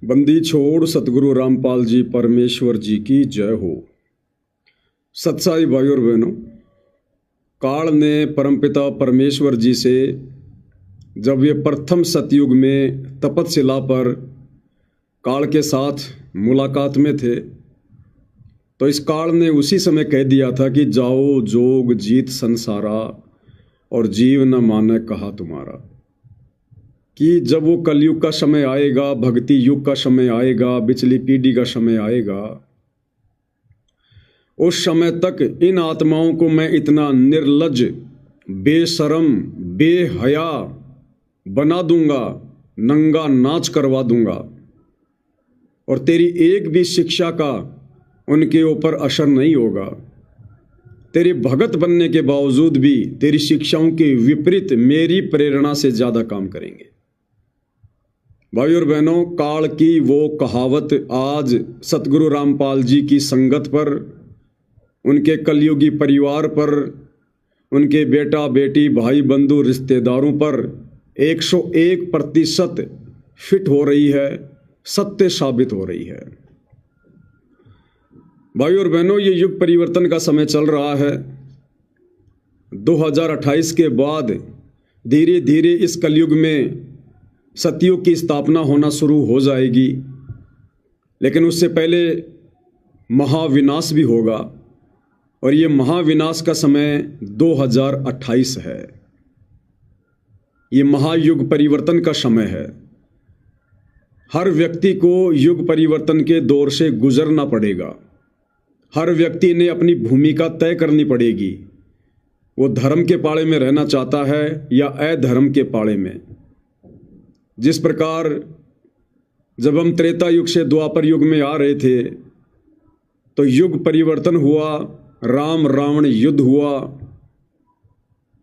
बंदी छोड़ सतगुरु रामपाल जी परमेश्वर जी की जय हो। सत्साई भाई और बहनों, काल ने परमपिता परमेश्वर जी से जब ये प्रथम सतयुग में तपतशिला पर काल के साथ मुलाकात में थे तो इस काल ने उसी समय कह दिया था कि जाओ जोग जीत संसारा और जीव न माने कहा तुम्हारा। कि जब वो कलयुग का समय आएगा, भक्ति युग का समय आएगा, बिचली पीढ़ी का समय आएगा, उस समय तक इन आत्माओं को मैं इतना निर्लज्ज, बेशरम, बेहया बना दूंगा, नंगा नाच करवा दूंगा और तेरी एक भी शिक्षा का उनके ऊपर असर नहीं होगा। तेरे भगत बनने के बावजूद भी तेरी शिक्षाओं के विपरीत मेरी प्रेरणा से ज़्यादा काम करेंगे। भाई और बहनों, काल की वो कहावत आज सतगुरु रामपाल जी की संगत पर, उनके कलयुगी परिवार पर, उनके बेटा बेटी भाई बंधु रिश्तेदारों पर 101% फिट हो रही है, सत्य साबित हो रही है। भाई और बहनों, ये युग परिवर्तन का समय चल रहा है। 2028 के बाद धीरे धीरे इस कलयुग में सतयुग की स्थापना होना शुरू हो जाएगी, लेकिन उससे पहले महाविनाश भी होगा और ये महाविनाश का समय 2028 है। ये महायुग परिवर्तन का समय है। हर व्यक्ति को युग परिवर्तन के दौर से गुजरना पड़ेगा। हर व्यक्ति ने अपनी भूमिका तय करनी पड़ेगी। वो धर्म के पाड़े में रहना चाहता है या अधर्म के पाड़े में। जिस प्रकार जब हम त्रेता युग से द्वापर युग में आ रहे थे तो युग परिवर्तन हुआ, राम रावण युद्ध हुआ।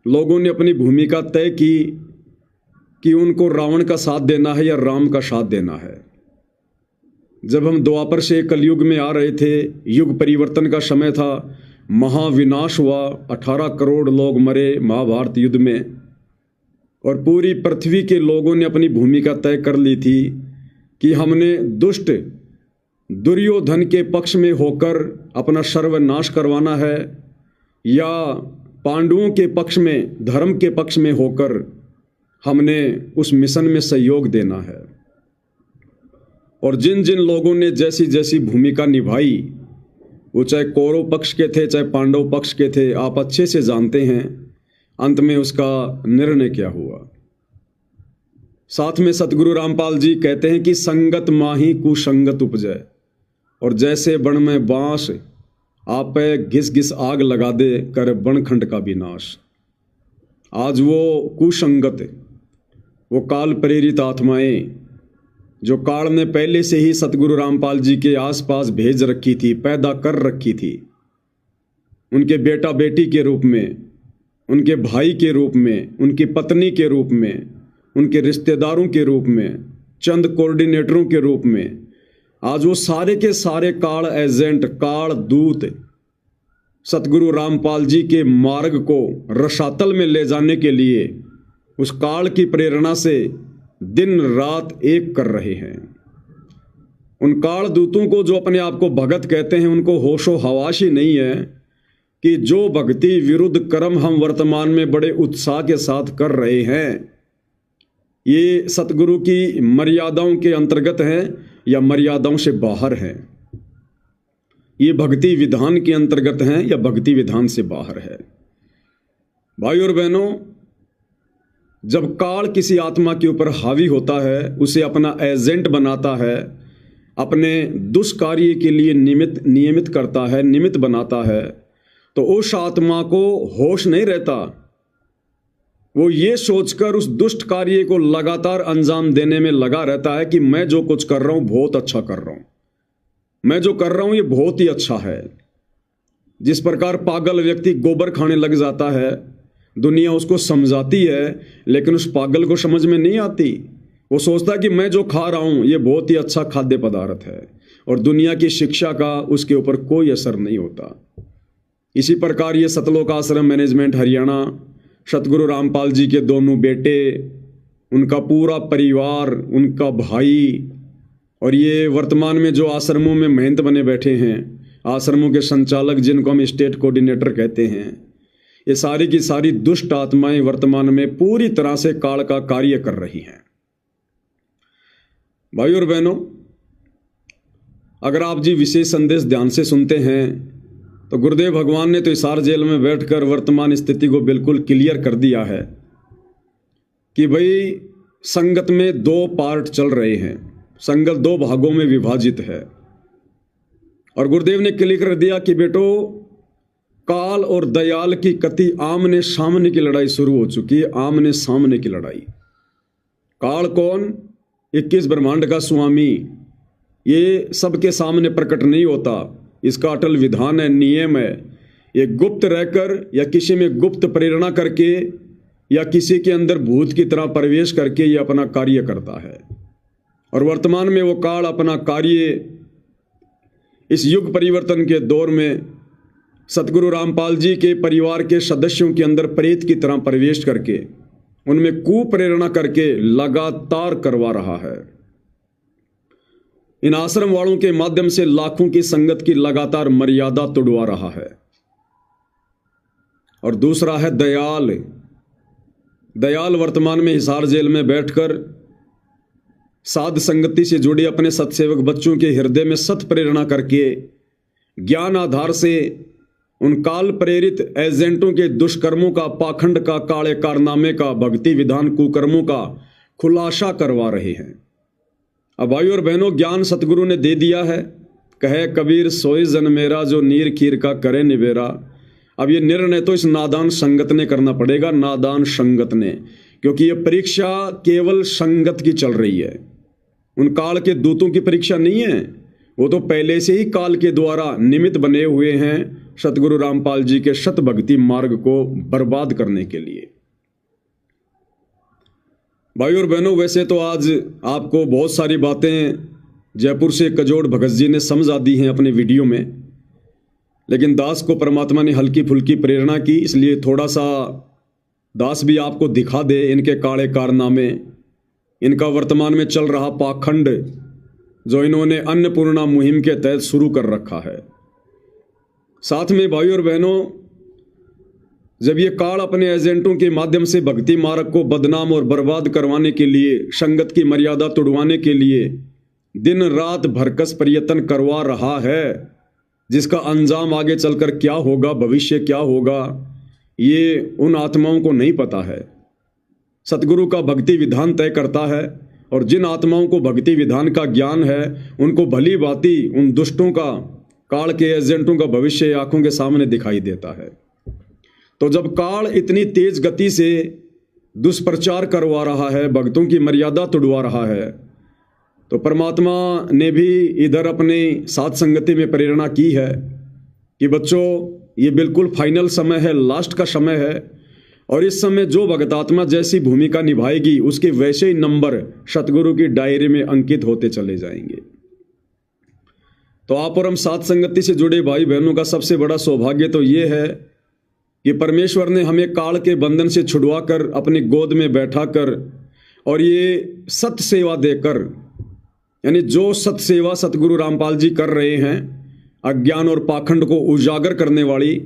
लोगों ने अपनी भूमिका तय की कि उनको रावण का साथ देना है या राम का साथ देना है। जब हम द्वापर से कलयुग में आ रहे थे, युग परिवर्तन का समय था, महाविनाश हुआ, 18 करोड़ लोग मरे महाभारत युद्ध में और पूरी पृथ्वी के लोगों ने अपनी भूमिका तय कर ली थी कि हमने दुष्ट दुर्योधन के पक्ष में होकर अपना सर्वनाश करवाना है या पांडवों के पक्ष में, धर्म के पक्ष में होकर हमने उस मिशन में सहयोग देना है। और जिन जिन लोगों ने जैसी जैसी भूमिका निभाई, वो चाहे कौरव पक्ष के थे चाहे पांडव पक्ष के थे, आप अच्छे से जानते हैं अंत में उसका निर्णय क्या हुआ। साथ में सतगुरु रामपाल जी कहते हैं कि संगत माही कुसंगत उपजै, और जैसे बन में बांस आपे घिस घिस आग लगा दे कर बनखंड का विनाश। आज वो कुसंगत, वो काल प्रेरित आत्माएं जो काल ने पहले से ही सतगुरु रामपाल जी के आसपास भेज रखी थी, पैदा कर रखी थी, उनके बेटा बेटी के रूप में, उनके भाई के रूप में, उनकी पत्नी के रूप में, उनके रिश्तेदारों के रूप में, चंद कोऑर्डिनेटरों के रूप में, आज वो सारे के सारे काल एजेंट, काल दूत सतगुरु रामपाल जी के मार्ग को रसातल में ले जाने के लिए उस काल की प्रेरणा से दिन रात एक कर रहे हैं। उन काल दूतों को जो अपने आप को भगत कहते हैं, उनको होशो हवास ही नहीं है कि जो भक्ति विरुद्ध कर्म हम वर्तमान में बड़े उत्साह के साथ कर रहे हैं, ये सतगुरु की मर्यादाओं के अंतर्गत हैं या मर्यादाओं से बाहर हैं। ये भक्ति विधान के अंतर्गत हैं या भक्ति विधान से बाहर है। भाई और बहनों, जब काल किसी आत्मा के ऊपर हावी होता है, उसे अपना एजेंट बनाता है, अपने दुष्कार्य के लिए नियमित करता है, निमित्त बनाता है, तो उस आत्मा को होश नहीं रहता। वो ये सोचकर उस दुष्ट कार्य को लगातार अंजाम देने में लगा रहता है कि मैं जो कुछ कर रहा हूं बहुत अच्छा कर रहा हूं, मैं जो कर रहा हूं ये बहुत ही अच्छा है। जिस प्रकार पागल व्यक्ति गोबर खाने लग जाता है, दुनिया उसको समझाती है लेकिन उस पागल को समझ में नहीं आती। वो सोचता है कि मैं जो खा रहा हूं ये बहुत ही अच्छा खाद्य पदार्थ है और दुनिया की शिक्षा का उसके ऊपर कोई असर नहीं होता। इसी प्रकार ये सतलोक आश्रम मैनेजमेंट हरियाणा, सतगुरु रामपाल जी के दोनों बेटे, उनका पूरा परिवार, उनका भाई और ये वर्तमान में जो आश्रमों में महंत बने बैठे हैं, आश्रमों के संचालक जिनको हम स्टेट कोऑर्डिनेटर कहते हैं, ये सारी की सारी दुष्ट आत्माएं वर्तमान में पूरी तरह से काल का कार्य कर रही हैं। भाइयों और बहनों, अगर आप जी विशेष संदेश ध्यान से सुनते हैं तो गुरुदेव भगवान ने तो हिसार जेल में बैठकर वर्तमान स्थिति को बिल्कुल क्लियर कर दिया है कि भाई संगत में दो पार्ट चल रहे हैं, संगत दो भागों में विभाजित है। और गुरुदेव ने क्लियर कर दिया कि बेटो, काल और दयाल की कति आमने सामने की लड़ाई शुरू हो चुकी है, आमने सामने की लड़ाई। काल कौन? 21 ब्रह्मांड का स्वामी। ये सबके सामने प्रकट नहीं होता, इसका अटल विधान है, नियम है। ये गुप्त रहकर या किसी में गुप्त प्रेरणा करके या किसी के अंदर भूत की तरह प्रवेश करके ये अपना कार्य करता है। और वर्तमान में वो काल अपना कार्य इस युग परिवर्तन के दौर में सतगुरु रामपाल जी के परिवार के सदस्यों के अंदर प्रेत की तरह प्रवेश करके उनमें कुप्रेरणा करके लगातार करवा रहा है। इन आश्रम वालों के माध्यम से लाखों की संगत की लगातार मर्यादा तोड़वा रहा है। और दूसरा है दयाल। दयाल वर्तमान में हिसार जेल में बैठकर साध संगति से जुड़े अपने सत्सेवक बच्चों के हृदय में सत प्रेरणा करके ज्ञान आधार से उन काल प्रेरित एजेंटों के दुष्कर्मों का, पाखंड का, काले कारनामे का, भक्ति विधान कुकर्मों का खुलासा करवा रहे हैं। अब भाइयों और बहनों, ज्ञान सतगुरु ने दे दिया है। कहे कबीर सोई जन मेरा, जो नीर खीर का करे निबेरा। अब ये निर्णय तो इस नादान संगत ने करना पड़ेगा, नादान संगत ने, क्योंकि ये परीक्षा केवल संगत की चल रही है। उन काल के दूतों की परीक्षा नहीं है, वो तो पहले से ही काल के द्वारा निमित्त बने हुए हैं सतगुरु रामपाल जी के शत भक्ति मार्ग को बर्बाद करने के लिए। भाइयों और बहनों, वैसे तो आज आपको बहुत सारी बातें जयपुर से कजोड़ भगत जी ने समझा दी हैं अपने वीडियो में, लेकिन दास को परमात्मा ने हल्की फुल्की प्रेरणा की, इसलिए थोड़ा सा दास भी आपको दिखा दे इनके काले कारनामे, इनका वर्तमान में चल रहा पाखंड जो इन्होंने अन्नपूर्णा मुहिम के तहत शुरू कर रखा है। साथ में भाइयों और बहनों, जब ये काल अपने एजेंटों के माध्यम से भक्ति मार्ग को बदनाम और बर्बाद करवाने के लिए, संगत की मर्यादा तोड़वाने के लिए दिन रात भरकस प्रयत्न करवा रहा है, जिसका अंजाम आगे चलकर क्या होगा, भविष्य क्या होगा, ये उन आत्माओं को नहीं पता है। सतगुरु का भक्ति विधान तय करता है, और जिन आत्माओं को भक्ति विधान का ज्ञान है उनको भली भांति उन दुष्टों का, काल के एजेंटों का भविष्य आंखों के सामने दिखाई देता है। तो जब काल इतनी तेज गति से दुष्प्रचार करवा रहा है, भक्तों की मर्यादा तोड़वा रहा है, तो परमात्मा ने भी इधर अपने साथ संगति में प्रेरणा की है कि बच्चों, ये बिल्कुल फाइनल समय है, लास्ट का समय है, और इस समय जो भगतात्मा जैसी भूमिका निभाएगी उसके वैसे ही नंबर सतगुरु की डायरी में अंकित होते चले जाएंगे। तो आप और हम साथ संगति से जुड़े भाई बहनों का सबसे बड़ा सौभाग्य तो ये है कि परमेश्वर ने हमें काल के बंधन से छुड़वा कर अपनी गोद में बैठा कर और ये सत सेवा देकर, यानी जो सत सेवा सतगुरु रामपाल जी कर रहे हैं, अज्ञान और पाखंड को उजागर करने वाली,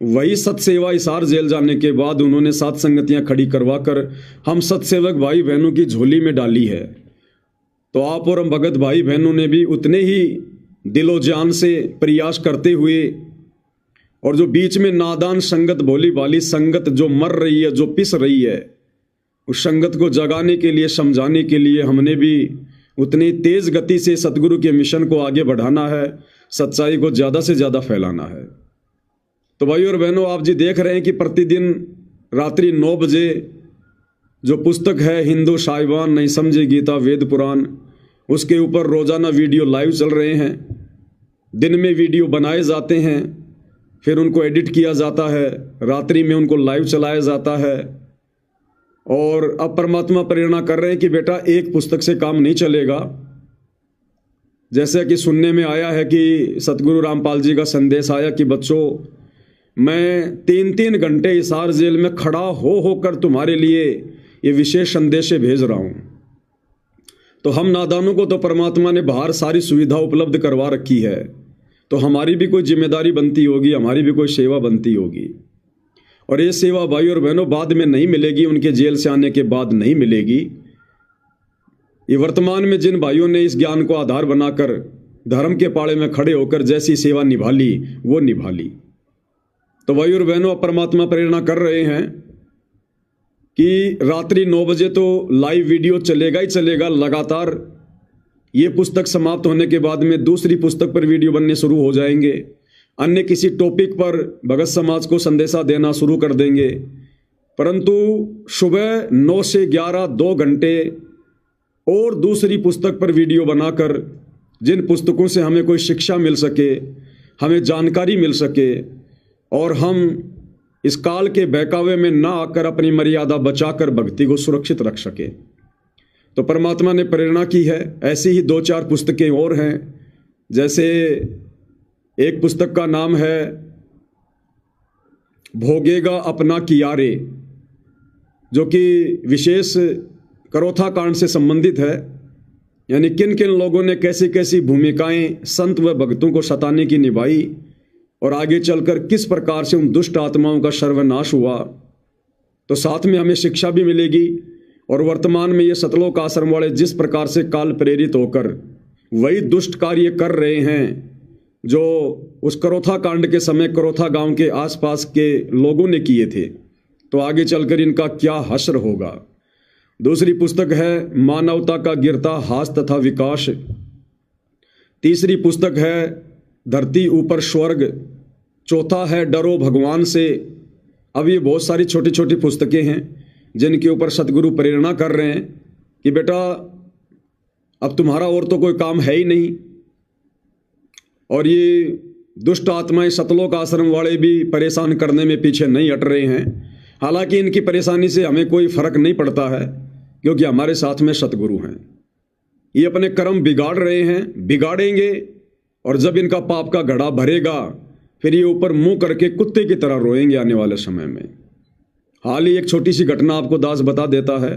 वही सत सेवा हिसार जेल जाने के बाद उन्होंने सात संगतियां खड़ी करवा कर हम सतसेवक भाई बहनों की झोली में डाली है। तो आप और हम भगत भाई बहनों ने भी उतने ही दिलो जान से प्रयास करते हुए, और जो बीच में नादान संगत, भोली भाली संगत जो मर रही है, जो पिस रही है, उस संगत को जगाने के लिए, समझाने के लिए हमने भी उतनी तेज गति से सतगुरु के मिशन को आगे बढ़ाना है, सच्चाई को ज़्यादा से ज़्यादा फैलाना है। तो भाइयों और बहनों, आप जी देख रहे हैं कि प्रतिदिन रात्रि 9 बजे जो पुस्तक है हिंदू साहिबान नहीं समझे गीता वेद पुराण, उसके ऊपर रोजाना वीडियो लाइव चल रहे हैं। दिन में वीडियो बनाए जाते हैं, फिर उनको एडिट किया जाता है, रात्रि में उनको लाइव चलाया जाता है। और अब परमात्मा प्रेरणा कर रहे हैं कि बेटा, एक पुस्तक से काम नहीं चलेगा। जैसे कि सुनने में आया है कि सतगुरु रामपाल जी का संदेश आया कि बच्चों, मैं 3-3 घंटे हिसार जेल में खड़ा होकर तुम्हारे लिए ये विशेष संदेश भेज रहा हूँ। तो हम नादानों को तो परमात्मा ने बाहर सारी सुविधा उपलब्ध करवा रखी है, तो हमारी भी कोई जिम्मेदारी बनती होगी, हमारी भी कोई सेवा बनती होगी। और ये सेवा भाई और बहनों बाद में नहीं मिलेगी, उनके जेल से आने के बाद नहीं मिलेगी। ये वर्तमान में जिन भाइयों ने इस ज्ञान को आधार बनाकर धर्म के पाड़े में खड़े होकर जैसी सेवा निभा ली वो निभा ली। तो भाई और बहनों, परमात्मा प्रेरणा कर रहे हैं कि रात्रि 9 बजे तो लाइव वीडियो चलेगा ही चलेगा लगातार। ये पुस्तक समाप्त होने के बाद में दूसरी पुस्तक पर वीडियो बनने शुरू हो जाएंगे, अन्य किसी टॉपिक पर भगत समाज को संदेशा देना शुरू कर देंगे। परंतु सुबह 9 से 11 2 घंटे और दूसरी पुस्तक पर वीडियो बनाकर जिन पुस्तकों से हमें कोई शिक्षा मिल सके, हमें जानकारी मिल सके और हम इस काल के बहकावे में ना आकर अपनी मर्यादा बचाकर भक्ति को सुरक्षित रख सके, तो परमात्मा ने प्रेरणा की है। ऐसी ही 2-4 पुस्तकें और हैं। जैसे एक पुस्तक का नाम है भोगेगा अपना कियारे, जो कि विशेष करोथा कांड से संबंधित है, यानी किन किन लोगों ने कैसी कैसी भूमिकाएं संत व भक्तों को सताने की निभाई और आगे चलकर किस प्रकार से उन दुष्ट आत्माओं का सर्वनाश हुआ। तो साथ में हमें शिक्षा भी मिलेगी और वर्तमान में ये सतलोक आश्रम वाले जिस प्रकार से काल प्रेरित होकर वही दुष्ट कार्य कर रहे हैं जो उस करोथा कांड के समय करोथा गांव के आसपास के लोगों ने किए थे, तो आगे चलकर इनका क्या हश्र होगा। दूसरी पुस्तक है मानवता का गिरता हास तथा विकास। तीसरी पुस्तक है धरती ऊपर स्वर्ग। चौथा है डरो भगवान से। अब ये बहुत सारी छोटी छोटी पुस्तकें हैं जिनके ऊपर सतगुरु प्रेरणा कर रहे हैं कि बेटा अब तुम्हारा और तो कोई काम है ही नहीं। और ये दुष्ट आत्माएं सतलोक आश्रम वाले भी परेशान करने में पीछे नहीं हट रहे हैं। हालांकि इनकी परेशानी से हमें कोई फर्क नहीं पड़ता है क्योंकि हमारे साथ में सतगुरु हैं। ये अपने कर्म बिगाड़ रहे हैं, बिगाड़ेंगे, और जब इनका पाप का घड़ा भरेगा फिर ये ऊपर मुंह करके कुत्ते की तरह रोएंगे आने वाले समय में। हाल ही एक छोटी सी घटना आपको दास बता देता है।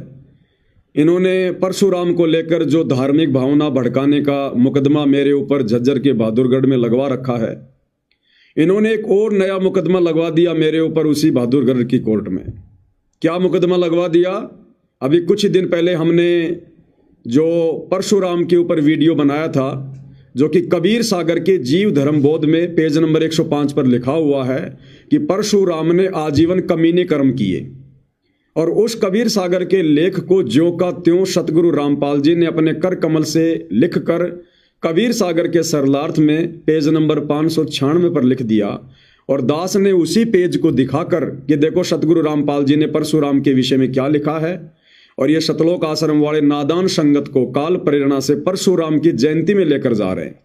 इन्होंने परशुराम को लेकर जो धार्मिक भावना भड़काने का मुकदमा मेरे ऊपर झज्जर के बहादुरगढ़ में लगवा रखा है, इन्होंने एक और नया मुकदमा लगवा दिया मेरे ऊपर उसी बहादुरगढ़ की कोर्ट में। क्या मुकदमा लगवा दिया? अभी कुछ ही दिन पहले हमने जो परशुराम के ऊपर वीडियो बनाया था, जो कि कबीर सागर के जीव धर्म बोध में पेज नंबर 105 पर लिखा हुआ है कि परशुराम ने आजीवन कमीने कर्म किए, और उस कबीर सागर के लेख को ज्यों का त्यों सतगुरु रामपाल जी ने अपने कर कमल से लिखकर कबीर सागर के सरलार्थ में पेज नंबर 596 पर लिख दिया। और दास ने उसी पेज को दिखाकर कि देखो सतगुरु रामपाल जी ने परशुराम के विषय में क्या लिखा है, और ये सतलोक आश्रम वाले नादान संगत को काल प्रेरणा से परशुराम की जयंती में लेकर जा रहे हैं।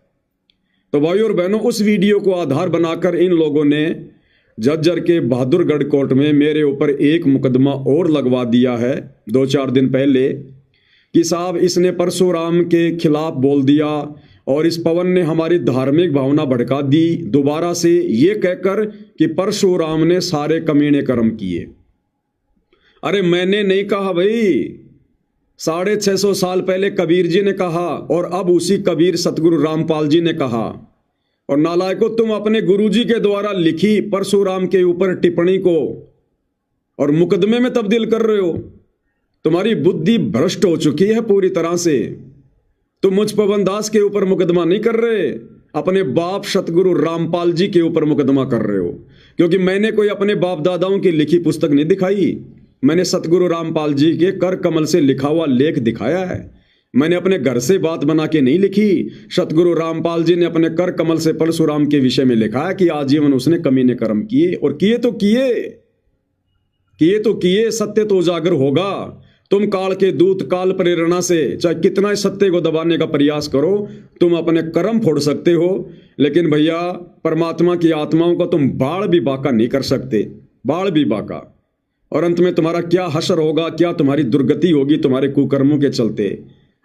तो भाइयों और बहनों, उस वीडियो को आधार बनाकर इन लोगों ने झज्जर के बहादुरगढ़ कोर्ट में मेरे ऊपर एक मुकदमा और लगवा दिया है 2-4 दिन पहले कि साहब इसने परशुराम के खिलाफ बोल दिया और इस पवन ने हमारी धार्मिक भावना भड़का दी, दोबारा से ये कहकर कि परशुराम ने सारे कमीने कर्म किए। अरे मैंने नहीं कहा भाई, 650 साल पहले कबीर जी ने कहा और अब उसी कबीर सतगुरु रामपाल जी ने कहा। और नालायकों, तुम अपने गुरुजी के द्वारा लिखी परशुराम के ऊपर टिप्पणी को और मुकदमे में तब्दील कर रहे हो। तुम्हारी बुद्धि भ्रष्ट हो चुकी है पूरी तरह से। तुम मुझ पवन दास के ऊपर मुकदमा नहीं कर रहे, अपने बाप सतगुरु रामपाल जी के ऊपर मुकदमा कर रहे हो। क्योंकि मैंने कोई अपने बाप दादाओं की लिखी पुस्तक नहीं दिखाई, मैंने सतगुरु रामपाल जी के कर कमल से लिखा हुआ लेख दिखाया है। मैंने अपने घर से बात बना के नहीं लिखी। सतगुरु रामपाल जी ने अपने कर कमल से परशुराम के विषय में लिखा है कि आजीवन उसने कमीने कर्म किए, और किए तो किए, सत्य तो उजागर होगा। तुम काल के दूत काल प्रेरणा से चाहे कितना सत्य को दबाने का प्रयास करो, तुम अपने कर्म फोड़ सकते हो, लेकिन भैया परमात्मा की आत्माओं को तुम बाढ़ भी बाका नहीं कर सकते, बाढ़ भी बाका। और अंत में तुम्हारा क्या हश्र होगा, क्या तुम्हारी दुर्गति होगी तुम्हारे कुकर्मों के चलते,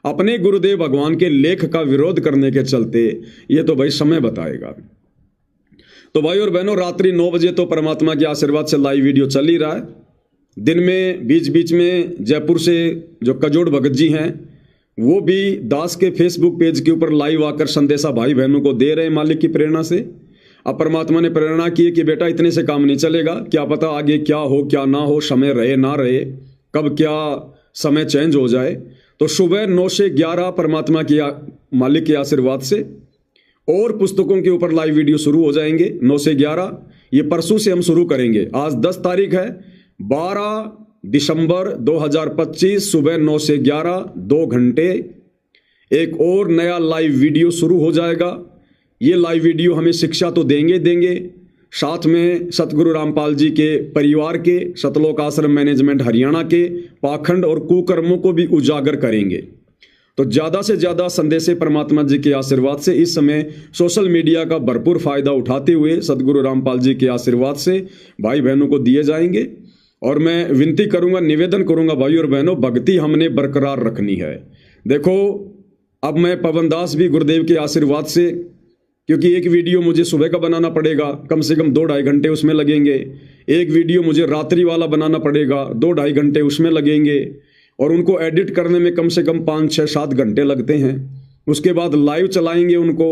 अपने गुरुदेव भगवान के लेख का विरोध करने के चलते, ये तो भाई समय बताएगा। तो भाई और बहनों, रात्रि 9 बजे तो परमात्मा के आशीर्वाद से लाइव वीडियो चल ही रहा है। दिन में बीच बीच में जयपुर से जो कजोड़ भगत जी हैं वो भी दास के फेसबुक पेज के ऊपर लाइव आकर संदेशा भाई बहनों को दे रहे हैं मालिक की प्रेरणा से। अब परमात्मा ने प्रेरणा की है कि बेटा इतने से काम नहीं चलेगा, क्या पता आगे क्या हो क्या ना हो, समय रहे ना रहे, कब क्या समय चेंज हो जाए। तो सुबह 9 से 11 परमात्मा की मालिक के आशीर्वाद से और पुस्तकों के ऊपर लाइव वीडियो शुरू हो जाएंगे 9 से 11। ये परसों से हम शुरू करेंगे। आज 10 तारीख है, 12 दिसंबर 2025 सुबह 9 से 11 2 घंटे एक और नया लाइव वीडियो शुरू हो जाएगा। ये लाइव वीडियो हमें शिक्षा तो देंगे, साथ में सतगुरु रामपाल जी के परिवार के, सतलोक आश्रम मैनेजमेंट हरियाणा के पाखंड और कुकर्मों को भी उजागर करेंगे। तो ज़्यादा से ज़्यादा संदेशे परमात्मा जी के आशीर्वाद से इस समय सोशल मीडिया का भरपूर फायदा उठाते हुए सतगुरु रामपाल जी के आशीर्वाद से भाई बहनों को दिए जाएंगे। और मैं विनती करूंगा, निवेदन करूंगा भाई और बहनों, भक्ति हमने बरकरार रखनी है। देखो अब मैं पवन दास भी गुरुदेव के आशीर्वाद से, क्योंकि एक वीडियो मुझे सुबह का बनाना पड़ेगा, कम से कम 2-2.5 घंटे उसमें लगेंगे। एक वीडियो मुझे रात्रि वाला बनाना पड़ेगा, 2-2.5 घंटे उसमें लगेंगे। और उनको एडिट करने में कम से कम 5-6-7 घंटे लगते हैं। उसके बाद लाइव चलाएंगे, उनको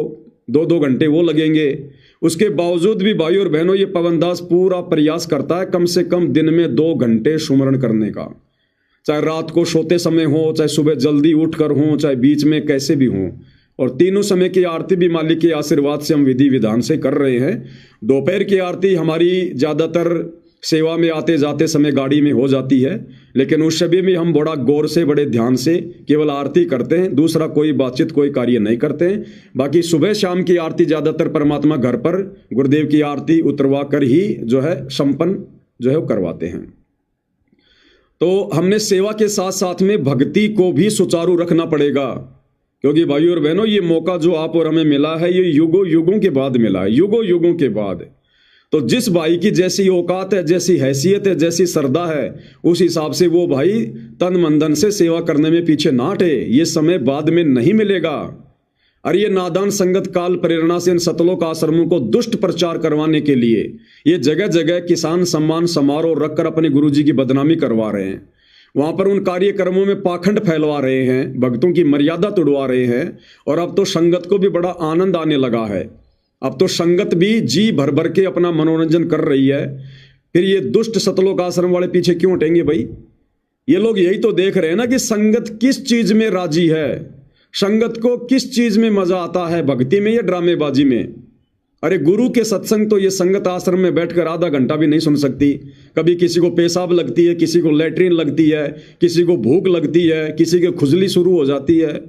2-2 घंटे वो लगेंगे। उसके बावजूद भी भाई और बहनों ये पवन दास पूरा प्रयास करता है कम से कम दिन में 2 घंटे सुमरण करने का, चाहे रात को सोते समय हो, चाहे सुबह जल्दी उठकर हो, चाहे बीच में कैसे भी हो। और तीनों समय की आरती भी मालिक के आशीर्वाद से हम विधि विधान से कर रहे हैं। दोपहर की आरती हमारी ज़्यादातर सेवा में आते जाते समय गाड़ी में हो जाती है, लेकिन उस समय में हम बड़ा गौर से, बड़े ध्यान से केवल आरती करते हैं, दूसरा कोई बातचीत कोई कार्य नहीं करते हैं। बाकी सुबह शाम की आरती ज़्यादातर परमात्मा घर पर गुरुदेव की आरती उतरवा कर ही जो है संपन्न जो है वो करवाते हैं। तो हमने सेवा के साथ साथ में भक्ति को भी सुचारू रखना पड़ेगा, क्योंकि भाई और बहनों ये मौका जो आप और हमें मिला है ये युगों युगों के बाद मिला है, युगों युगों के बाद। तो जिस भाई की जैसी औकात है, जैसी हैसियत है, जैसी श्रद्धा है, उस हिसाब से वो भाई तन मन धन से सेवा करने में पीछे ना हटे। ये समय बाद में नहीं मिलेगा। और ये नादान संगत काल प्रेरणा से इन सतलोक आश्रमों को दुष्ट प्रचार करवाने के लिए ये जगह जगह किसान सम्मान समारोह रखकर अपने गुरुजी की बदनामी करवा रहे हैं। वहां पर उन कार्यक्रमों में पाखंड फैलवा रहे हैं, भक्तों की मर्यादा तोड़वा रहे हैं। और अब तो संगत को भी बड़ा आनंद आने लगा है। अब तो संगत भी जी भर भर के अपना मनोरंजन कर रही है। फिर ये दुष्ट सतलोक आश्रम वाले पीछे क्यों हटेंगे भाई? ये लोग यही तो देख रहे हैं ना कि संगत किस चीज में राजी है, संगत को किस चीज में मजा आता है, भक्ति में या ड्रामेबाजी में। अरे गुरु के सत्संग तो ये संगत आश्रम में बैठकर आधा घंटा भी नहीं सुन सकती। कभी किसी को पेशाब लगती है, किसी को लैट्रिन लगती है, किसी को भूख लगती है, किसी की खुजली शुरू हो जाती है।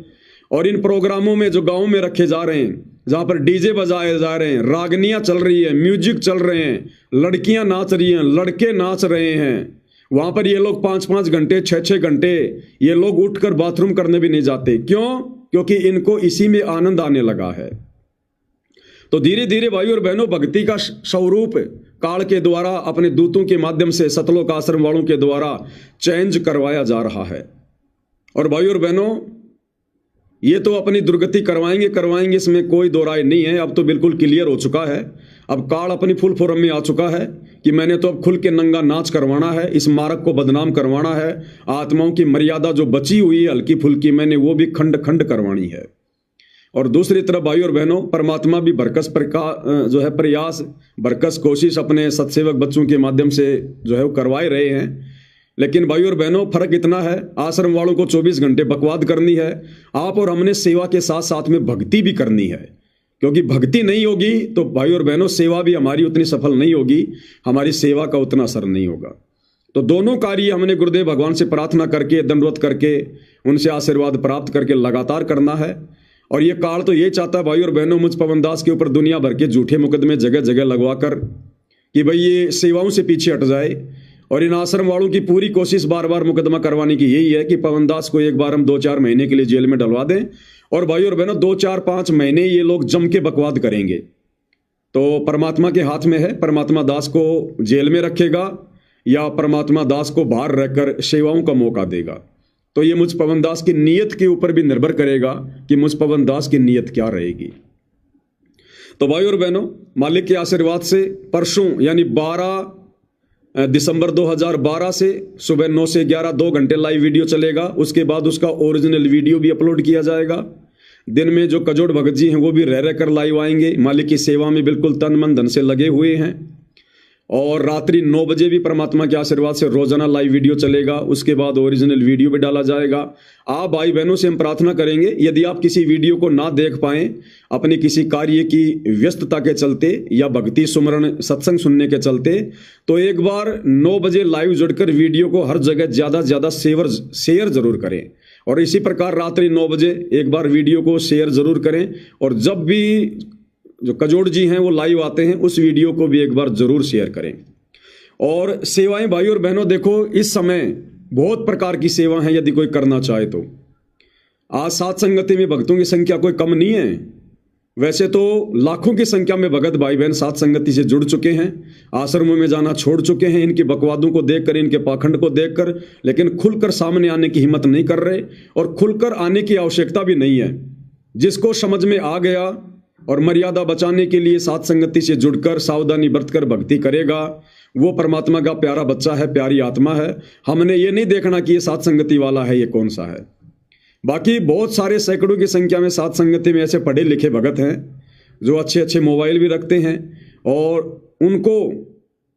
और इन प्रोग्रामों में जो गाँव में रखे जा रहे हैं, जहाँ पर डीजे बजाए जा रहे हैं, रागनियाँ चल रही है, म्यूजिक चल रहे हैं, लड़कियाँ नाच रही हैं, लड़के नाच रहे हैं, वहाँ पर ये लोग 5-5 घंटे 6-6 घंटे ये लोग उठकर बाथरूम करने भी नहीं जाते। क्यों? क्योंकि इनको इसी में आनंद आने लगा है। तो धीरे धीरे भाई और बहनों भक्ति का स्वरूप काल के द्वारा अपने दूतों के माध्यम से सतलोक आश्रम वालों के द्वारा चेंज करवाया जा रहा है। और भाई और बहनों ये तो अपनी दुर्गति करवाएंगे, इसमें कोई दो राय नहीं है। अब तो बिल्कुल क्लियर हो चुका है। अब काल अपनी फुल फॉर्म में आ चुका है कि मैंने तो अब खुल के नंगा नाच करवाना है, इस मार्ग को बदनाम करवाना है। आत्माओं की मर्यादा जो बची हुई है हल्की फुल्की, मैंने वो भी खंड खंड करवानी है। और दूसरी तरफ भाई और बहनों परमात्मा भी बरकस जो है प्रयास, बरकस कोशिश अपने सत्सेवक बच्चों के माध्यम से जो है वो करवाए रहे हैं। लेकिन भाई और बहनों फर्क इतना है, आश्रम वालों को 24 घंटे बकवाद करनी है, आप और हमने सेवा के साथ साथ में भक्ति भी करनी है। क्योंकि भक्ति नहीं होगी तो भाई और बहनों सेवा भी हमारी उतनी सफल नहीं होगी, हमारी सेवा का उतना असर नहीं होगा। तो दोनों कार्य हमने गुरुदेव भगवान से प्रार्थना करके, दंडवत करके, उनसे आशीर्वाद प्राप्त करके लगातार करना है। और ये काल तो ये चाहता है भाई और बहनों मुझ पवन दास के ऊपर दुनिया भर के झूठे मुकदमे जगह जगह लगवा कर कि भाई ये सेवाओं से पीछे हट जाए। और इन आश्रम वालों की पूरी कोशिश बार बार मुकदमा करवाने की यही है कि पवन दास को एक बार हम 2-4 महीने के लिए जेल में डलवा दें। और भाई और बहनों 2-4-5 महीने ये लोग जम के बकवाद करेंगे। तो परमात्मा के हाथ में है, परमात्मा दास को जेल में रखेगा या परमात्मा दास को बाहर रहकर सेवाओं का मौका देगा। तो ये मुझ पवन दास की नीयत के ऊपर भी निर्भर करेगा कि मुझ पवन दास की नीयत क्या रहेगी। तो भाई और बहनों मालिक के आशीर्वाद से परसों यानी 12 दिसंबर 2012 से सुबह 9 से 11 2 घंटे लाइव वीडियो चलेगा। उसके बाद उसका ओरिजिनल वीडियो भी अपलोड किया जाएगा। दिन में जो कजोड़ भगत जी हैं वो भी रह कर लाइव आएंगे, मालिक की सेवा में बिल्कुल तन मन धन से लगे हुए हैं। और रात्रि 9 बजे भी परमात्मा के आशीर्वाद से रोजाना लाइव वीडियो चलेगा। उसके बाद ओरिजिनल वीडियो भी डाला जाएगा। आप भाई बहनों से हम प्रार्थना करेंगे, यदि आप किसी वीडियो को ना देख पाएं अपने किसी कार्य की व्यस्तता के चलते या भक्ति सुमरण सत्संग सुनने के चलते, तो एक बार 9 बजे लाइव जुड़कर वीडियो को हर जगह ज़्यादा से ज़्यादा शेयर जरूर करें। और इसी प्रकार रात्रि 9 बजे एक बार वीडियो को शेयर जरूर करें। और जब भी जो कजोड़ जी हैं वो लाइव आते हैं उस वीडियो को भी एक बार जरूर शेयर करें। और सेवाएं भाई और बहनों, देखो इस समय बहुत प्रकार की सेवा हैं, यदि कोई करना चाहे तो। आज सात संगति में भक्तों की संख्या कोई कम नहीं है। वैसे तो लाखों की संख्या में भगत भाई बहन सात संगति से जुड़ चुके हैं, आश्रमों में जाना छोड़ चुके हैं, इनकी बकवादों को देखकर, इनके पाखंड को देखकर, लेकिन खुलकर सामने आने की हिम्मत नहीं कर रहे और खुलकर आने की आवश्यकता भी नहीं है। जिसको समझ में आ गया और मर्यादा बचाने के लिए सात संगति से जुड़कर सावधानी बरतकर भक्ति करेगा, वो परमात्मा का प्यारा बच्चा है, प्यारी आत्मा है। हमने ये नहीं देखना कि ये सात संगति वाला है, ये कौन सा है। बाकी बहुत सारे सैकड़ों की संख्या में सात संगति में ऐसे पढ़े लिखे भगत हैं जो अच्छे अच्छे मोबाइल भी रखते हैं। और उनको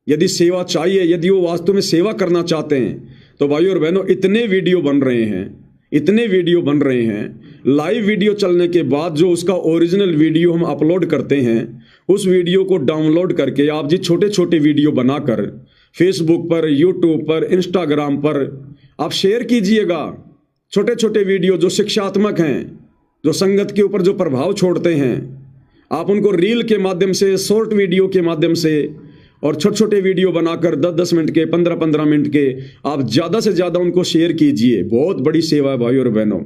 यदि सेवा चाहिए, यदि वो वास्तव में सेवा करना चाहते हैं, तो भाई और बहनों इतने वीडियो बन रहे हैं। लाइव वीडियो चलने के बाद जो उसका ओरिजिनल वीडियो हम अपलोड करते हैं, उस वीडियो को डाउनलोड करके आप जी छोटे छोटे वीडियो बनाकर फेसबुक पर, यूट्यूब पर, इंस्टाग्राम पर आप शेयर कीजिएगा। छोटे छोटे वीडियो जो शिक्षात्मक हैं, जो संगत के ऊपर जो प्रभाव छोड़ते हैं, आप उनको रील के माध्यम से, शॉर्ट वीडियो के माध्यम से और छोटे छोटे वीडियो बनाकर 10-10 मिनट के, 15-15 मिनट के आप ज़्यादा से ज़्यादा उनको शेयर कीजिए। बहुत बड़ी सेवा है भाई और बहनों,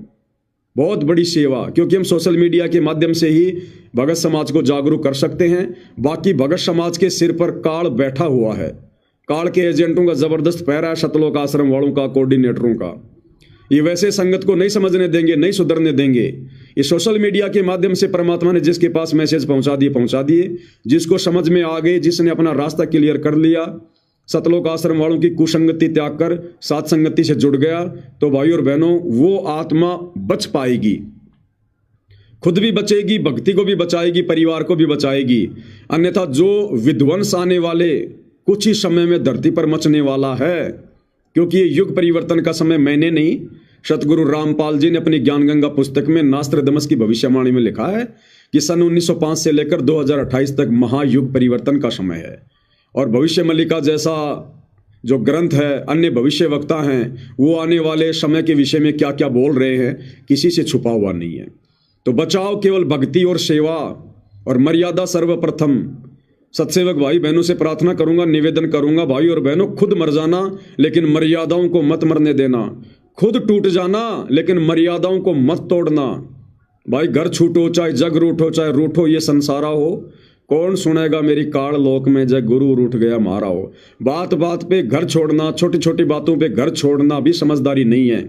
बहुत बड़ी सेवा। क्योंकि हम सोशल मीडिया के माध्यम से ही भगत समाज को जागरूक कर सकते हैं। बाकी भगत समाज के सिर पर काल बैठा हुआ है, काल के एजेंटों का जबरदस्त पैरा है, शतलोक आश्रम वालों का, कोऑर्डिनेटरों का। ये वैसे संगत को नहीं समझने देंगे, नहीं सुधरने देंगे। ये सोशल मीडिया के माध्यम से परमात्मा ने जिसके पास मैसेज पहुंचा दिए, जिसको समझ में आ गए, जिसने अपना रास्ता क्लियर कर लिया, सतलोक आश्रम वालों की कुसंगति त्याग कर सात संगति से जुड़ गया, तो भाई और बहनों वो आत्मा बच पाएगी, खुद भी बचेगी, भक्ति को भी बचाएगी, परिवार को भी बचाएगी। अन्यथा जो विध्वंस आने वाले कुछ ही समय में धरती पर मचने वाला है, क्योंकि ये युग परिवर्तन का समय मैंने नहीं, सतगुरु रामपाल जी ने अपनी ज्ञान गंगा पुस्तक में नास्त्रदमस की भविष्यवाणी में लिखा है कि सन 1905 से लेकर 2028 तक महायुग परिवर्तन का समय है। और भविष्य मल्लिका जैसा जो ग्रंथ है, अन्य भविष्य वक्ता हैं, वो आने वाले समय के विषय में क्या क्या बोल रहे हैं, किसी से छुपा हुआ नहीं है। तो बचाओ केवल भक्ति और सेवा और मर्यादा सर्वप्रथम। सत्सेवक भाई बहनों से प्रार्थना करूंगा, निवेदन करूंगा, भाई और बहनों खुद मर जाना लेकिन मर्यादाओं को मत मरने देना। खुद टूट जाना लेकिन मर्यादाओं को मत तोड़ना। भाई घर छूटो चाहे जग रूठो, चाहे रूठो ये संसारा हो, कौन सुनेगा मेरी काल लोक में जग गुरु रूठ गया मारा हो। बात बात पे घर छोड़ना, छोटी छोटी बातों पे घर छोड़ना भी समझदारी नहीं है।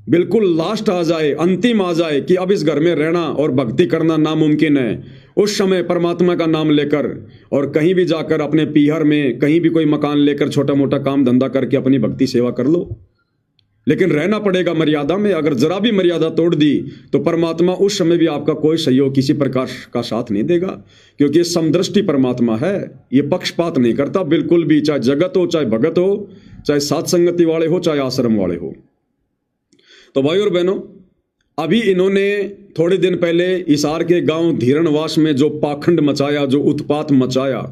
बिल्कुल लास्ट आ जाए, अंतिम आ जाए कि अब इस घर में रहना और भक्ति करना नामुमकिन है, उस समय परमात्मा का नाम लेकर और कहीं भी जाकर अपने पीहर में कहीं भी कोई मकान लेकर छोटा मोटा काम धंधा करके अपनी भक्ति सेवा कर लो, लेकिन रहना पड़ेगा मर्यादा में। अगर जरा भी मर्यादा तोड़ दी तो परमात्मा उस समय भी आपका कोई सहयोग किसी प्रकार का साथ नहीं देगा, क्योंकि ये समदृष्टि परमात्मा है, ये पक्षपात नहीं करता बिल्कुल भी, चाहे जगत हो, चाहे भगत हो, चाहे सात संगति वाले हो, चाहे आश्रम वाले हो। तो भाई और बहनों, अभी इन्होंने थोड़े दिन पहले हिसार के गांव धीरणवास में जो पाखंड मचाया, जो उत्पात मचाया,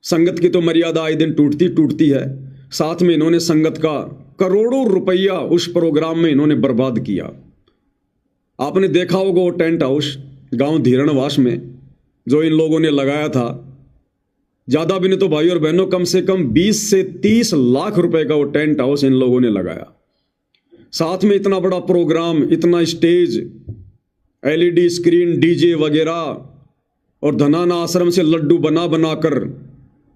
संगत की तो मर्यादा आए दिन टूटती है, साथ में इन्होंने संगत का करोड़ों रुपया उस प्रोग्राम में इन्होंने बर्बाद किया। आपने देखा होगा वो टेंट हाउस गांव धीरणवास में जो इन लोगों ने लगाया था, ज्यादा भी नहीं तो भाई और बहनों कम से कम 20 से 30 लाख रुपए का वो टेंट हाउस इन लोगों ने लगाया। साथ में इतना बड़ा प्रोग्राम, इतना स्टेज, LED स्क्रीन, डीजे वगैरह, और धनाना आश्रम से लड्डू बना बनाकर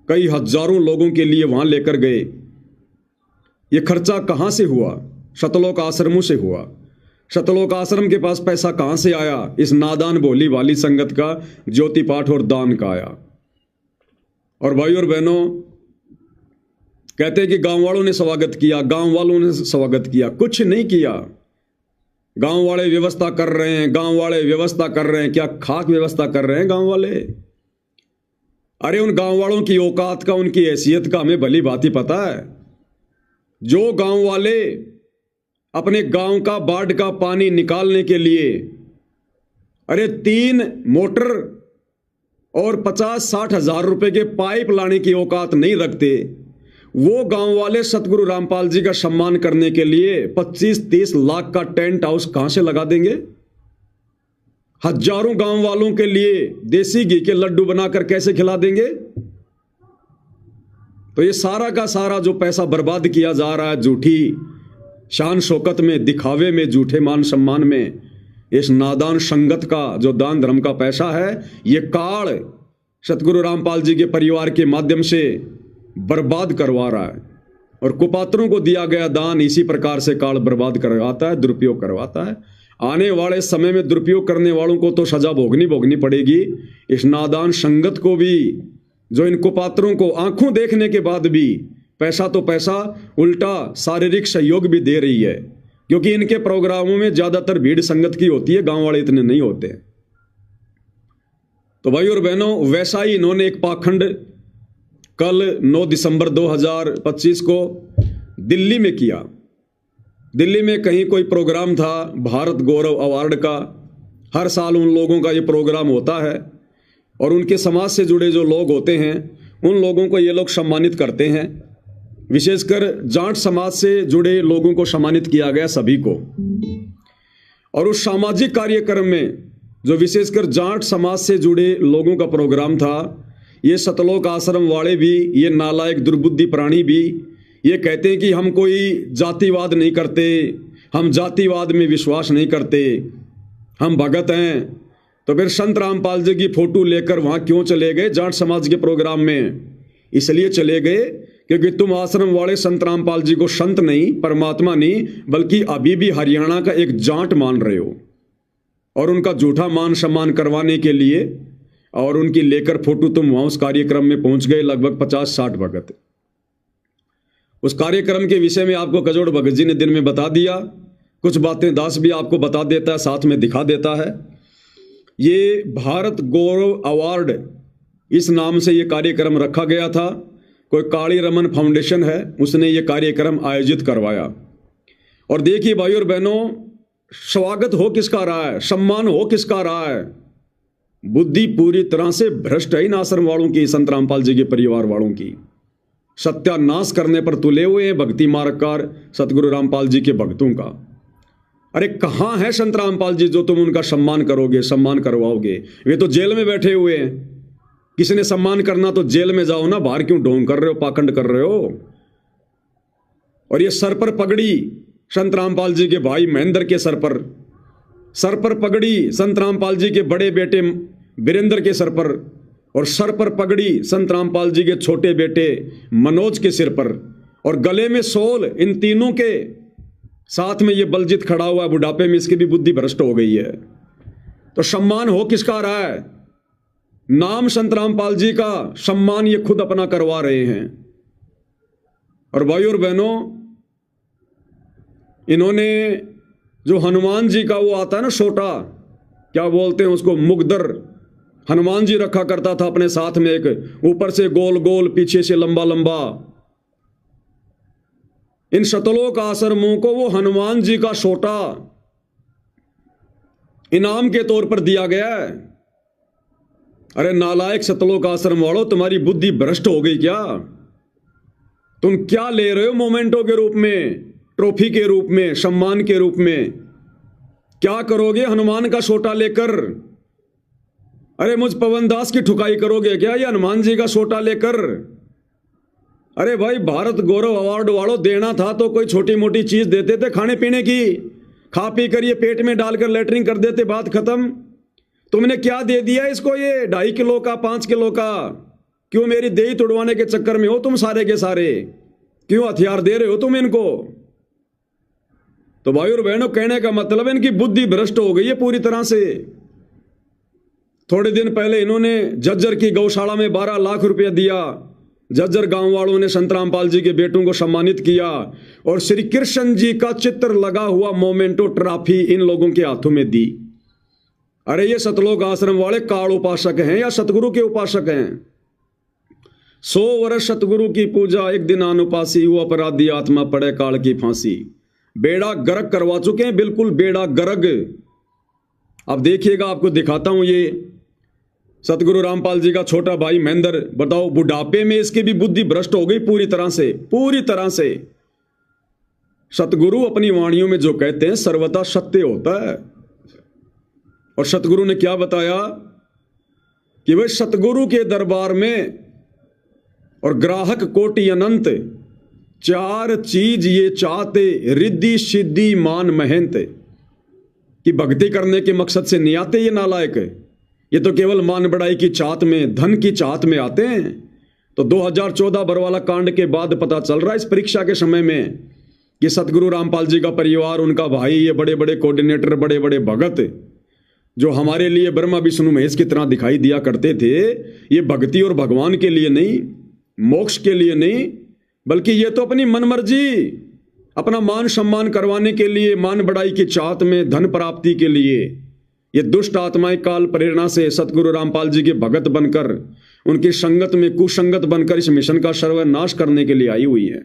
कई हजारों लोगों के लिए वहां लेकर गए। ये खर्चा कहां से हुआ? शतलोक आश्रमों से हुआ। शतलोक आश्रम के पास पैसा कहां से आया? इस नादान भोली वाली संगत का ज्योति पाठ और दान का आया। और भाई और बहनों, कहते हैं कि गांव वालों ने स्वागत किया, गांव वालों ने स्वागत किया, कुछ नहीं किया। गांव वाले व्यवस्था कर रहे हैं, गांव वाले व्यवस्था कर रहे हैं, क्या खाक व्यवस्था कर रहे हैं गांव वाले? अरे उन गांव वालों की औकात का, उनकी हैसियत का हमें भली भांति पता है। जो गांव वाले अपने गांव का बाढ़ का पानी निकालने के लिए अरे 3 मोटर और 50-60 हजार रुपए के पाइप लाने की औकात नहीं रखते, वो गांव वाले सतगुरु रामपाल जी का सम्मान करने के लिए 25-30 लाख का टेंट हाउस कहां से लगा देंगे? हजारों गांव वालों के लिए देसी घी के लड्डू बनाकर कैसे खिला देंगे? तो ये सारा का सारा जो पैसा बर्बाद किया जा रहा है, झूठी शान शौकत में, दिखावे में, झूठे मान सम्मान में, इस नादान संगत का जो दान धर्म का पैसा है, ये काल सतगुरु रामपाल जी के परिवार के माध्यम से बर्बाद करवा रहा है। और कुपात्रों को दिया गया दान इसी प्रकार से काल बर्बाद करवाता है, दुरुपयोग करवाता है। आने वाले समय में दुरुपयोग करने वालों को तो सजा भोगनी पड़ेगी। इस नादान संगत को भी, जो इन कुपात्रों को आंखों देखने के बाद भी पैसा तो पैसा, उल्टा शारीरिक सहयोग भी दे रही है, क्योंकि इनके प्रोग्रामों में ज्यादातर भीड़ संगत की होती है, गांव वाले इतने नहीं होते। तो भाई और बहनों, वैसा ही इन्होंने एक पाखंड कल 9 दिसंबर 2025 को दिल्ली में किया। दिल्ली में कहीं कोई प्रोग्राम था भारत गौरव अवार्ड का। हर साल उन लोगों का ये प्रोग्राम होता है और उनके समाज से जुड़े जो लोग होते हैं उन लोगों को ये लोग सम्मानित करते हैं। विशेषकर जाट समाज से जुड़े लोगों को सम्मानित किया गया, सभी को। और उस सामाजिक कार्यक्रम में जो विशेषकर जाट समाज से जुड़े लोगों का प्रोग्राम था, ये सतलोक आश्रम वाले भी, ये नालायक दुर्बुद्धि प्राणी भी ये कहते हैं कि हम कोई जातिवाद नहीं करते, हम जातिवाद में विश्वास नहीं करते, हम भगत हैं। तो फिर संत रामपाल जी की फोटो लेकर वहां क्यों चले गए जाट समाज के प्रोग्राम में? इसलिए चले गए क्योंकि तुम आश्रम वाले संत रामपाल जी को संत नहीं, परमात्मा नहीं, बल्कि अभी भी हरियाणा का एक जाट मान रहे हो। और उनका झूठा मान सम्मान करवाने के लिए और उनकी लेकर फोटो तुम वहां उस कार्यक्रम में पहुंच गए, लगभग 50-60 भगत। उस कार्यक्रम के विषय में आपको कजोड़ भगत जी ने दिन में बता दिया, कुछ बातें दास भी आपको बता देता है, साथ में दिखा देता है। ये भारत गौरव अवार्ड इस नाम से ये कार्यक्रम रखा गया था। कोई काली रमन फाउंडेशन है, उसने ये कार्यक्रम आयोजित करवाया। और देखिए भाई और बहनों, स्वागत हो किसका रहा है, सम्मान हो किसका रहा है? बुद्धि पूरी तरह से भ्रष्ट है इन आश्रम वालों की, संत रामपाल जी के परिवार वालों की। सत्यानाश करने पर तुले हुए हैं भक्ति मार्गकार सतगुरु रामपाल जी के भक्तों का। अरे कहां है संत रामपाल जी जो तुम उनका सम्मान करोगे, सम्मान करवाओगे? वे तो जेल में बैठे हुए हैं। किसी ने सम्मान करना तो जेल में जाओ ना, बाहर क्यों ढोंग कर रहे हो, पाखंड कर रहे हो? और ये सर पर पगड़ी संत रामपाल जी के भाई महेंद्र के सर पर पगड़ी संत रामपाल जी के बड़े बेटे वीरेंद्र के सर पर पगड़ी संत रामपाल जी के छोटे बेटे मनोज के सिर पर, और गले में सोल इन तीनों के साथ में ये बलजीत खड़ा हुआ है बुढ़ापे में, इसकी भी बुद्धि भ्रष्ट हो गई है। तो सम्मान हो किसका रहा है? नाम संत रामपाल जी का सम्मान ये खुद अपना करवा रहे हैं। और भाई और बहनों, इन्होंने जो हनुमान जी का वो आता है ना छोटा, क्या बोलते हैं उसको, मुगदर, हनुमान जी रखा करता था अपने साथ में, एक ऊपर से गोल गोल पीछे से लंबा लंबा। इन सतलोक आश्रमों को वो हनुमान जी का छोटा इनाम के तौर पर दिया गया है। अरे नालायक सतलोक आश्रम वालों, तुम्हारी बुद्धि भ्रष्ट हो गई क्या? तुम क्या ले रहे हो मोमेंटो के रूप में, ट्रॉफी के रूप में, सम्मान के रूप में? क्या करोगे हनुमान का छोटा लेकर? अरे मुझ पवन दास की ठुकाई करोगे क्या ये हनुमान जी का छोटा लेकर? अरे भाई, भारत गौरव अवार्ड वालों, देना था तो कोई छोटी मोटी चीज देते थे खाने पीने की, खा पी कर ये पेट में डालकर लेटरिंग कर देते, बात खत्म। तुमने क्या दे दिया इसको, ये 2.5 किलो का, 5 किलो का? क्यों मेरी देही तुड़वाने के चक्कर में हो तुम सारे के सारे? क्यों हथियार दे रहे हो तुम इनको? तो भाई और बहनों, कहने का मतलब इनकी बुद्धि भ्रष्ट हो गई है पूरी तरह से। थोड़े दिन पहले इन्होंने झज्जर की गौशाला में 12 लाख रुपया दिया जज्जर गांव वालों ने संत रामपाल जी के बेटों को सम्मानित किया और श्री कृष्ण जी का चित्र लगा हुआ मोमेंटो ट्रॉफी इन लोगों के हाथों में दी। अरे ये सतलोक आश्रम वाले काल उपासक हैं या सतगुरु के उपासक हैं? 100 वर्ष सतगुरु की पूजा, एक दिन अनुपासी, वो अपराधी आत्मा पड़े काल की फांसी। बेड़ा गर्क करवा चुके हैं, बिल्कुल बेड़ा गर्क। अब देखिएगा, आपको दिखाता हूं ये सतगुरु रामपाल जी का छोटा भाई महेंद्र। बताओ, बुढ़ापे में इसकी भी बुद्धि भ्रष्ट हो गई पूरी तरह से, पूरी तरह से। सतगुरु अपनी वाणियों में जो कहते हैं सर्वथा सत्य होता है। और सतगुरु ने क्या बताया कि वह सतगुरु के दरबार में और ग्राहक कोटि अनंत, 4 चीज ये चाहते, रिद्धि सिद्धि मान महंत। कि भक्ति करने के मकसद से नहीं आते ये नालायक, ये तो केवल मान बढ़ाई की चाहत में, धन की चाहत में आते हैं। तो 2014 बरवाला कांड के बाद पता चल रहा है इस परीक्षा के समय में कि सतगुरु रामपाल जी का परिवार, उनका भाई, ये बड़े बड़े कोऑर्डिनेटर, बड़े बड़े भगत जो हमारे लिए ब्रह्मा विष्णु महेश की तरह दिखाई दिया करते थे, ये भक्ति और भगवान के लिए नहीं, मोक्ष के लिए नहीं, बल्कि ये तो अपनी मनमर्जी, अपना मान सम्मान करवाने के लिए, मान बढ़ाई की चाहत में, धन प्राप्ति के लिए, ये दुष्ट आत्माएं काल प्रेरणा से सतगुरु रामपाल जी के भगत बनकर, उनकी संगत में कुसंगत बनकर इस मिशन का सर्वनाश करने के लिए आई हुई है।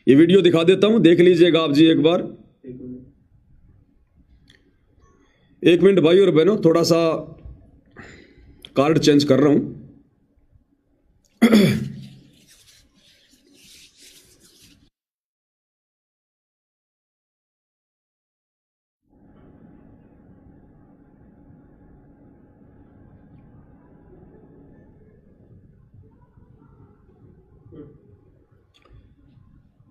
ये वीडियो दिखा देता हूं, देख लीजिएगा आप जी एक बार। 1 मिनट भाई और बहनों, थोड़ा सा कार्ड चेंज कर रहा हूं।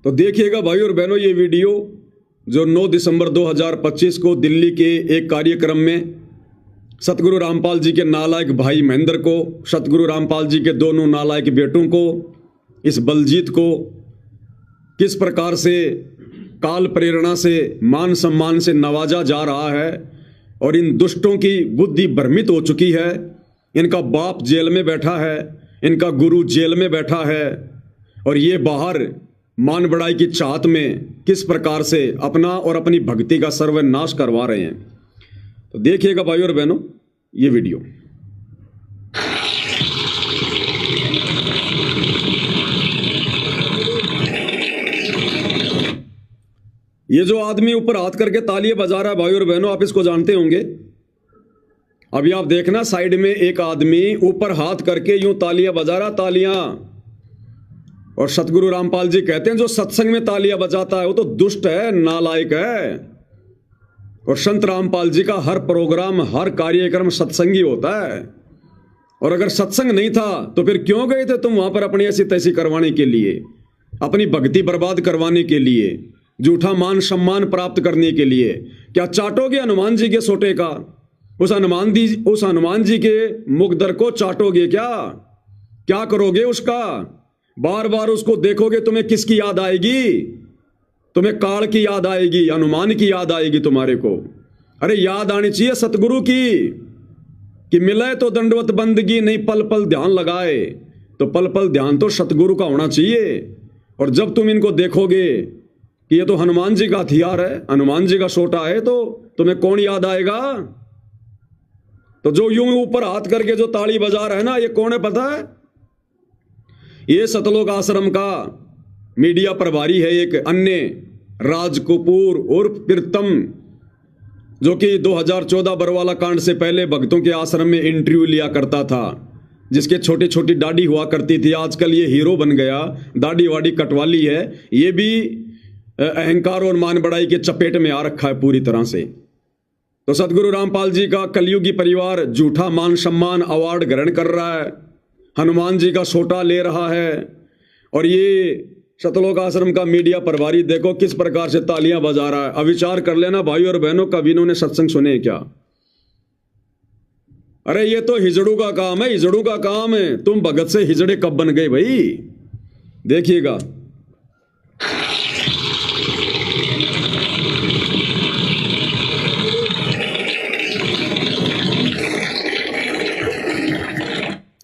तो देखिएगा भाई और बहनों, ये वीडियो जो 9 दिसंबर 2025 को दिल्ली के एक कार्यक्रम में सतगुरु रामपाल जी के नालायक भाई महेंद्र को, सतगुरु रामपाल जी के दोनों नालायक बेटों को, इस बलजीत को किस प्रकार से काल प्रेरणा से, मान सम्मान से नवाजा जा रहा है। और इन दुष्टों की बुद्धि भ्रमित हो चुकी है। इनका बाप जेल में बैठा है, इनका गुरु जेल में बैठा है, और ये बाहर मान बढ़ाई की चाहत में किस प्रकार से अपना और अपनी भक्ति का सर्वनाश करवा रहे हैं। तो देखिएगा भाई और बहनों ये वीडियो। ये जो आदमी ऊपर हाथ करके तालियां बजा रहा है भाई और बहनों, आप इसको जानते होंगे। अभी आप देखना, साइड में एक आदमी ऊपर हाथ करके यूं तालियां बजा रहा, तालियां। और सतगुरु रामपाल जी कहते हैं जो सत्संग में तालियां बजाता है वो तो दुष्ट है, नालायक है। और संत रामपाल जी का हर प्रोग्राम, हर कार्यक्रम सत्संगी होता है। और अगर सत्संग नहीं था तो फिर क्यों गए थे तुम वहां पर अपनी ऐसी तैसी करवाने के लिए, अपनी भक्ति बर्बाद करवाने के लिए, झूठा मान सम्मान प्राप्त करने के लिए? क्या चाटोगे हनुमान जी के सोटे का? उस हनुमान जी के मुखदर को चाटोगे क्या? क्या करोगे उसका? बार बार उसको देखोगे, तुम्हें किसकी याद आएगी? तुम्हें काल की याद आएगी, हनुमान की याद आएगी तुम्हारे को। अरे याद आनी चाहिए सतगुरु की कि मिले तो दंडवत बंदगी, नहीं पल पल ध्यान लगाए। तो पल पल ध्यान तो सतगुरु का होना चाहिए। और जब तुम इनको देखोगे कि ये तो हनुमान जी का हथियार है, हनुमान जी का सोटा है, तो तुम्हें कौन याद आएगा? तो जो यूं ऊपर हाथ करके जो ताली बजा रहा है ना, ये कौन है पता है? ये सतलोक आश्रम का मीडिया प्रभारी है एक अन्य राज कपूर और प्रीतम, जो कि 2014 बरवाला कांड से पहले भक्तों के आश्रम में इंटरव्यू लिया करता था, जिसके छोटी छोटी दाढ़ी हुआ करती थी। आजकल ये हीरो बन गया, दाढ़ी वाड़ी कटवा ली है। ये भी अहंकार और मान बढ़ाई के चपेट में आ रखा है पूरी तरह से। तो सतगुरु रामपाल जी का कलयुगी परिवार झूठा मान सम्मान अवार्ड ग्रहण कर रहा है, हनुमान जी का सोटा ले रहा है। और ये सतलोक आश्रम का मीडिया प्रभारी देखो किस प्रकार से तालियां बजा रहा है। अब विचार कर लेना भाई और बहनों, कभी इन्होंने सत्संग सुने क्या? अरे ये तो हिजड़ू का काम है, हिजड़ू का काम है। तुम भगत से हिजड़े कब बन गए भाई? देखिएगा।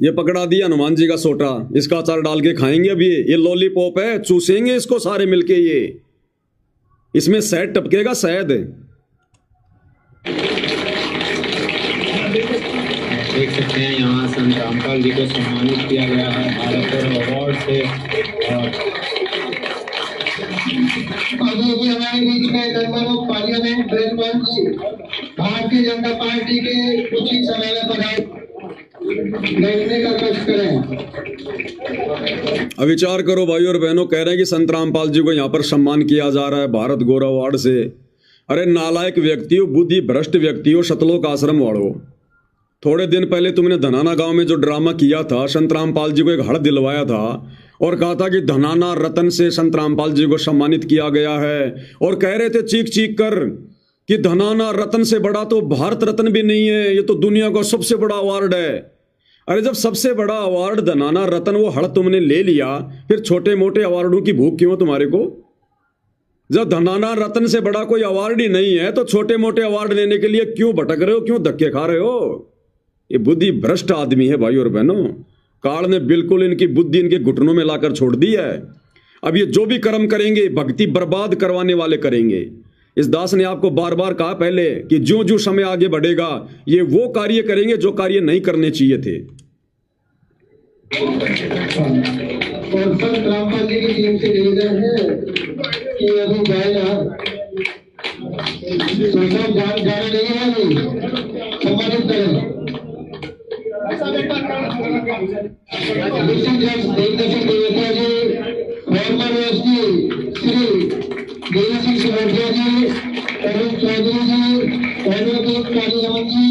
ये पकड़ा दिया हनुमान जी का सोटा, इसका अचार डाल के खाएंगे। अब ये लॉलीपॉप है, चूसेंगे इसको सारे मिलके। ये इसमें शहद टपकेगा, शहद। देख सकते हैं यहाँ संत रामपाल जी को सम्मानित किया गया है भारत अवार्ड से। अभी हमारे बीच में member of parliament Brijmohan ji Bharatiya Janata party के कुछ ही समय में पधार बैठने का कष्ट करें। अब विचार करो भाई और बहनों, कह रहे हैं कि संत रामपाल जी को यहाँ पर सम्मान किया जा रहा है भारत गौरव अवार्ड से। अरे नालायक व्यक्ति हो, बुद्धि भ्रष्ट व्यक्ति हो, सतलोक आश्रम वालों। थोड़े दिन पहले तुमने धनाना गांव में जो ड्रामा किया था, संत रामपाल जी को एक हड़ दिलवाया था और कहा था कि धनाना रत्न से संत रामपाल जी को सम्मानित किया गया है, और कह रहे थे चीख चीख कर कि धनाना रत्न से बड़ा तो भारत रत्न भी नहीं है, ये तो दुनिया का सबसे बड़ा अवार्ड है। अरे जब सबसे बड़ा अवार्ड धनाना रत्न वो हड़ तुमने ले लिया, फिर छोटे मोटे अवार्डों की भूख क्यों तुम्हारे को? जब धनाना रत्न से बड़ा कोई अवार्ड ही नहीं है तो छोटे मोटे अवार्ड लेने के लिए क्यों भटक रहे हो, क्यों धक्के खा रहे हो? ये बुद्धि भ्रष्ट आदमी है भाई और बहनों। काल ने बिल्कुल इनकी बुद्धि इनके घुटनों में लाकर छोड़ दी है। अब ये जो भी कर्म करेंगे भक्ति बर्बाद करवाने वाले करेंगे। इस दास ने आपको बार बार कहा पहले कि जो जो समय आगे बढ़ेगा ये वो कार्य करेंगे जो कार्य नहीं करने चाहिए थे। और संत रामपाल जी की टीम से निवेदन है कि अभी जाएगा जाना नहीं है, अभी सम्मानित करें। फॉर्मर एसडी श्री देवी सिंह सिमोटिया जी, अरुण चौधरी जी, एडवोकेट कालीराम जी,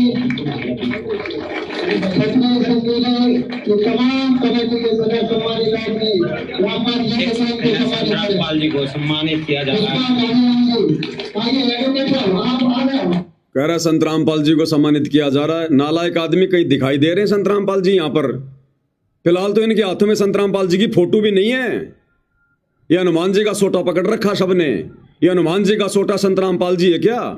सतनाम सिंधु जी, ये तमाम कमेटी के सदस्य सम्मानित आदमी रामपाल जी के रामपाल जी को सम्मानित किया जा रहा है। आइए एडवोकेट साहब आप आ गए। कह रहा है संत रामपाल जी को सम्मानित किया जा रहा है। नालायक आदमी कहीं दिखाई दे रहे हैं संत रामपाल जी यहाँ पर? फिलहाल तो इनके हाथों में संत रामपाल जी की फोटो भी नहीं है। ये हनुमान जी का सोटा पकड़ रखा सबने। ये हनुमान जी का सोटा संत रामपाल जी है क्या?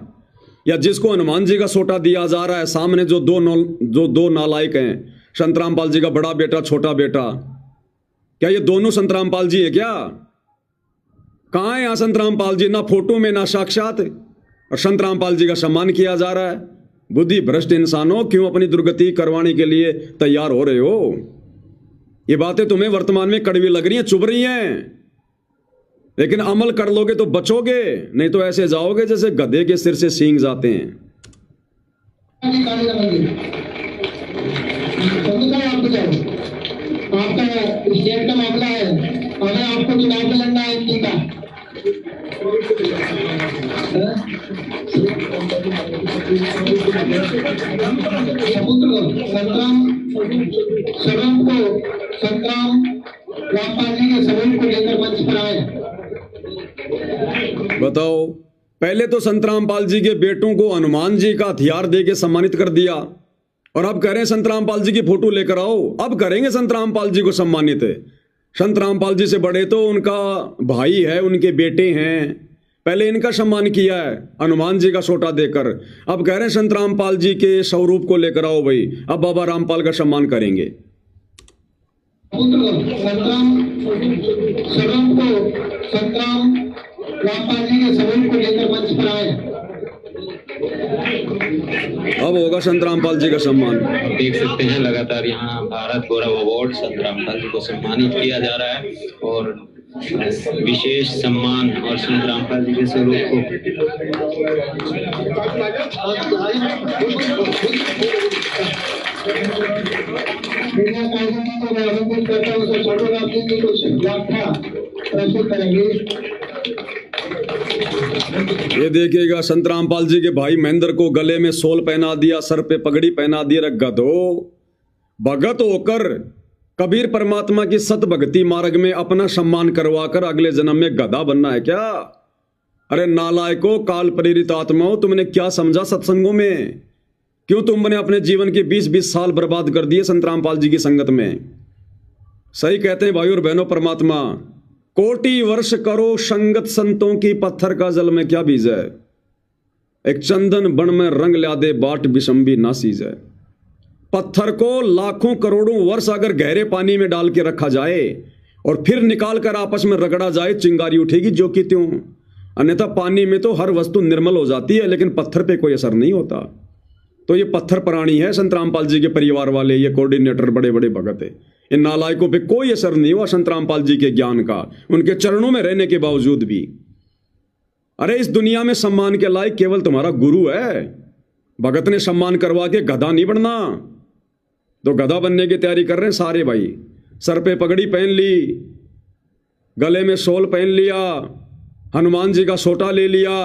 या जिसको हनुमान जी का सोटा दिया जा रहा है सामने जो दो नालायक हैं, संत रामपाल जी का बड़ा बेटा छोटा बेटा, क्या ये दोनों संत रामपाल जी है क्या? कहाँ है यहाँ संत रामपाल जी? ना फोटो में ना साक्षात। और संत रामपाल जी का सम्मान किया जा रहा है। बुद्धि भ्रष्ट इंसानों, क्यों अपनी दुर्गति करवाने के लिए तैयार हो रहे हो? ये बातें तुम्हें वर्तमान में कड़वी लग रही हैं, चुभ रही हैं, लेकिन अमल कर लोगे तो बचोगे, नहीं तो ऐसे जाओगे जैसे गधे के सिर से सींग जाते हैं। आपका स्टेट का मामला है, अगर आपको चुनाव में लड़ना है इनकी का संतराम रामपाल जी के सबूत को लेकर मंच पर आए। बताओ, पहले तो संत रामपाल जी के बेटों को हनुमान जी का हथियार दे के सम्मानित कर दिया, और अब कह रहे हैं संत रामपाल जी की फोटो लेकर आओ। अब करेंगे संत रामपाल जी को सम्मानित। संत रामपाल जी से बड़े तो उनका भाई है, उनके बेटे हैं। पहले इनका सम्मान किया है हनुमान जी का सोटा देकर, अब कह रहे हैं संत रामपाल जी के स्वरूप को लेकर आओ भाई। अब बाबा रामपाल का सम्मान करेंगे। रामपाल जी के स्वरूप को लेकर मंच पर आए। अब होगा संत रामपाल जी का सम्मान। देख सकते हैं लगातार यहाँ भारत गौरव अवार्ड संत रामपाल जी को सम्मानित किया जा रहा है, और विशेष सम्मान और संत रामपाल जी के स्वरूप को ये देखिएगा, संत रामपाल जी के भाई महेंद्र को गले में सोल पहना दिया, सर पे पगड़ी पहना दी। गधो, भगत होकर कबीर परमात्मा की सत भक्ति मार्ग में अपना सम्मान करवाकर अगले जन्म में गधा बनना है क्या? अरे नालायको, काल प्रेरित आत्माओं, तुमने क्या समझा सत्संगों में? क्यों तुमने अपने जीवन के 20-20 साल बर्बाद कर दिए संत रामपाल जी की संगत में? सही कहते हैं भाई और बहनों, परमात्मा कोटि वर्ष करो संगत संतों की, पत्थर का जल में क्या बीज है? एक चंदन बन में रंग ला दे बाट बिशंबी ना सीज है। पत्थर को लाखों करोड़ों वर्ष अगर गहरे पानी में डाल के रखा जाए और फिर निकाल कर आपस में रगड़ा जाए, चिंगारी उठेगी जो कि त्यों। अन्यथा पानी में तो हर वस्तु निर्मल हो जाती है, लेकिन पत्थर पे कोई असर नहीं होता। तो ये पत्थर प्राणी है संत रामपाल जी के परिवार वाले, ये कोऑर्डिनेटर बड़े बड़े भगत है। इन नालायकों पे कोई असर नहीं हुआ संत रामपाल जी के ज्ञान का, उनके चरणों में रहने के बावजूद भी। अरे इस दुनिया में सम्मान के लायक केवल तुम्हारा गुरु है। भगत ने सम्मान करवा के गधा नहीं बनना। तो गधा बनने की तैयारी कर रहे हैं सारे भाई। सर पे पगड़ी पहन ली, गले में शॉल पहन लिया, हनुमान जी का सोटा ले लिया।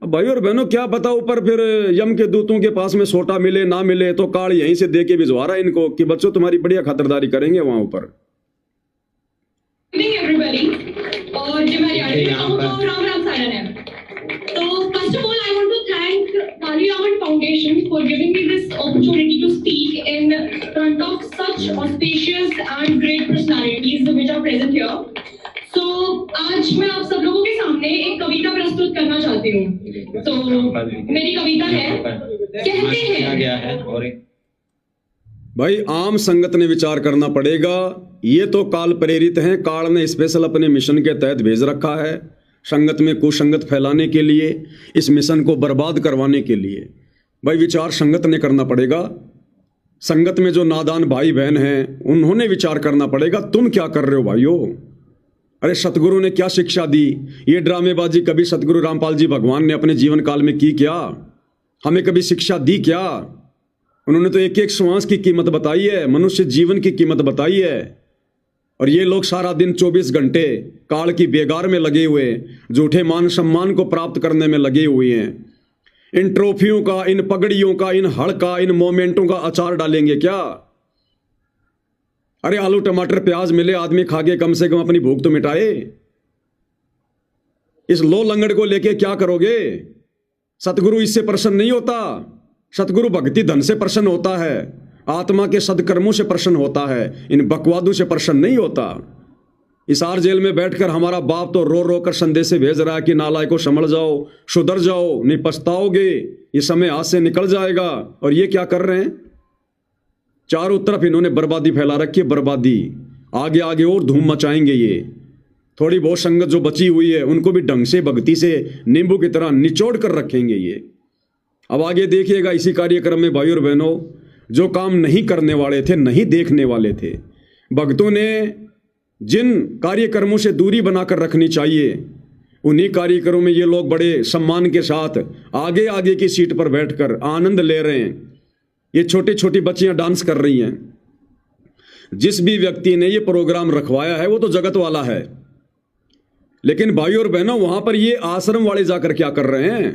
अब भाई और बहनों क्या पता ऊपर फिर यम के दूतों के पास में सोटा मिले ना मिले, तो काल यहीं से दे के भिजवा रहा है इनको कि बच्चों तुम्हारी बढ़िया खातिरदारी करेंगे वहां ऊपर। और जो मेरी राम राम सायन है। तो first of all I want to thank Paliraman foundation for giving me this opportunity to speak in front of such auspicious and great personalities which are present here. तो आज मैं आप सब लोगों के सामने एक कविता प्रस्तुत करना चाहती हूँ। तो मेरी कविता है, कहते हैं। भाई आम संगत ने विचार करना पड़ेगा। ये तो काल प्रेरित हैं, काल ने स्पेशल अपने मिशन के तहत भेज रखा है संगत में कुसंगत फैलाने के लिए, इस मिशन को बर्बाद करवाने के लिए। भाई विचार संगत ने करना पड़ेगा। संगत में जो नादान भाई बहन हैं उन्होंने विचार करना पड़ेगा, तुम क्या कर रहे हो भाइयों। अरे सतगुरु ने क्या शिक्षा दी। ये ड्रामेबाजी कभी सतगुरु रामपाल जी भगवान ने अपने जीवन काल में की क्या? हमें कभी शिक्षा दी क्या? उन्होंने तो एक एक श्वास की कीमत बताई है, मनुष्य जीवन की कीमत बताई है। और ये लोग सारा दिन 24 घंटे काल की बेगार में लगे हुए, झूठे मान सम्मान को प्राप्त करने में लगे हुए हैं। इन ट्रॉफियों का, इन पगड़ियों का, इन हड़ का, इन मोमेंटों का अचार डालेंगे क्या? अरे आलू टमाटर प्याज मिले, आदमी खा के कम से कम अपनी भूख तो मिटाए। इस लो लंगड़ को लेके क्या करोगे? सतगुरु इससे प्रसन्न नहीं होता। सतगुरु भक्ति धन से प्रसन्न होता है, आत्मा के सदकर्मों से प्रसन्न होता है, इन बकवादों से प्रसन्न नहीं होता। इसार जेल में बैठकर हमारा बाप तो रो रो कर संदेश भेज रहा है कि नालायकों संभल जाओ, सुधर जाओ, नहीं पछताओगे, ये समय हाथ से निकल जाएगा। और ये क्या कर रहे हैं? चारों तरफ इन्होंने बर्बादी फैला रखी है, बर्बादी। आगे आगे और धूम मचाएंगे ये। थोड़ी बहुत संगत जो बची हुई है उनको भी ढंग से भक्ति से नींबू की तरह निचोड़ कर रखेंगे ये। अब आगे देखिएगा इसी कार्यक्रम में भाई और बहनों, जो काम नहीं करने वाले थे, नहीं देखने वाले थे, भक्तों ने जिन कार्यक्रमों से दूरी बनाकर रखनी चाहिए, उन्हीं कार्यक्रमों में ये लोग बड़े सम्मान के साथ आगे आगे की सीट पर बैठकर आनंद ले रहे हैं। ये छोटी छोटी बच्चियां डांस कर रही हैं। जिस भी व्यक्ति ने ये प्रोग्राम रखवाया है वो तो जगत वाला है, लेकिन भाई और बहनों वहां पर ये आश्रम वाले जाकर क्या कर रहे हैं?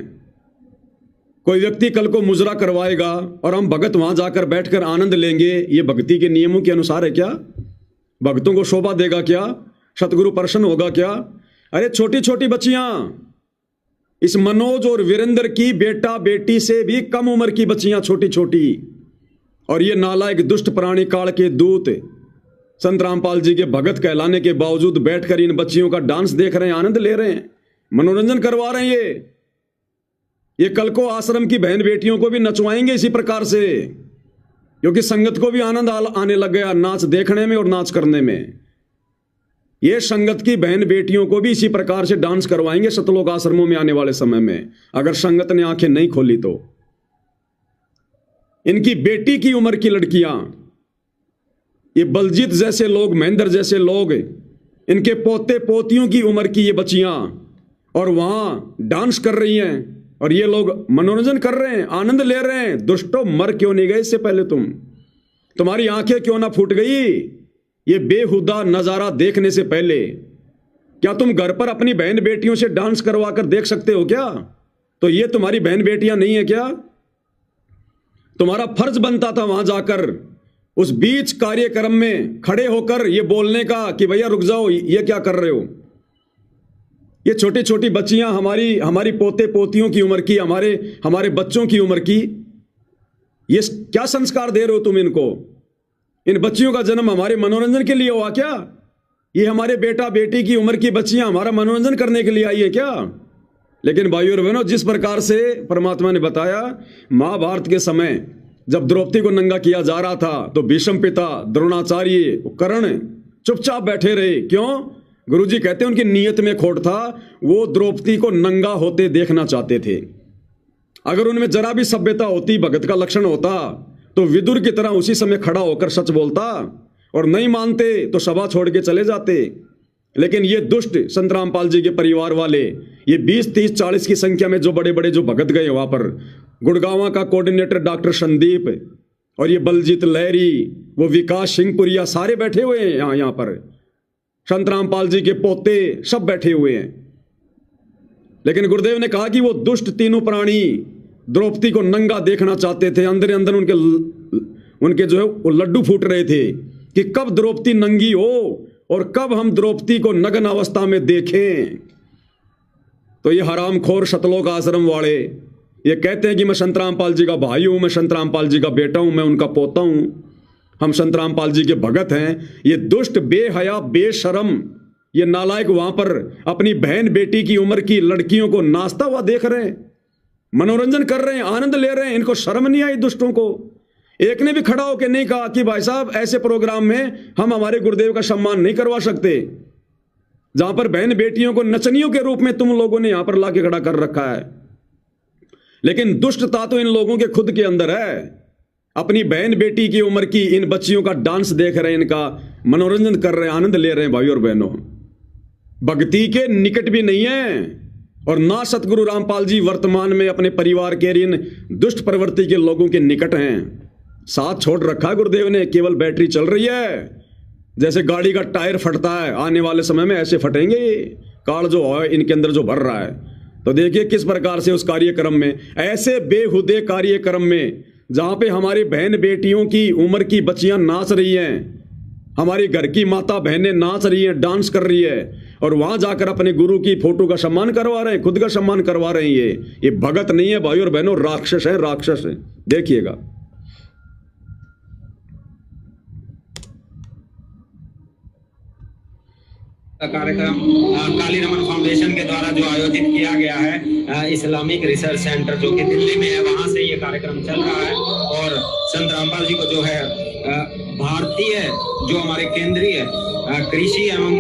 कोई व्यक्ति कल को मुजरा करवाएगा और हम भगत वहां जाकर बैठकर आनंद लेंगे, ये भक्ति के नियमों के अनुसार है क्या? भक्तों को शोभा देगा क्या? सतगुरु प्रसन्न होगा क्या? अरे छोटी छोटी बच्चियां, इस मनोज और वीरेंद्र की बेटा बेटी से भी कम उम्र की बच्चियां छोटी छोटी, और ये नालायक दुष्ट प्राणी काल के दूत संत रामपाल जी के भगत कहलाने के बावजूद बैठकर इन बच्चियों का डांस देख रहे हैं, आनंद ले रहे हैं, मनोरंजन करवा रहे हैं। ये कल को आश्रम की बहन बेटियों को भी नचवाएंगे इसी प्रकार से, क्योंकि संगत को भी आनंद आने लग गया नाच देखने में और नाच करने में। ये संगत की बहन बेटियों को भी इसी प्रकार से डांस करवाएंगे सतलोक आश्रमों में आने वाले समय में, अगर संगत ने आंखें नहीं खोली तो। इनकी बेटी की उम्र की लड़कियां, ये बलजीत जैसे लोग, महेंद्र जैसे लोग, इनके पोते पोतियों की उम्र की ये बच्चियां, और वहां डांस कर रही हैं, और ये लोग मनोरंजन कर रहे हैं, आनंद ले रहे हैं। दुष्टों, मर क्यों नहीं गए इससे पहले? तुम्हारी आंखें क्यों ना फूट गई ये बेहुदा नजारा देखने से पहले? क्या तुम घर पर अपनी बहन बेटियों से डांस करवा कर देख सकते हो क्या? तो ये तुम्हारी बहन बेटियां नहीं है क्या? तुम्हारा फर्ज बनता था वहां जाकर उस बीच कार्यक्रम में खड़े होकर ये बोलने का कि भैया रुक जाओ, ये क्या कर रहे हो? ये छोटी छोटी बच्चियां, हमारी पोते पोतियों की उम्र की, हमारे बच्चों की उम्र की, ये क्या संस्कार दे रहे हो तुम इनको? इन बच्चियों का जन्म हमारे मनोरंजन के लिए हुआ क्या? ये हमारे बेटा बेटी की उम्र की बच्चियां हमारा मनोरंजन करने के लिए आई है क्या? लेकिन भाइयों और बहनों, जिस प्रकार से परमात्मा ने बताया, महाभारत के समय जब द्रौपदी को नंगा किया जा रहा था तो भीष्म पिता, द्रोणाचार्य, कर्ण चुपचाप बैठे रहे। क्यों? गुरुजी कहते हैं उनकी नीयत में खोट था, वो द्रौपदी को नंगा होते देखना चाहते थे। अगर उनमें जरा भी सभ्यता होती, भगत का लक्षण होता, तो विदुर की तरह उसी समय खड़ा होकर सच बोलता, और नहीं मानते तो सभा छोड़ के चले जाते। लेकिन ये दुष्ट संत रामपाल जी के परिवार वाले, ये 20, 30, 40 की संख्या में जो बड़े बड़े जो भगत गए वहां पर, गुड़गांव का कोऑर्डिनेटर डॉक्टर संदीप, और ये बलजीत लहरी, वो विकास सिंहपुरिया, सारे बैठे हुए हैं यहाँ पर। संत रामपाल जी के पोते सब बैठे हुए हैं। लेकिन गुरुदेव ने कहा कि वो दुष्ट तीनों प्राणी द्रौपदी को नंगा देखना चाहते थे। अंदर अंदर उनके जो है वो लड्डू फूट रहे थे कि कब द्रौपदी नंगी हो और कब हम द्रौपदी को नग्न अवस्था में देखें। तो ये हरामखोर सतलोक आश्रम वाले ये कहते हैं कि मैं संत रामपाल जी का भाई हूं, मैं संत रामपाल जी का बेटा हूं, मैं उनका पोता हूं, हम संत रामपाल जी के भगत हैं। ये दुष्ट, बेहया, बेशरम, ये नालायक वहां पर अपनी बहन बेटी की उम्र की लड़कियों को नाचता हुआ देख रहे हैं, मनोरंजन कर रहे हैं, आनंद ले रहे हैं। इनको शर्म नहीं आई दुष्टों को? एक ने भी खड़ा होकर नहीं कहा कि भाई साहब ऐसे प्रोग्राम में हम हमारे गुरुदेव का सम्मान नहीं करवा सकते, जहां पर बहन बेटियों को नचनियों के रूप में तुम लोगों ने यहां पर लाके खड़ा कर रखा है। लेकिन दुष्टता तो इन लोगों के खुद के अंदर है। अपनी बहन बेटी की उम्र की इन बच्चियों का डांस देख रहे हैं, इनका मनोरंजन कर रहे हैं, आनंद ले रहे हैं। भाई और बहनों, भक्ति के निकट भी नहीं है, और ना सतगुरु रामपाल जी वर्तमान में अपने परिवार के इन दुष्ट प्रवृत्ति के लोगों के निकट हैं। साथ छोड़ रखा गुरुदेव ने, केवल बैटरी चल रही है। जैसे गाड़ी का टायर फटता है, आने वाले समय में ऐसे फटेंगे कार जो है इनके अंदर जो भर रहा है। तो देखिए किस प्रकार से उस कार्यक्रम में, ऐसे बेहुदे कार्यक्रम में जहां पे हमारी बहन बेटियों की उम्र की बच्चियां नाच रही हैं, हमारी घर की माता बहनें नाच रही हैं, डांस कर रही है, और वहां जाकर अपने गुरु की फोटो का सम्मान करवा रहे हैं, खुद का सम्मान करवा रहे हैं। ये भगत नहीं है भाई और बहनों, राक्षस है, राक्षस है। देखिएगा कार्यक्रम काली रमन फाउंडेशन के द्वारा जो आयोजित किया गया है, इस्लामिक रिसर्च सेंटर जो कि दिल्ली में है, वहां से ये कार्यक्रम चल रहा है। और संत रामपाल जी को जो है भारतीय जो हमारे केंद्रीय कृषि एवं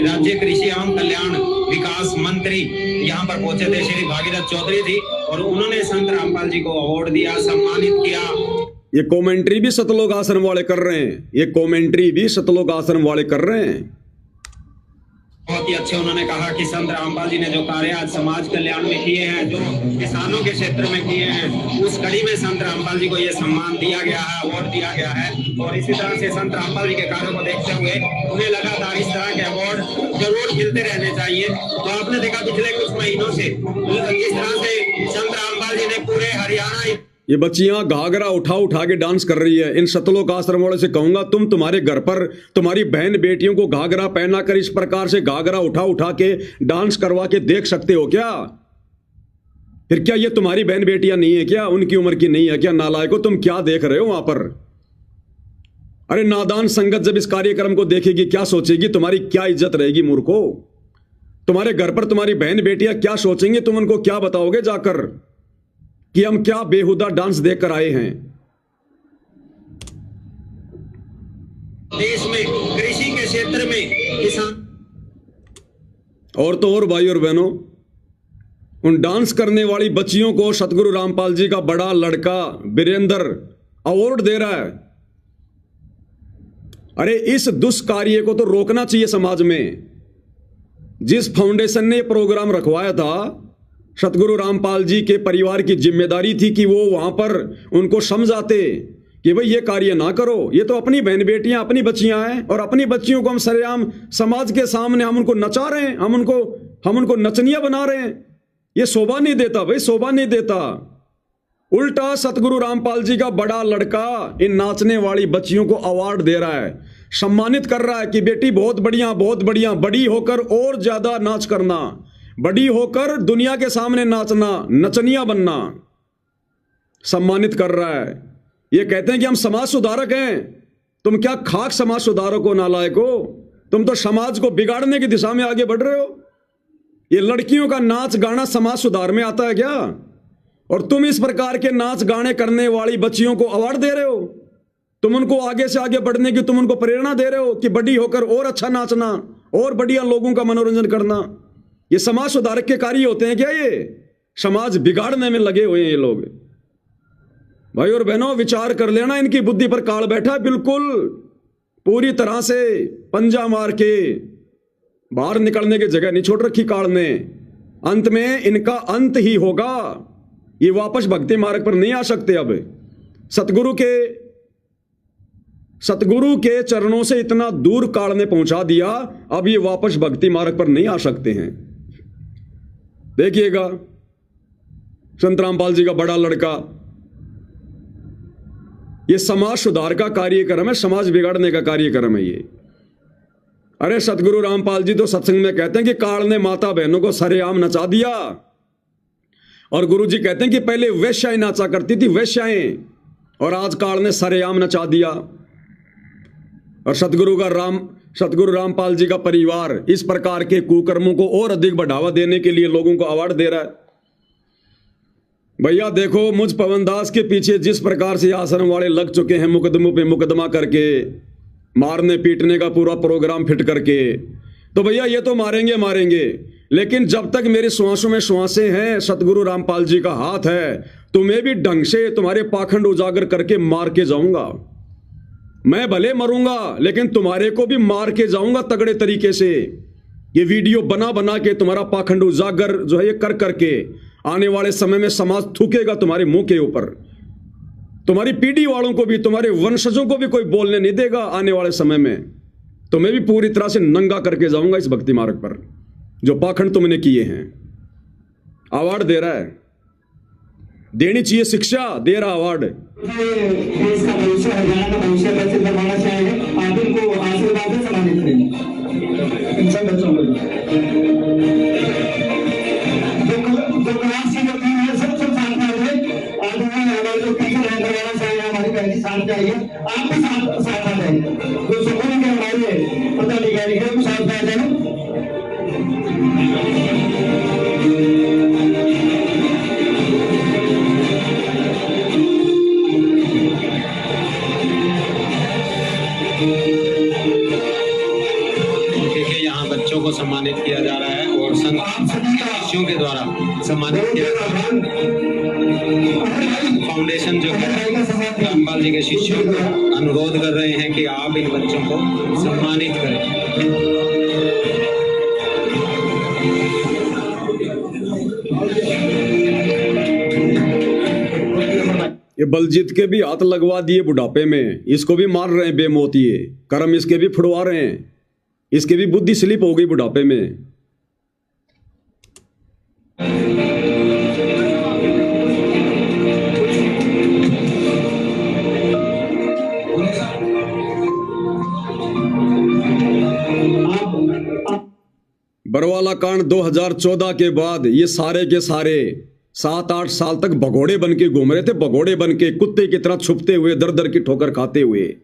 राज्य कृषि एवं कल्याण विकास मंत्री यहाँ पर पहुंचे थे, श्री भागीरथ चौधरी जी, और उन्होंने संत रामपाल जी को अवार्ड दिया, सम्मानित किया। ये कमेंट्री भी सतलोक आश्रम वाले कर रहे हैं, ये कमेंट्री भी सतलोक आश्रम वाले कर रहे हैं। बहुत ही अच्छे उन्होंने कहा कि संत रामपाल जी ने जो कार्य आज समाज कल्याण में किए हैं, जो किसानों के क्षेत्र में किए हैं, उस कड़ी में संत रामपाल जी को ये सम्मान दिया गया है, अवार्ड दिया गया है। और इसी तरह से संत रामपाल जी के कार्यों को देखते हुए उन्हें लगातार इस तरह के अवार्ड जरूर मिलते रहने चाहिए। तो आपने देखा पिछले कुछ महीनों से इस तरह से संत रामपाल जी ने पूरे हरियाणा, ये बच्चियां घाघरा उठा उठा के डांस कर रही है। इन सतलोक आश्रम वालों से कहूंगा, तुम तुम्हारे घर पर तुम्हारी बहन बेटियों को घाघरा पहना कर इस प्रकार से घाघरा उठा उठा के डांस करवा के देख सकते हो क्या? फिर क्या ये तुम्हारी बहन बेटियां नहीं है क्या? उनकी उम्र की नहीं है क्या? नालायको, तुम क्या देख रहे हो वहां पर? अरे नादान संगत जब इस कार्यक्रम को देखेगी क्या सोचेगी? तुम्हारी क्या इज्जत रहेगी मूर्खो? तुम्हारे घर पर तुम्हारी बहन बेटियां क्या सोचेंगे? तुम उनको क्या बताओगे जाकर कि हम क्या बेहुदा डांस देखकर आए हैं? देश में कृषि के क्षेत्र में किसान, और तो और भाई और बहनों, उन डांस करने वाली बच्चियों को सतगुरु रामपाल जी का बड़ा लड़का वीरेंद्र अवार्ड दे रहा है। अरे इस दुष्कार्य को तो रोकना चाहिए समाज में। जिस फाउंडेशन ने प्रोग्राम रखवाया था, सतगुरु रामपाल जी के परिवार की जिम्मेदारी थी कि वो वहां पर उनको समझाते कि भाई ये कार्य ना करो, ये तो अपनी बहन बेटियां, अपनी बच्चियां हैं, और अपनी बच्चियों को हम सरेआम समाज के सामने हम उनको नचा रहे हैं, हम उनको नचनिया बना रहे हैं। ये शोभा नहीं देता भाई, शोभा नहीं देता। उल्टा सतगुरु रामपाल जी का बड़ा लड़का इन नाचने वाली बच्चियों को अवार्ड दे रहा है, सम्मानित कर रहा है कि बेटी बहुत बढ़िया, बहुत बढ़िया, बड़ी होकर और ज्यादा नाच करना, बड़ी होकर दुनिया के सामने नाचना, नचनिया बनना, सम्मानित कर रहा है। ये कहते हैं कि हम समाज सुधारक हैं। तुम क्या खाक समाज सुधारक हो, नालायक हो? तुम तो समाज को बिगाड़ने की दिशा में आगे बढ़ रहे हो। ये लड़कियों का नाच गाना समाज सुधार में आता है क्या? और तुम इस प्रकार के नाच गाने करने वाली बच्चियों को अवार्ड दे रहे हो। तुम उनको आगे से आगे बढ़ने की तुम उनको प्रेरणा दे रहे हो कि बड़ी होकर और अच्छा नाचना और बढ़िया लोगों का मनोरंजन करना। ये समाज सुधारक के कार्य होते हैं क्या? ये समाज बिगाड़ने में लगे हुए हैं ये लोग। भाई और बहनों, विचार कर लेना, इनकी बुद्धि पर काल बैठा है बिल्कुल पूरी तरह से। पंजा मार के बाहर निकलने की जगह नहीं छोड़ रखी काल ने। अंत में इनका अंत ही होगा। ये वापस भक्ति मार्ग पर नहीं आ सकते। अब सतगुरु के चरणों से इतना दूर काल ने पहुंचा दिया, अब ये वापस भक्ति मार्ग पर नहीं आ सकते हैं। देखिएगा संत रामपाल जी का बड़ा लड़का, ये समाज सुधार का कार्यक्रम है, समाज बिगाड़ने का कार्यक्रम है ये। अरे सतगुरु रामपाल जी तो सत्संग में कहते हैं कि काल ने माता बहनों को सरेआम नचा दिया। और गुरु जी कहते हैं कि पहले वैश्याएं नाचा करती थी, वैश्याएं, और आज काल ने सरेआम नचा दिया। और सतगुरु रामपाल जी का परिवार इस प्रकार के कुकर्मों को और अधिक बढ़ावा देने के लिए लोगों को अवार्ड दे रहा है। भैया देखो, मुझ पवनदास के पीछे जिस प्रकार से आश्रम वाले लग चुके हैं, मुकदमों पे मुकदमा करके, मारने पीटने का पूरा प्रोग्राम फिट करके, तो भैया ये तो मारेंगे, लेकिन जब तक मेरी श्वासों में श्वासें हैं, सतगुरु रामपाल जी का हाथ है, तुम्हें भी ढंग से तुम्हारे पाखंड उजागर करके मार के जाऊंगा। मैं भले मरूंगा लेकिन तुम्हारे को भी मार के जाऊंगा तगड़े तरीके से। ये वीडियो बना के तुम्हारा पाखंड उजागर जो है ये कर करके आने वाले समय में समाज थूकेगा तुम्हारे मुंह के ऊपर। तुम्हारी पीढ़ी वालों को भी, तुम्हारे वंशजों को भी कोई बोलने नहीं देगा आने वाले समय में। तुम्हें भी पूरी तरह से नंगा करके जाऊंगा इस भक्ति मार्ग पर, जो पाखंड तुमने किए हैं। अवार्ड दे रहा है, देनी चाहिए शिक्षा, दे रहा अवार्ड। देश का भविष्य, हरियाणा का भविष्य कैसे करवाना चाहेंगे, आप इनको आशीर्वाद से सम्मानित करेंगे इन सब बच्चों को। जो क्लास की गति है सब शांत है। आगे हमारे जो टीचर है करवाना चाहिए, हमारी पहली शांत चाहिए, आप भी साथ आ जाएंगे। जो सुकून के हमारे पदाधिकारी है वो साथ आ जाए। देखिए यहाँ बच्चों को सम्मानित किया जा रहा है और शिष्यों के द्वारा सम्मानित किया जा रहा है। फाउंडेशन जो है रामपाल जी के शिष्यों को अनुरोध कर रहे हैं कि आप इन बच्चों को सम्मानित करें। ये बलजीत के भी हाथ लगवा दिए बुढ़ापे में, इसको भी मार रहे हैं बेमौती, कर्म इसके भी फुड़वा रहे हैं, इसकी भी बुद्धि स्लिप हो गई बुढ़ापे में। बरवाला कांड 2014 के बाद ये सारे के सारे 7-8 साल तक भगोड़े बन के घूम रहे थे, भगोड़े बन के कुत्ते की तरह छुपते हुए, दर दर की ठोकर खाते हुए।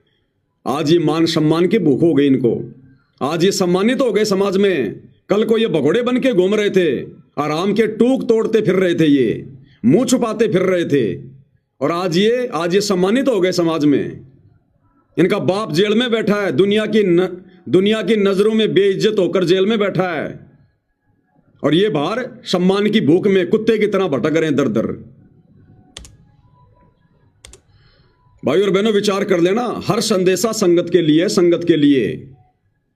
आज ये मान सम्मान की भूख हो गई इनको, आज ये सम्मानित हो गए समाज में। कल को ये भगोड़े बन के घूम रहे थे, आराम के टूक तोड़ते फिर रहे थे, ये मुंह छुपाते फिर रहे थे, और आज ये सम्मानित हो गए समाज में। इनका बाप जेल में बैठा है, दुनिया की नजरों में बेइज्जत होकर जेल में बैठा है, और ये बाहर सम्मान की भूख में कुत्ते की तरह भटक रहे हैं दर दर। भाई और बहनों, विचार कर लेना, हर संदेशा संगत के लिए, संगत के लिए।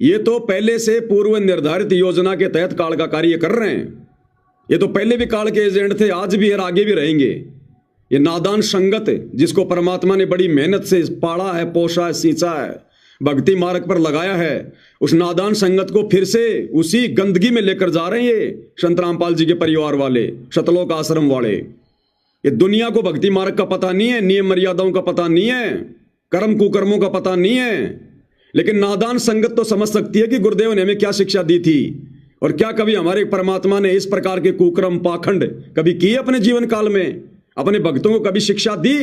ये तो पहले से पूर्व निर्धारित योजना के तहत काल का कार्य कर रहे हैं। ये तो पहले भी काल के एजेंट थे, आज भी और आगे भी रहेंगे। ये नादान संगत जिसको परमात्मा ने बड़ी मेहनत से पाला है, पोषा है, सींचा है, भक्ति मार्ग पर लगाया है, उस नादान संगत को फिर से उसी गंदगी में लेकर जा रहे हैं ये संत रामपाल जी के परिवार वाले, शतलोक आश्रम वाले। ये दुनिया को भक्ति मार्ग का पता नहीं है, नियम मर्यादाओं का पता नहीं है, कर्म कुकर्मों का पता नहीं है, लेकिन नादान संगत तो समझ सकती है कि गुरुदेव ने हमें क्या शिक्षा दी थी, और क्या कभी हमारे परमात्मा ने इस प्रकार के कुकर्म पाखंड कभी किए अपने जीवन काल में? अपने भक्तों को कभी शिक्षा दी?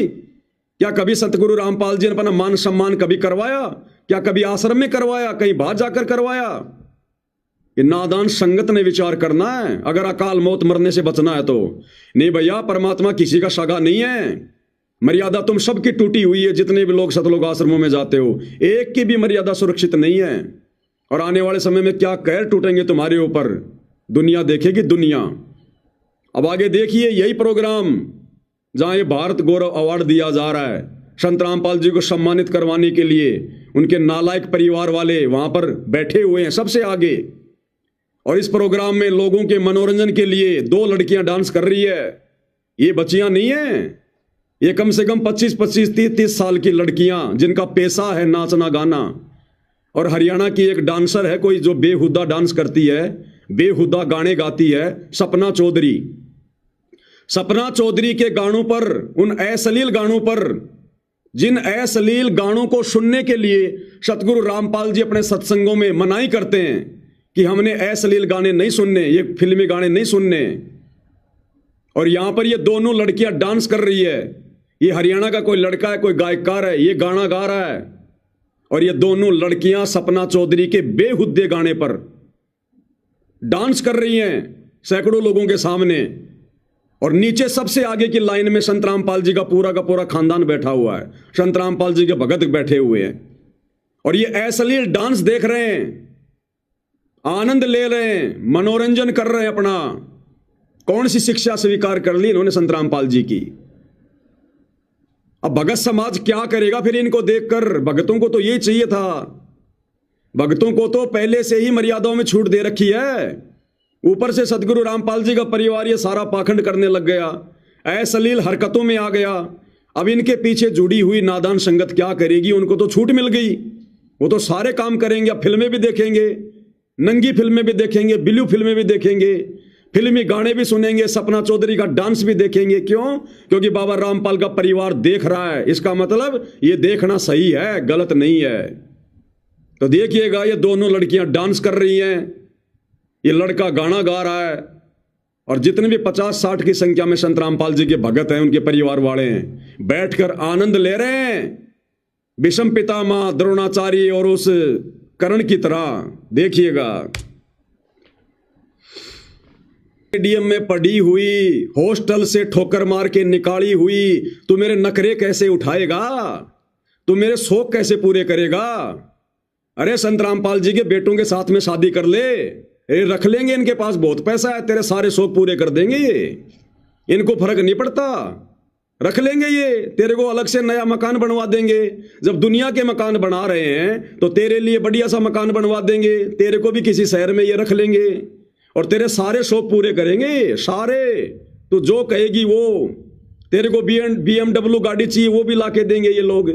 क्या कभी सतगुरु रामपाल जी ने अपना मान सम्मान कभी करवाया? क्या कभी आश्रम में करवाया? कहीं बाहर जाकर करवाया? ये नादान संगत ने विचार करना है अगर अकाल मौत मरने से बचना है तो। नहीं भैया, परमात्मा किसी का सगा नहीं है। मर्यादा तुम सबकी टूटी हुई है, जितने भी लोग सतलोक आश्रमों में जाते हो, एक की भी मर्यादा सुरक्षित नहीं है। और आने वाले समय में क्या कहर टूटेंगे तुम्हारे ऊपर, दुनिया देखेगी दुनिया। अब आगे देखिए यही प्रोग्राम जहां ये भारत गौरव अवार्ड दिया जा रहा है संत रामपाल जी को सम्मानित करवाने के लिए, उनके नालायक परिवार वाले वहां पर बैठे हुए हैं सबसे आगे। और इस प्रोग्राम में लोगों के मनोरंजन के लिए 2 लड़कियां डांस कर रही है। ये बच्चियां नहीं है, ये कम से कम 25-25, 30-30 साल की लड़कियां जिनका पेशा है नाचना गाना। और हरियाणा की एक डांसर है कोई जो बेहुदा डांस करती है, बेहुदा गाने गाती है, सपना चौधरी। सपना चौधरी के गानों पर, उन अश्लील गानों पर, जिन अश्लील गानों को सुनने के लिए सतगुरु रामपाल जी अपने सत्संगों में मनाही करते हैं कि हमने अश्लील गाने नहीं सुनने, ये फिल्मी गाने नहीं सुनने। और यहां पर ये दोनों लड़कियां डांस कर रही है। ये हरियाणा का कोई लड़का है, कोई गायकार है, ये गाना गा रहा है। और ये दोनों लड़कियां सपना चौधरी के बेहुद्दे गाने पर डांस कर रही हैं सैकड़ों लोगों के सामने। और नीचे सबसे आगे की लाइन में संत रामपाल जी का पूरा खानदान बैठा हुआ है, संत रामपाल जी के भगत बैठे हुए हैं। और ये अश्लील डांस देख रहे हैं, आनंद ले रहे हैं, मनोरंजन कर रहे हैं अपना। कौन सी शिक्षा स्वीकार कर ली इन्होंने संत रामपाल जी की। अब भगत समाज क्या करेगा फिर इनको देखकर। भगतों को तो ये चाहिए था, भगतों को तो पहले से ही मर्यादाओं में छूट दे रखी है। ऊपर से सदगुरु रामपाल जी का परिवार ये सारा पाखंड करने लग गया, अश्लील हरकतों में आ गया। अब इनके पीछे जुड़ी हुई नादान संगत क्या करेगी, उनको तो छूट मिल गई, वो तो सारे काम करेंगे। अब फिल्में भी देखेंगे, नंगी फिल्में भी देखेंगे, ब्लू फिल्में भी देखेंगे, फिल्मी गाने भी सुनेंगे, सपना चौधरी का डांस भी देखेंगे। क्यों? क्योंकि बाबा रामपाल का परिवार देख रहा है। इसका मतलब ये देखना सही है, गलत नहीं है। तो देखिएगा ये दोनों लड़कियां डांस कर रही हैं, ये लड़का गाना गा रहा है। और जितने भी 50-60 की संख्या में संत रामपाल जी के भगत हैं, उनके परिवार वाले हैं, बैठकर आनंद ले रहे हैं विषम पितामह द्रोणाचार्य और उस कर्ण की तरह। देखिएगा स्टेडियम में पड़ी हुई, हॉस्टल से ठोकर मार के निकाली हुई, तू मेरे नखरे कैसे उठाएगा, तू मेरे शौक कैसे पूरे करेगा। अरे संत रामपाल जी के बेटों के साथ में शादी कर ले, अरे रख लेंगे, इनके पास बहुत पैसा है, तेरे सारे शौक पूरे कर देंगे ये, इनको फर्क नहीं पड़ता, रख लेंगे ये, तेरे को अलग से नया मकान बनवा देंगे। जब दुनिया के मकान बना रहे हैं तो तेरे लिए बढ़िया सा मकान बनवा देंगे, तेरे को भी किसी शहर में ये रख लेंगे और तेरे सारे शौक पूरे करेंगे सारे। तो जो कहेगी वो, तेरे को BMW गाड़ी चाहिए वो भी ला के देंगे ये लोग,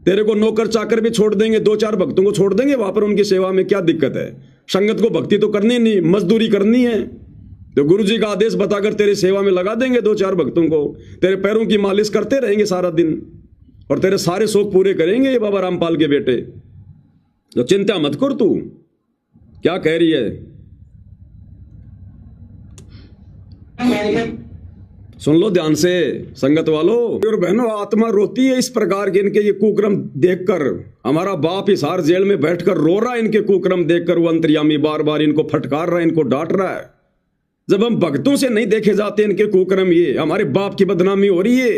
तेरे को नौकर चाकर भी छोड़ देंगे, 2-4 भक्तों को छोड़ देंगे वहां पर उनकी सेवा में। क्या दिक्कत है, संगत को भक्ति तो करनी नहीं, मजदूरी करनी है तो गुरु जी का आदेश बताकर तेरी सेवा में लगा देंगे 2-4 भक्तों को, तेरे पैरों की मालिश करते रहेंगे सारा दिन और तेरे सारे शौक पूरे करेंगे ये बाबा रामपाल के बेटे। तो चिंता मत कर, तू क्या कह रही है सुन लो ध्यान से संगत वालों और बहनों। आत्मा रोती है इस प्रकार के इनके ये कुक्रम देखकर। हमारा बाप हिसार जेल में बैठकर रो रहा है इनके कुक्रम देखकर। वो अंतर्यामी बार बार इनको फटकार रहा है, इनको डांट रहा है। जब हम भक्तों से नहीं देखे जाते इनके कुक्रम, ये हमारे बाप की बदनामी हो रही है।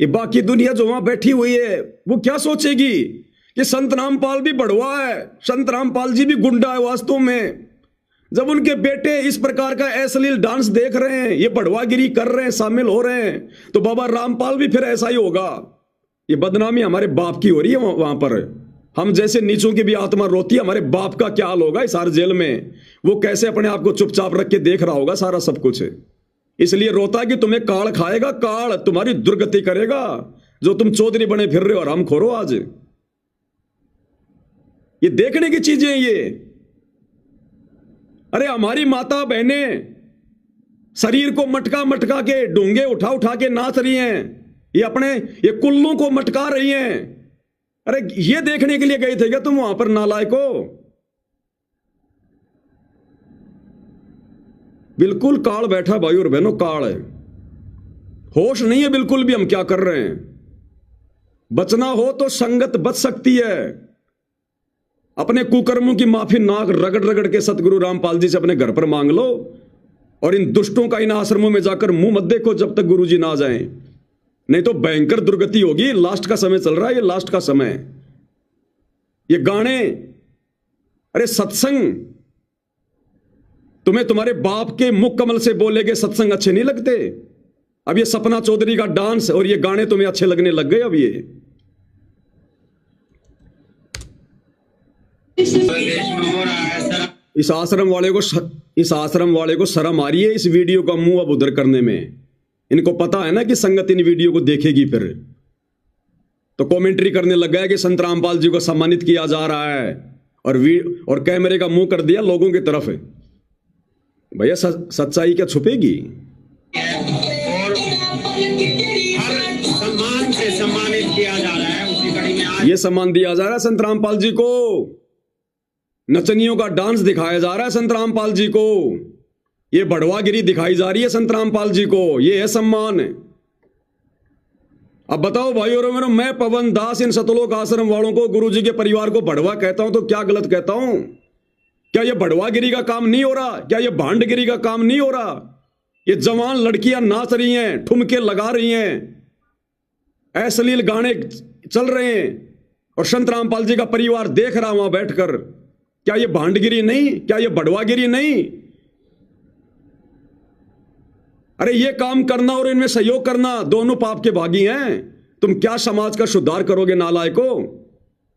ये बाकी दुनिया जो वहां बैठी हुई है वो क्या सोचेगी कि संत रामपाल भी बड़वा है, संत रामपाल जी भी गुंडा है वास्तव में। जब उनके बेटे इस प्रकार का अश्लील डांस देख रहे हैं, ये बड़वागिरी कर रहे हैं, शामिल हो रहे हैं, तो बाबा रामपाल भी फिर ऐसा ही होगा। ये बदनामी हमारे बाप की हो रही है वहां पर। हम जैसे नीचों की भी आत्मा रोती है, हमारे बाप का क्या हाल होगा इस सारे जेल में। वो कैसे अपने आप को चुपचाप रख के देख रहा होगा सारा सब कुछ। इसलिए रोता है कि तुम्हें काल खाएगा, काल तुम्हारी दुर्गति करेगा जो तुम चौधरी बने फिर रहे हो और हम खोरो। आज ये देखने की चीजें ये। अरे हमारी माता बहनें शरीर को मटका मटका के, डूंगे उठा उठा के नाच रही हैं, ये अपने ये कुल्लों को मटका रही हैं। अरे ये देखने के लिए गए थे क्या तुम वहां पर नालायको? बिल्कुल काल बैठा भाई और बहनों, काल है, होश नहीं है बिल्कुल भी हम क्या कर रहे हैं। बचना हो तो संगत बच सकती है, अपने कुकर्मों की माफी नाक रगड़ रगड़ के सतगुरु रामपाल जी से अपने घर पर मांग लो, और इन दुष्टों का इन आश्रमों में जाकर मुंह मत देखो जब तक गुरुजी ना जाएं, नहीं तो भयंकर दुर्गति होगी। लास्ट का समय चल रहा है, ये लास्ट का समय। ये गाने, अरे सत्संग, तुम्हें तुम्हारे बाप के मुख कमल से बोले गए सत्संग अच्छे नहीं लगते? अब ये सपना चौधरी का डांस और ये गाने तुम्हें अच्छे लगने लग गए? अब ये इस आश्रम वाले को शर्म आ रही है इस वीडियो का मुंह अब उधर करने में। इनको पता है ना कि संगत इन वीडियो को देखेगी, फिर तो कमेंट्री करने लग गया कि संत रामपाल जी को सम्मानित किया जा रहा है, और कैमरे का मुंह कर दिया लोगों की तरफ। भैया सच्चाई क्या छुपेगी? और हर सम्मान से सम्मानित किया जा रहा है। उसी कड़ी में आज ये सम्मान दिया जा रहा है संत रामपाल जी को, नचनियों का डांस दिखाया जा रहा है संत रामपाल जी को, ये बढ़वागिरी दिखाई जा रही है संत रामपाल जी को, ये है सम्मान। अब बताओ भाई और मेरे, मैं पवन दास इन सतलोक आश्रम वालों को, गुरुजी के परिवार को बढ़वा कहता हूं तो क्या गलत कहता हूं? क्या ये बढ़वागिरी का काम नहीं हो रहा? क्या ये भांडगिरी का काम नहीं हो रहा? ये जवान लड़कियां नाच रही हैं, ठुमके लगा रही हैं, अश्लील गाने चल रहे हैं, और संत रामपाल जी का परिवार देख रहा वहां बैठकर। क्या ये भांडगिरी नहीं? क्या ये बढ़वागिरी नहीं? अरे ये काम करना और इनमें सहयोग करना दोनों पाप के भागी हैं। तुम क्या समाज का सुधार करोगे नालायको?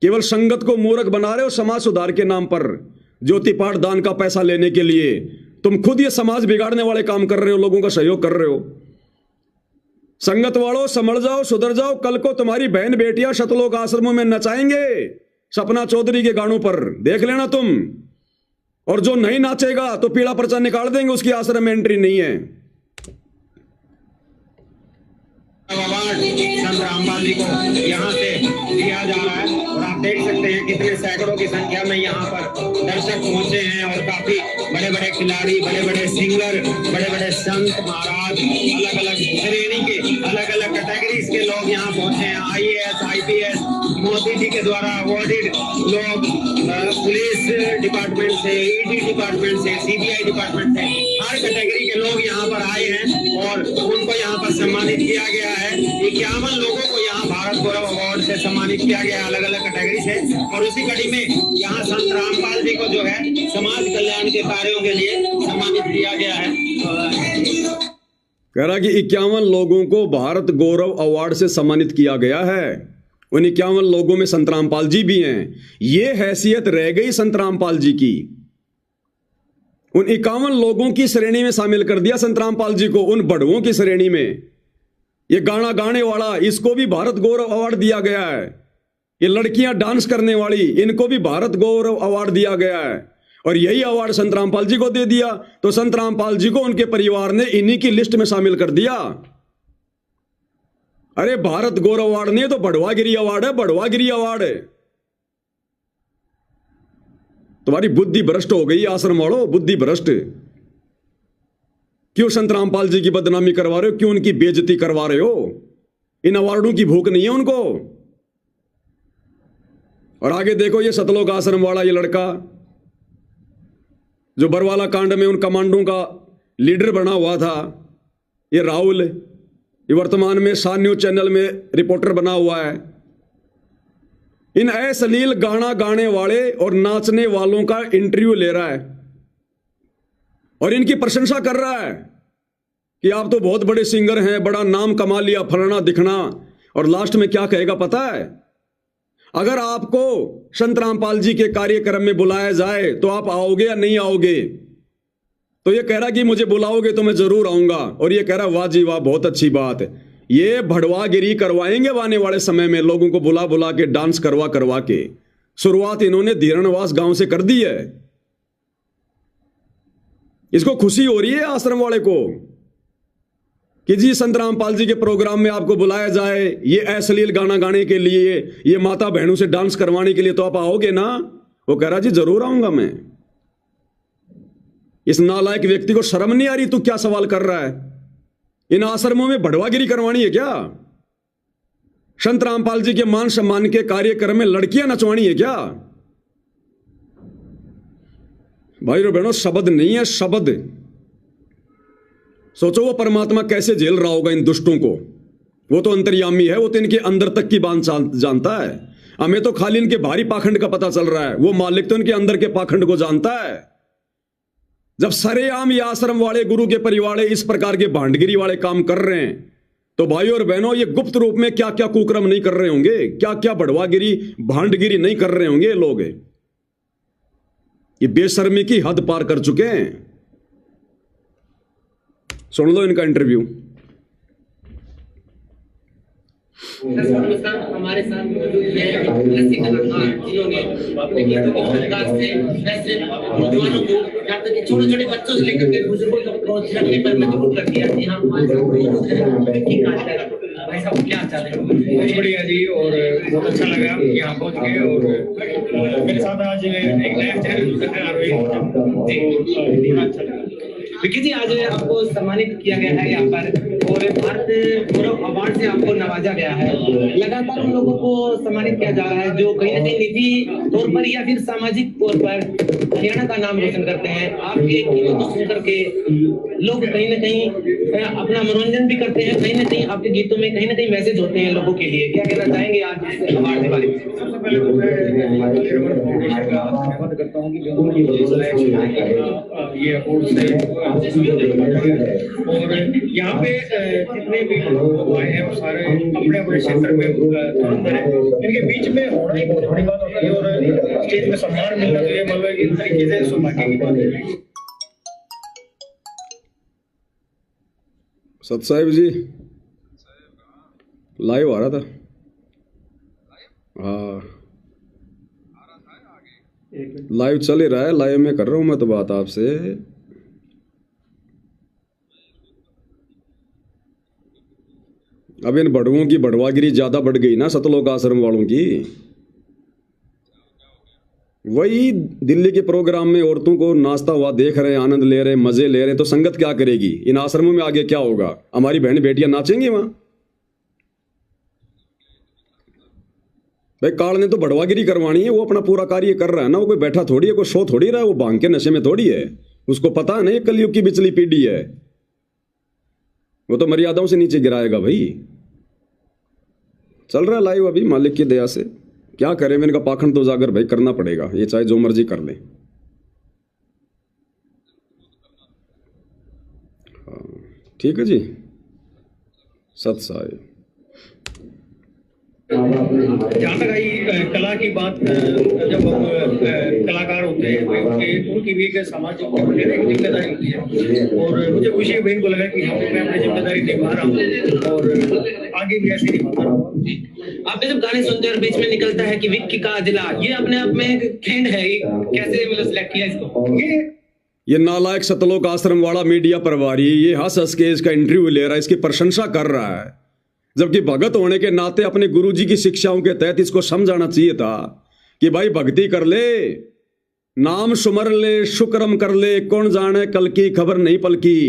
केवल संगत को मूर्ख बना रहे हो समाज सुधार के नाम पर, ज्योति पाठ दान का पैसा लेने के लिए। तुम खुद ये समाज बिगाड़ने वाले काम कर रहे हो, लोगों का सहयोग कर रहे हो। संगत वालों समझ जाओ, सुधर जाओ। कल को तुम्हारी बहन बेटियां सतलोक आश्रमों में नचाएंगे सपना चौधरी के गानों पर, देख लेना तुम। और जो नहीं नाचेगा तो पीला पर्चा निकाल देंगे, उसकी आश्रम में एंट्री नहीं है। अवार्ड संत रामपाल जी को यहाँ से दिया जा रहा है, और आप देख सकते हैं कितने सैकड़ों की संख्या में यहाँ पर दर्शक पहुंचे हैं, और काफी बड़े बड़े खिलाड़ी, बड़े बड़े सिंगर, बड़े बड़े संत महाराज, अलग अलग श्रेणी के, अलग अलग कैटेगरीज के लोग यहाँ पहुंचे हैं। IAS, IPS, मोदी जी के द्वारा अवॉर्डेड लोग, पुलिस डिपार्टमेंट से, ED डिपार्टमेंट से, CBI डिपार्टमेंट से, हर कैटेगरी के लोग यहाँ पर आए हैं, और उनको यहाँ पर सम्मानित किया गया है। 51 लोगों को यहाँ भारत गौरव अवार्ड से सम्मानित किया गया, अलग अलग कैटेगरी से। और उसी कड़ी में यहाँ संत रामपाल जी को जो है समाज कल्याण के कार्यों के लिए सम्मानित किया गया है। कह रहा कि 51 लोगों को भारत गौरव अवार्ड से सम्मानित किया गया है। उन 51 लोगों में संत रामपाल जी भी हैं। ये हैसियत रह गई संत रामपाल जी की। उन 51 लोगों की श्रेणी में शामिल कर दिया संत रामपाल जी को, उन बड़ुओं की श्रेणी में। ये गाना गाने वाला, इसको भी भारत गौरव अवार्ड दिया गया है। ये लड़कियां डांस करने वाली, इनको भी भारत गौरव अवार्ड दिया गया है। और यही अवार्ड संत रामपाल जी को दे दिया, तो संत रामपाल जी को उनके परिवार ने इन्हीं की लिस्ट में शामिल कर दिया। अरे भारत गौरव अवार्ड नहीं, तो बढ़वागिरी अवार्ड है, बढ़वागिरी अवार्ड है। तुम्हारी बुद्धि भ्रष्ट हो गई आश्रम वालों, बुद्धि भ्रष्ट। क्यों संत रामपाल जी की बदनामी करवा रहे हो? क्यों उनकी बेइज्जती करवा रहे हो? इन अवार्डों की भूख नहीं है उनको। और आगे देखो, ये सतलोक आश्रम वाला ये लड़का जो बरवाला कांड में उन कमांडों का लीडर बना हुआ था, ये राहुल, ये वर्तमान में सान न्यूज चैनल में रिपोर्टर बना हुआ है। इन अश्लील गाना गाने वाले और नाचने वालों का इंटरव्यू ले रहा है, और इनकी प्रशंसा कर रहा है कि आप तो बहुत बड़े सिंगर हैं, बड़ा नाम कमा लिया, फलाना दिखना। और लास्ट में क्या कहेगा पता है? अगर आपको संत रामपाल जी के कार्यक्रम में बुलाया जाए तो आप आओगे या नहीं आओगे? तो ये कह रहा कि मुझे बुलाओगे तो मैं जरूर आऊंगा। और ये कह रहा वाह जी वाह, बहुत अच्छी बात। ये भड़वागिरी करवाएंगे आने वाले समय में, लोगों को बुला बुला के, डांस करवा करवा के। शुरुआत इन्होंने धीरणवास गांव से कर दी है। इसको खुशी हो रही है आश्रम वाले को कि जी संत रामपाल जी के प्रोग्राम में आपको बुलाया जाए, ये अश्लील गाना गाने के लिए, ये माता बहनों से डांस करवाने के लिए, तो आप आओगे ना? वो कह रहा जी जरूर आऊंगा मैं। इस नालायक व्यक्ति को शर्म नहीं आ रही? तू क्या सवाल कर रहा है? इन आश्रमों में बढ़वागिरी करवानी है क्या? संत रामपाल जी के मान सम्मान के कार्यक्रम में लड़कियां नचवानी है क्या? भाई और बहनों, शब्द नहीं है, शब्द। सोचो वो परमात्मा कैसे झेल रहा होगा इन दुष्टों को। वो तो अंतर्यामी है, वो तो इनके अंदर तक की बात जानता है। हमें तो खाली इनके भारी पाखंड का पता चल रहा है, वो मालिक तो इनके अंदर के पाखंड को जानता है। जब सरेआम ये आश्रम वाले, गुरु के परिवार इस प्रकार के भांडगिरी वाले काम कर रहे हैं, तो भाई और बहनों, ये गुप्त रूप में क्या क्या कुक्रम नहीं कर रहे होंगे, क्या क्या बढ़वागिरी भांडगिरी नहीं कर रहे होंगे लोग। ये बेशर्मी की हद पार कर चुके हैं। सुन लो इनका इंटरव्यू। हमारे साथ मौजूद हैं लस्सी कलाकार, जिन्होंने अपने गीतों के अंदाज से ऐसे नौजवानों को, यहाँ तक कि छोटे छोटे बच्चों से लेकर के बुजुर्गों तक को रखने पर मजबूर कर दिया। जी हाँ, हमारे साथ मौजूद हैं। भाई साहब क्या चाह रहे हैं? बहुत बढ़िया जी, और बहुत अच्छा लगा यहाँ पहुँच के। और मेरे साथ आज एक नया चैनल अच्छा लगा। विकी जी, आज आपको सम्मानित किया गया है यहाँ पर, और भारत गौरव अवार्ड से आपको नवाजा गया है। लगातार उन लोगों को सम्मानित किया जा रहा है जो कहीं ना कहीं निजी तौर पर या फिर सामाजिक तौर पर हरियाणा का नाम रोशन करते हैं। आपके गीतों को सुन करके लोग कहीं ना कहीं अपना मनोरंजन भी करते हैं, कहीं ना कहीं आपके गीतों में कहीं ना कहीं मैसेज होते हैं लोगों के लिए। क्या कहना चाहेंगे आज इस अवार्ड के बारे में? सबसे पहले तो मैं फाउंडेशन का धन्यवाद करता हूँ कि जो ये अवार्ड से और यहाँ पे जितने भी लोग आए हैं वो सारे अपने अपने क्षेत्र में धुरंधर है। इनके बीच में होना ही बहुत बड़ी बात होती है, और स्टेज में सम्मान मिलना तो ये मतलब इस तरीके से सौभाग्य की बात है। सत साहिब जी लाइव आ रहा था। हाँ, लाइव चल ही रहा है, लाइव में कर रहा हूं मैं तो बात आपसे। अब इन बड़ुओं की बढ़वागिरी ज्यादा बढ़ गई ना, सतलोक आश्रम वालों की। वही दिल्ली के प्रोग्राम में औरतों को नाचता हुआ देख रहे हैं, आनंद ले रहे हैं, मजे ले रहे हैं, तो संगत क्या करेगी? इन आश्रमों में आगे क्या होगा? हमारी बहन बेटियां नाचेंगी वहां? भाई काल ने तो बढ़वागिरी करवानी है, वो अपना पूरा कार्य कर रहा है ना। वो कोई बैठा थोड़ी है, कोई सो थोड़ी रहा है, वो भांग के नशे में थोड़ी है। उसको पता है ना ये कलयुग की बिचली पीढ़ी है, वो तो मर्यादाओं से नीचे गिराएगा। भाई चल रहा है लाइव अभी, मालिक की दया से। क्या करें, मैंने कहा पाखंड तो उजागर भाई करना पड़ेगा, ये चाहे जो मर्जी कर ले। हाँ ठीक है जी, सत साहिब। जहाँ तक आई कला की बात, जब हम कलाकार होते हैं तो उनकी भी एक सामाजिक जिम्मेदारी होती है, और मुझे खुशी है बहन को लगा कि मैं अपनी जिम्मेदारी निभा रहा हूँ और आगे भी ऐसे निभाता रहूँगा। आपने जब गाने सुनते हैं और बीच में निकलता है कि विक्की का जिला, ये अपने आप में एक ट्रेंड है, कैसे मतलब सिलेक्ट किया इसको? ये नालायक सतलोक आश्रम वाला मीडिया प्रभारी ये हंस हंस के इसका इंटरव्यू ले रहा है, इसकी प्रशंसा कर रहा है, जबकि भगत होने के नाते अपने गुरुजी की शिक्षाओं के तहत इसको समझाना चाहिए था कि भाई भक्ति कर ले, नाम सुमर ले, शुक्रम कर ले, कौन जाने कल की खबर नहीं पलकी।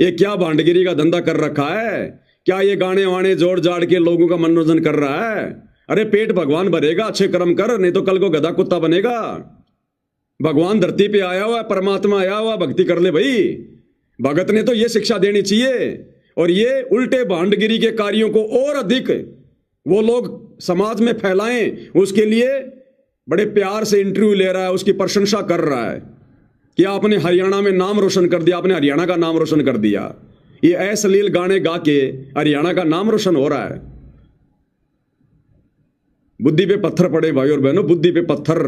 ये क्या भांडगिरी का धंधा कर रखा है? क्या ये गाने वाने जोड़ जाड़ के लोगों का मनोरंजन कर रहा है? अरे पेट भगवान भरेगा, अच्छे कर्म कर, नहीं तो कल को गधा कुत्ता बनेगा। भगवान धरती पे आया हुआ, परमात्मा आया हुआ, भक्ति कर ले भाई। भगत ने तो ये शिक्षा देनी चाहिए, और ये उल्टे भांडगिरी के कार्यों को और अधिक वो लोग समाज में फैलाएं, उसके लिए बड़े प्यार से इंटरव्यू ले रहा है, उसकी प्रशंसा कर रहा है कि आपने हरियाणा में नाम रोशन कर दिया, आपने हरियाणा का नाम रोशन कर दिया। ये अश्लील गाने गा के हरियाणा का नाम रोशन हो रहा है। बुद्धि पे पत्थर पड़े भाई और बहनों, बुद्धि पे पत्थर।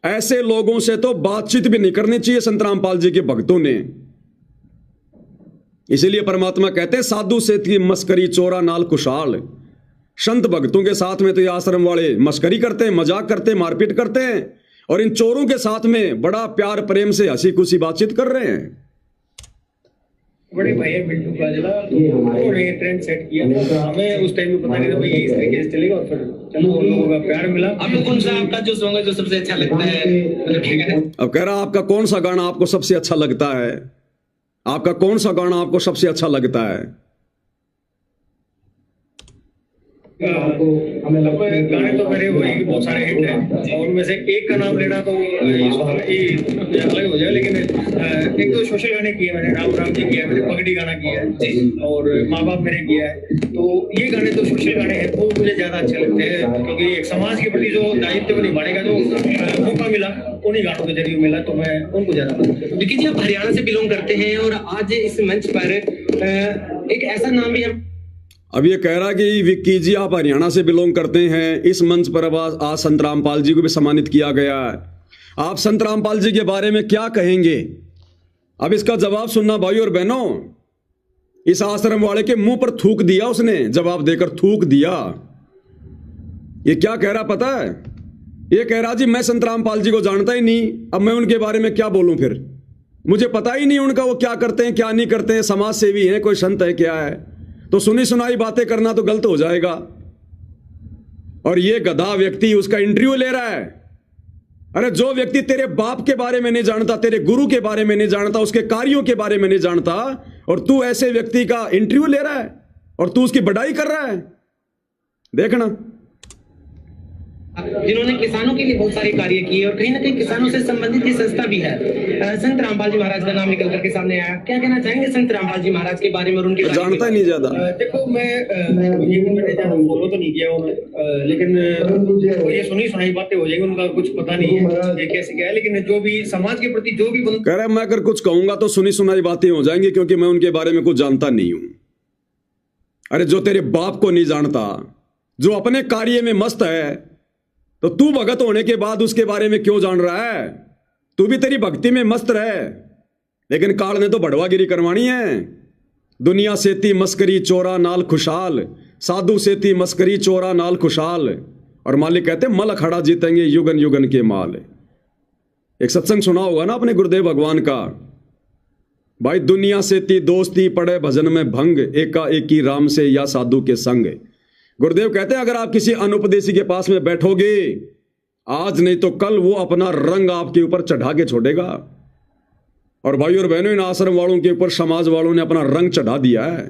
ऐसे लोगों से तो बातचीत भी नहीं करनी चाहिए संत रामपाल जी के भक्तों ने। इसीलिए परमात्मा कहते हैं साधु से थी मस्करी चोरा नाल कुशाल। संत भक्तों के साथ में तो ये आश्रम वाले मस्करी करते हैं, मजाक करते हैं, मारपीट करते हैं, और इन चोरों के साथ में बड़ा प्यार प्रेम से हंसी खुशी बातचीत कर रहे हैं। बड़े भाई है बिल्टू काजला, तो उन्होंने ट्रेंड सेट किया। हमें उस टाइम में पता नहीं था भाई इस तरीके से चलेगा, और फिर चलो लोगों का प्यार मिला। आपको कौन सा आपका जो सॉन्ग है जो सबसे अच्छा लगता है? अब कह रहा आपका कौन सा गाना आपको सबसे अच्छा लगता है? आपका कौन सा गाना आपको सबसे अच्छा लगता है? अब गाने तो मेरे वही बहुत सारे हिट हैं और उनमें से एक का नाम लेना तो ये अलग हो जाए, लेकिन एक तो सोशल गाने किए मैंने, राम राम जी किया, मैंने पगड़ी गाना किया है और माँ बाप मेरे किया है। तो ये गाने तो सोशल गाने हैं, वो मुझे ज्यादा अच्छे लगते हैं क्योंकि एक समाज के प्रति जो दायित्व निभाने का जो मौका मिला उन्हीं गानों के जरिए मिला, तो मैं उनको ज्यादा पसंद करता हूँ। विकी जी, आप हरियाणा से बिलोंग करते हैं और आज इस मंच पर एक ऐसा नाम भी हम अब ये कह रहा कि विक्की जी आप हरियाणा से बिलोंग करते हैं, इस मंच पर अब आज संत रामपाल जी को भी सम्मानित किया गया है। आप संत रामपाल जी के बारे में क्या कहेंगे? अब इसका जवाब सुनना भाई और बहनों। इस आश्रम वाले के मुंह पर थूक दिया उसने, जवाब देकर थूक दिया। ये क्या कह रहा पता है? ये कह रहा जी मैं संत रामपाल जी को जानता ही नहीं, अब मैं उनके बारे में क्या बोलूं, फिर मुझे पता ही नहीं उनका वो क्या करते हैं क्या नहीं करते हैं, समाज सेवी हैं, कोई संत है क्या है, तो सुनी सुनाई बातें करना तो गलत हो जाएगा। और ये गधा व्यक्ति उसका इंटरव्यू ले रहा है। अरे जो व्यक्ति तेरे बाप के बारे में नहीं जानता, तेरे गुरु के बारे में नहीं जानता, उसके कार्यों के बारे में नहीं जानता, और तू ऐसे व्यक्ति का इंटरव्यू ले रहा है और तू उसकी बढ़ाई कर रहा है, देखना। जिन्होंने किसानों के लिए बहुत सारे कार्य किए और कहीं ना कहीं किसानों से संबंधित ये संस्था भी है। संत रामपाल जी महाराज का नाम निकल करके सामने आया, क्या कहना चाहेंगे संत रामपाल जी महाराज के बारे में और उनके जानता ही नहीं ज्यादा। देखो मैं ये ज्यादा फॉलो तो नहीं किया उन्होंने, लेकिन ये सुनी सुनाई बातें हो जाएंगी, उनका कुछ पता नहीं है ये कैसे क्या है, लेकिन जो भी समाज के प्रति जो भी कह रहा है मैं अगर कुछ कहूंगा तो सुनी सुनाई बातें हो जाएंगी क्योंकि मैं उनके बारे में कुछ जानता नहीं हूं। अरे जो तेरे बाप को नहीं जानता, जो अपने कार्य में मस्त है, तो तू भगत होने के बाद उसके बारे में क्यों जान रहा है? तू भी तेरी भक्ति में मस्त रहे, लेकिन काल ने तो बढ़वागिरी करवानी है। दुनिया सेती मस्करी चोरा नाल खुशहाल, साधु सेती मस्करी चोरा नाल खुशहाल, और मालिक कहते मल अखाड़ा जीतेंगे युगन युगन के माल। एक सत्संग सुना होगा ना अपने गुरुदेव भगवान का, भाई दुनिया सेती दोस्ती पड़े भजन में भंग, एका एकी राम से या साधु के संग। गुरुदेव कहते हैं अगर आप किसी अनुपदेशी के पास में बैठोगे आज नहीं तो कल, वो अपना रंग आपके ऊपर चढ़ा के छोड़ेगा। और भाई और बहनों, इन आश्रम वालों के ऊपर समाज वालों ने अपना रंग चढ़ा दिया है।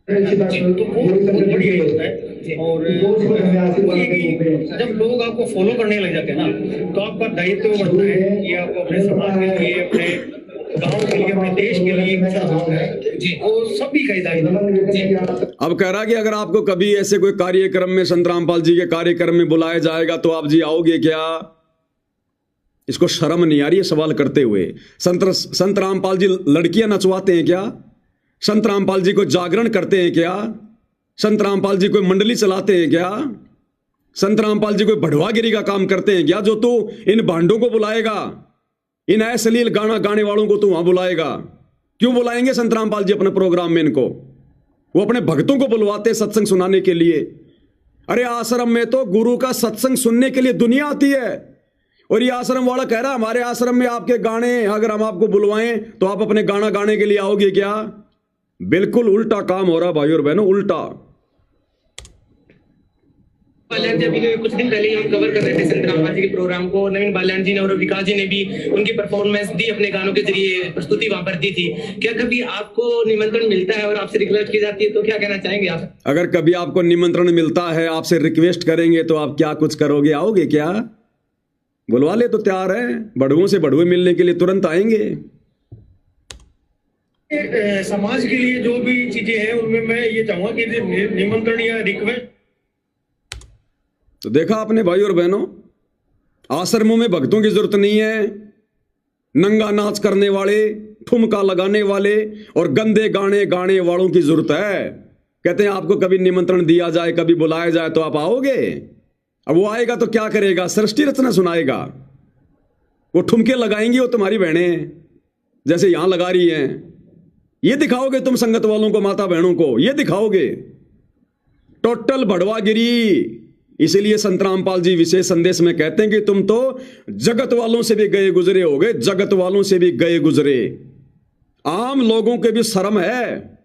तो वो बहुत बढ़िया होता है। और जब लोग आपको फॉलो करने लग जाते हैं ना, तो आपका दायित्व बढ़ता है कि आप अपने समाज के लिए, अपने गांव के लिए, अपने देश के लिए जी, वो सभी का दायित्व। अब कह रहा कि अगर आपको कभी ऐसे कोई कार्यक्रम में संत रामपाल जी के कार्यक्रम में बुलाया जाएगा तो आप जी आओगे क्या? इसको शर्म नहीं आ रही है सवाल करते हुए? संत रामपाल जी लड़कियां नचवाते हैं क्या? संत रामपाल जी को जागरण करते हैं क्या? संत रामपाल जी कोई मंडली चलाते हैं क्या? संत रामपाल जी कोई बढ़वागिरी का काम करते हैं क्या? जो तू इन भांडों को बुलाएगा, इन अश्लील गाना गाने वालों को तू वहां बुलाएगा? क्यों बुलाएंगे संत रामपाल जी अपने प्रोग्राम में इनको? वो अपने भक्तों को बुलवाते सत्संग सुनाने के लिए। अरे आश्रम में तो गुरु का सत्संग सुनने के लिए दुनिया आती है, और ये आश्रम वाला कह रहा है हमारे आश्रम में आपके गाने अगर हम आपको बुलवाएं तो आप अपने गाना गाने के लिए आओगे क्या? बिल्कुल उल्टा काम हो रहा भाई और बहनों, उल्टा। बाल्यान जी, अभी कुछ दिन पहले हम कवर कर रहे थे संत रामपाल जी के प्रोग्राम को, नवीन बाल्यान जी ने और विकास जी ने भी उनकी परफॉर्मेंस दी, अपने गानों के जरिए प्रस्तुति वहां पर दी थी। क्या कभी आपको निमंत्रण मिलता है और आपसे रिक्वेस्ट की जाती है तो क्या कहना चाहेंगे आप? अगर कभी आपको निमंत्रण मिलता है, आपसे रिक्वेस्ट करेंगे तो आप क्या कुछ करोगे? आओगे क्या? बुलवा ले तो तैयार है, बड़ुओं से बड़ुए मिलने के लिए तुरंत आएंगे। समाज के लिए जो भी चीजें हैं उनमें मैं ये चाहूंगा कि निमंत्रण या रिक्वेस्ट। तो देखा आपने भाई और बहनों, आश्रमों में भक्तों की जरूरत नहीं है, नंगा नाच करने वाले, ठुमका लगाने वाले और गंदे गाने गाने वालों की जरूरत है। कहते हैं आपको कभी निमंत्रण दिया जाए, कभी बुलाया जाए तो आप आओगे? अब वो आएगा तो क्या करेगा? सृष्टि रचना सुनाएगा। वो ठुमके लगाएंगी, वो तुम्हारी बहनें जैसे यहां लगा रही हैं। ये दिखाओगे तुम संगत वालों को, माता बहनों को ये दिखाओगे? टोटल बढ़वागिरी। इसीलिए संत रामपाल जी विशेष संदेश में कहते हैं कि तुम तो जगत वालों से भी गए गुजरे होगे, जगत वालों से भी गए गुजरे। आम लोगों के भी शर्म है,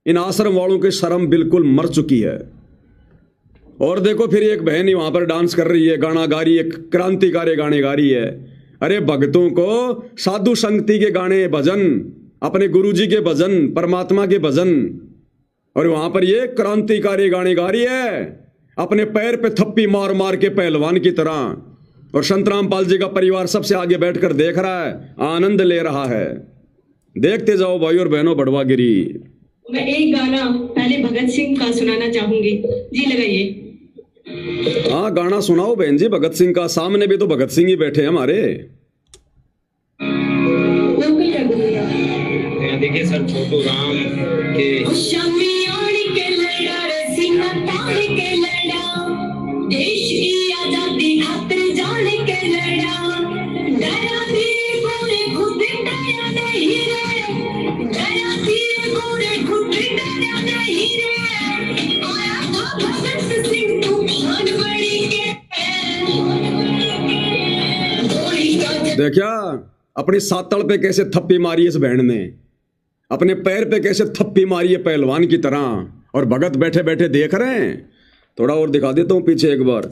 इन आश्रम वालों की शर्म बिल्कुल मर चुकी है। और देखो फिर एक बहन ही वहां पर डांस कर रही है, गाना गा रही है, क्रांतिकारी गाने गा रही है। अरे भक्तों को साधु संगति के गाने, भजन, अपने गुरुजी के भजन, परमात्मा के भजन, और वहां पर ये क्रांतिकारी गाने गा रही है, अपने पैर पे थप्पी मार मार के पहलवान की तरह। और संत रामपाल जी का परिवार सबसे आगे बैठकर देख रहा है, आनंद ले रहा है। देखते जाओ भाई और बहनों बड़वागिरी। मैं एक गाना पहले भगत सिंह का सुनाना चाहूंगी जी, लगाइए। हाँ गाना सुनाओ बहन जी भगत सिंह का। सामने भी तो भगत सिंह ही बैठे हैं हमारे। वोकल कर दूंगा। यहाँ देखिए सर, छोटू राम के देश की आजादी खातिर जान के लड़ा, डरा धीरे गोरे खुद डरा नहीं रे, डरा धीरे गोरे खुद डरा नहीं रे, आया था भगत सिंह तूफान बड़ी के। देखा अपनी सातड़ पे कैसे थप्पी मारी इस बहन ने, अपने पैर पे कैसे थप्पी मारी है पहलवान की तरह, और भगत बैठे बैठे देख रहे हैं। थोड़ा और दिखा देता हूं पीछे एक बार।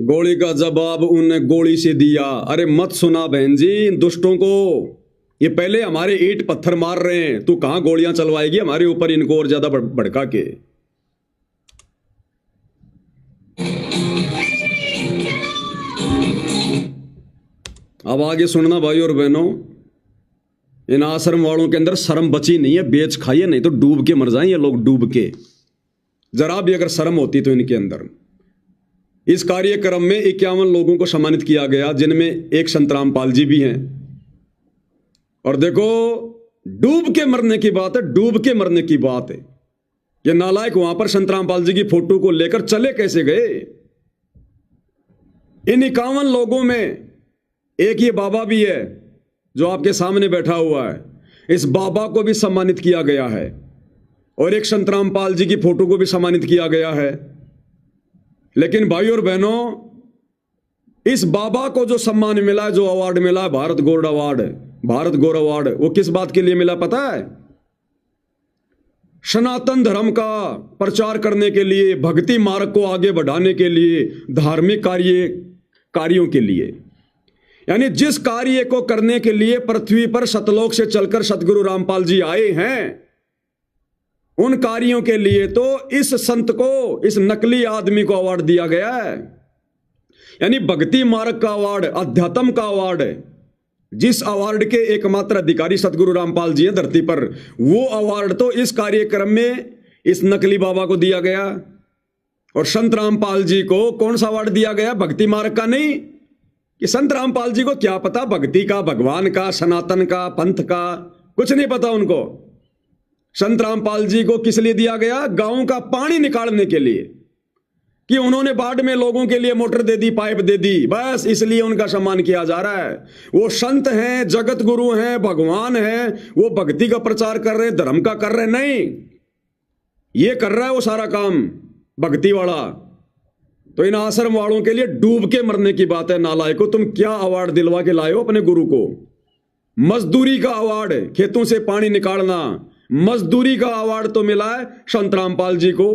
गोली का जवाब उनने गोली से दिया। अरे मत सुना बहन जी इन दुष्टों को, ये पहले हमारे ईंट पत्थर मार रहे हैं, तू कहां गोलियां चलवाएगी हमारे ऊपर इनको और ज्यादा भड़का के। अब आगे सुनना भाई और बहनों, इन आश्रम वालों के अंदर शर्म बची नहीं है, बेच खाइए नहीं तो डूब के मर जाएं ये लोग, डूब के। जरा भी अगर शर्म होती तो इनके अंदर। इस कार्यक्रम में 51 लोगों को सम्मानित किया गया, जिनमें एक संत रामपाल जी भी हैं। और देखो डूब के मरने की बात है, डूब के मरने की बात है। ये नालायक वहां पर संत रामपाल जी की फोटो को लेकर चले कैसे गए? इन 51 लोगों में एक ये बाबा भी है जो आपके सामने बैठा हुआ है, इस बाबा को भी सम्मानित किया गया है, और एक संत रामपाल जी की फोटो को भी सम्मानित किया गया है। लेकिन भाई और बहनों, इस बाबा को जो सम्मान मिला, जो अवार्ड मिला, भारत गौरव अवार्ड, भारत गौरव अवार्ड, वो किस बात के लिए मिला पता है? सनातन धर्म का प्रचार करने के लिए, भक्ति मार्ग को आगे बढ़ाने के लिए, धार्मिक कार्यों के लिए। यानी जिस कार्य को करने के लिए पृथ्वी पर सतलोक से चलकर सतगुरु रामपाल जी आए हैं, उन कार्यों के लिए तो इस संत को, इस नकली आदमी को अवार्ड दिया गया है। यानी भक्ति मार्ग का अवार्ड, अध्यात्म का अवार्ड, जिस अवार्ड के एकमात्र अधिकारी सतगुरु रामपाल जी हैं धरती पर, वो अवार्ड तो इस कार्यक्रम में इस नकली बाबा को दिया गया। और संत रामपाल जी को कौन सा अवार्ड दिया गया? भक्ति मार्ग का नहीं। कि संत रामपाल जी को क्या पता भक्ति का, भगवान का, सनातन का, पंथ का, कुछ नहीं पता उनको। संत रामपाल जी को किस लिए दिया गया? गांव का पानी निकालने के लिए, कि उन्होंने बाढ़ में लोगों के लिए मोटर दे दी, पाइप दे दी, बस इसलिए उनका सम्मान किया जा रहा है। वो संत हैं, जगत गुरु हैं, भगवान हैं, वो भक्ति का प्रचार कर रहे, धर्म का कर रहे नहीं, ये कर रहा है वो सारा काम भक्ति वाला। तो इन आश्रम वालों के लिए डूब के मरने की बात है। नालायको, तुम क्या अवार्ड दिलवा के लाए हो अपने गुरु को? मजदूरी का अवार्ड, खेतों से पानी निकालना, मजदूरी का अवार्ड तो मिला है संत रामपाल जी को,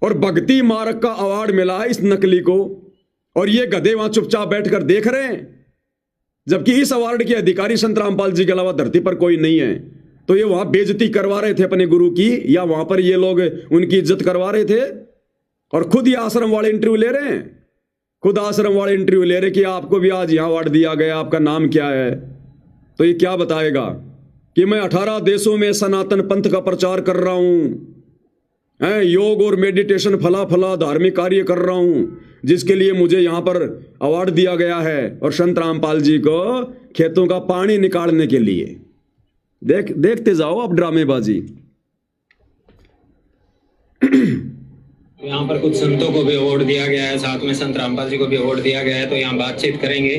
और भक्ति मार्ग का अवार्ड मिला है इस नकली को। और ये गधे वहां चुपचाप बैठकर देख रहे हैं, जबकि इस अवार्ड के अधिकारी संत रामपाल जी के अलावा धरती पर कोई नहीं है। तो ये वहां बेइज्जती करवा रहे थे अपने गुरु की, या वहां पर ये लोग उनकी इज्जत करवा रहे थे? और खुद ये आश्रम वाले इंटरव्यू ले रहे हैं, खुद आश्रम वाले इंटरव्यू ले रहे कि आपको भी आज यहां अवार्ड दिया गया, आपका नाम क्या है? तो ये क्या बताएगा कि मैं 18 देशों में सनातन पंथ का प्रचार कर रहा हूं, योग और मेडिटेशन फला फला धार्मिक कार्य कर रहा हूं, जिसके लिए मुझे यहां पर अवार्ड दिया गया है, और संत रामपाल जी को खेतों का पानी निकालने के लिए। देखते जाओ आप ड्रामेबाजी। यहाँ पर कुछ संतों को भी अवार्ड दिया गया है, साथ में संत रामपाल जी को भी अवार्ड दिया गया है। तो यहाँ बातचीत करेंगे।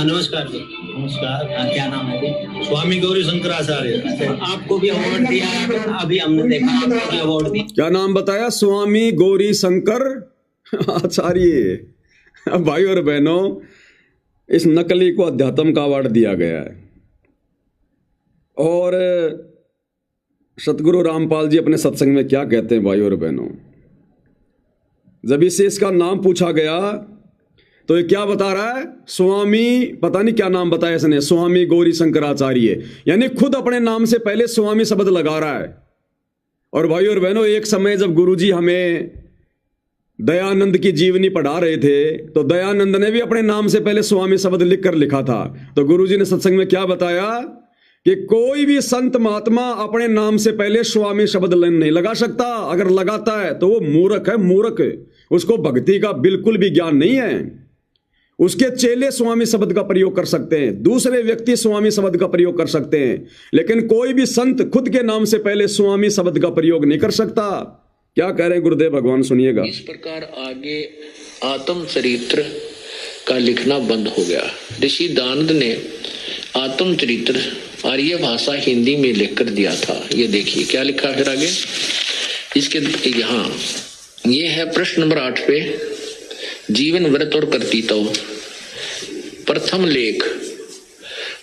नमस्कार जी। नमस्कार, क्या नाम है? स्वामी गौरी शंकराचार्य। अच्छा, आपको भी अवार्ड दिया है, अभी हमने देखा आपको भी अवार्ड दिया। क्या नाम बताया? स्वामी गौरी शंकर आचार्य। भाई और बहनों, इस नकली को अध्यात्म का अवार्ड दिया गया है। और सतगुरु रामपाल जी अपने सत्संग में क्या कहते हैं भाई और बहनों, जब इससे इसका नाम पूछा गया तो ये क्या बता रहा है? स्वामी, पता नहीं क्या नाम बताया इसने, स्वामी गौरी शंकराचार्य, यानी खुद अपने नाम से पहले स्वामी शब्द लगा रहा है। और भाई और बहनों, एक समय जब गुरुजी हमें दयानंद की जीवनी पढ़ा रहे थे तो दयानंद ने भी अपने नाम से पहले स्वामी शब्द लिखकर लिखा था। तो गुरुजी ने सत्संग में क्या बताया कि कोई भी संत महात्मा अपने नाम से पहले स्वामी शब्द नहीं लगा सकता। अगर लगाता है तो वो मूर्ख है, मूर्ख। उसको भक्ति का बिल्कुल भी ज्ञान नहीं है। उसके चेले स्वामी शब्द का प्रयोग कर सकते हैं, दूसरे व्यक्ति स्वामी शब्द का प्रयोग कर सकते हैं, लेकिन कोई भी संत खुद के नाम से पहले स्वामी शब्द का प्रयोग नहीं कर सकता। क्या कह रहे हैं गुरुदेव भगवान, सुनिएगा। इस प्रकार आगे आत्म चरित्र का लिखना बंद हो गया। ऋषि दानंद ने आत्म चरित्र आर्य भाषा हिंदी में लिखकर दिया था। ये देखिए क्या लिखा फिर आगे इसके यहाँ, ये है प्रश्न नंबर 8 पे, जीवन व्रत और कर्तृत्व। प्रथम लेख,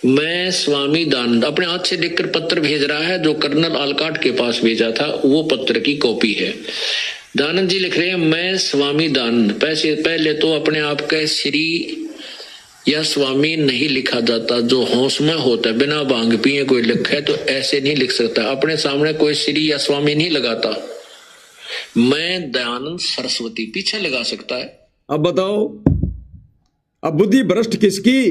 मैं स्वामी दानंद अपने हाथ से लिखकर पत्र भेज रहा है, जो कर्नल आलकाट के पास भेजा था वो पत्र की कॉपी है। दानंद जी लिख रहे हैं, मैं स्वामी दानंद। पहले तो अपने आप का श्री या स्वामी नहीं लिखा जाता, जो होश में होता है, बिना भांग पिए कोई लिखे तो ऐसे नहीं लिख सकता। अपने सामने कोई श्री या स्वामी नहीं लगाता। मैं दयानंद सरस्वती पीछे लगा सकता है। अब बताओ, अब बुद्धि भ्रष्ट किसकी?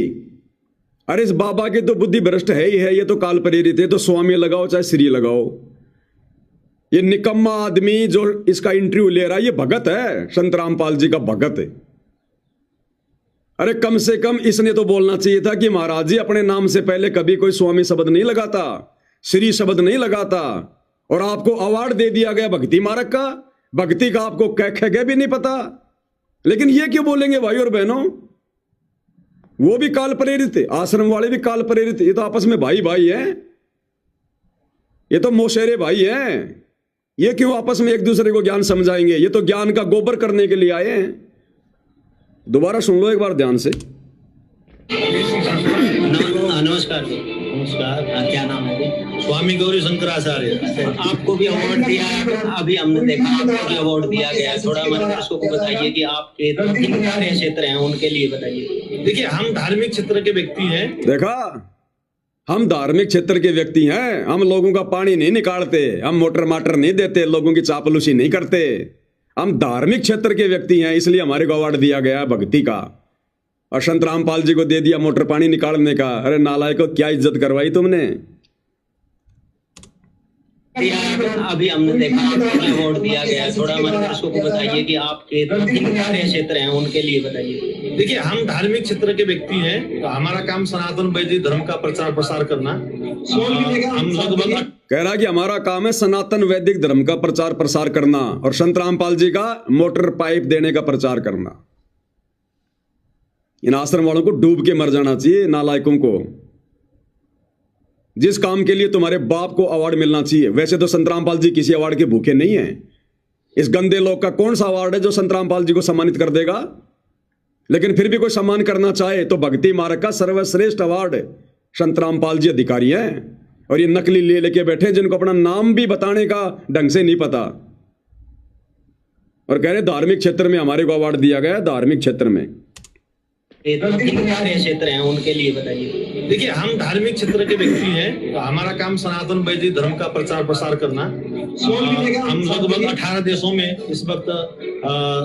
अरे इस बाबा की तो बुद्धि भ्रष्ट है ही है, ये तो काल प्रेरित है। तो स्वामी लगाओ चाहे श्री लगाओ। ये निकम्मा आदमी जो इसका इंटरव्यू ले रहा है, ये भगत है, संत रामपाल जी का भगत है। अरे कम से कम इसने तो बोलना चाहिए था कि महाराज जी अपने नाम से पहले कभी कोई स्वामी शब्द नहीं लगाता, श्री शब्द नहीं लगाता, और आपको अवार्ड दे दिया गया भक्ति मार्ग का। भक्ति का आपको कह भी नहीं पता, लेकिन ये क्यों बोलेंगे भाई और बहनों? वो भी काल प्रेरित है, आश्रम वाले भी काल प्रेरित। ये तो आपस में भाई भाई हैं, ये तो मोशेरे भाई हैं। ये क्यों आपस में एक दूसरे को ज्ञान समझाएंगे? ये तो ज्ञान का गोबर करने के लिए आए हैं। दोबारा सुन लो एक बार ध्यान से। नमस्कार, क्या नाम है? स्वामी गौरी शंकराचार्य। अच्छा, आपको भी अवार्ड दिया है, अभी हमने देखा आपको भी अवार्ड दिया गया है। थोड़ा हमारे दर्शकों को बताइए कि आपके कार्य क्षेत्र हैं उनके लिए बताइए। देखिए, हम धार्मिक क्षेत्र के व्यक्ति हैं। देखा, हम धार्मिक क्षेत्र के व्यक्ति हैं। हम लोगों का पानी नहीं निकालते, हम मोटर माटर नहीं देते, लोगों की चापलूसी नहीं करते। हम धार्मिक क्षेत्र के व्यक्ति हैं, इसलिए हमारे को अवार्ड दिया गया भक्ति का। और संत रामपाल जी को दे दिया मोटर पानी निकालने का। अरे नालायक को क्या इज्जत करवाई तुमने? अभी हमने देखा आपको अवार्ड दिया गया है। थोड़ा हमारे दर्शकों को बताइए कि आपके कार्य क्षेत्र हैं उनके लिए बताइए। देखिए, हम धार्मिक क्षेत्र के व्यक्ति हैं, तो हमारा काम सनातन वैदिक धर्म का प्रचार प्रसार करना। हम लगभग कह रहा कि हमारा काम है सनातन वैदिक धर्म का प्रचार प्रसार करना, और संत रामपाल जी का मोटर पाइप देने का प्रचार करना। इन आश्रम वालों को डूब के मर जाना चाहिए, नालायकों को। जिस काम के लिए तुम्हारे बाप को अवार्ड मिलना चाहिए। वैसे तो संत रामपाल जी किसी अवार्ड के भूखे नहीं हैं। इस गंदे लोग का कौन सा अवार्ड है जो संत रामपाल जी को सम्मानित कर देगा? लेकिन फिर भी कोई सम्मान करना चाहे तो भक्ति मार्ग का सर्वश्रेष्ठ अवार्ड संत रामपाल जी अधिकारी हैं। और ये नकली ले लेके बैठे जिनको अपना नाम भी बताने का ढंग से नहीं पता, और कह रहे धार्मिक क्षेत्र में हमारे को अवार्ड दिया गया। धार्मिक क्षेत्र में कार्य क्षेत्र हैं उनके लिए बताइए। देखिए, हम धार्मिक क्षेत्र के व्यक्ति हैं, तो हमारा काम सनातन वैदिक धर्म का प्रचार प्रसार करना। हम लगभग 18 देशों में इस वक्त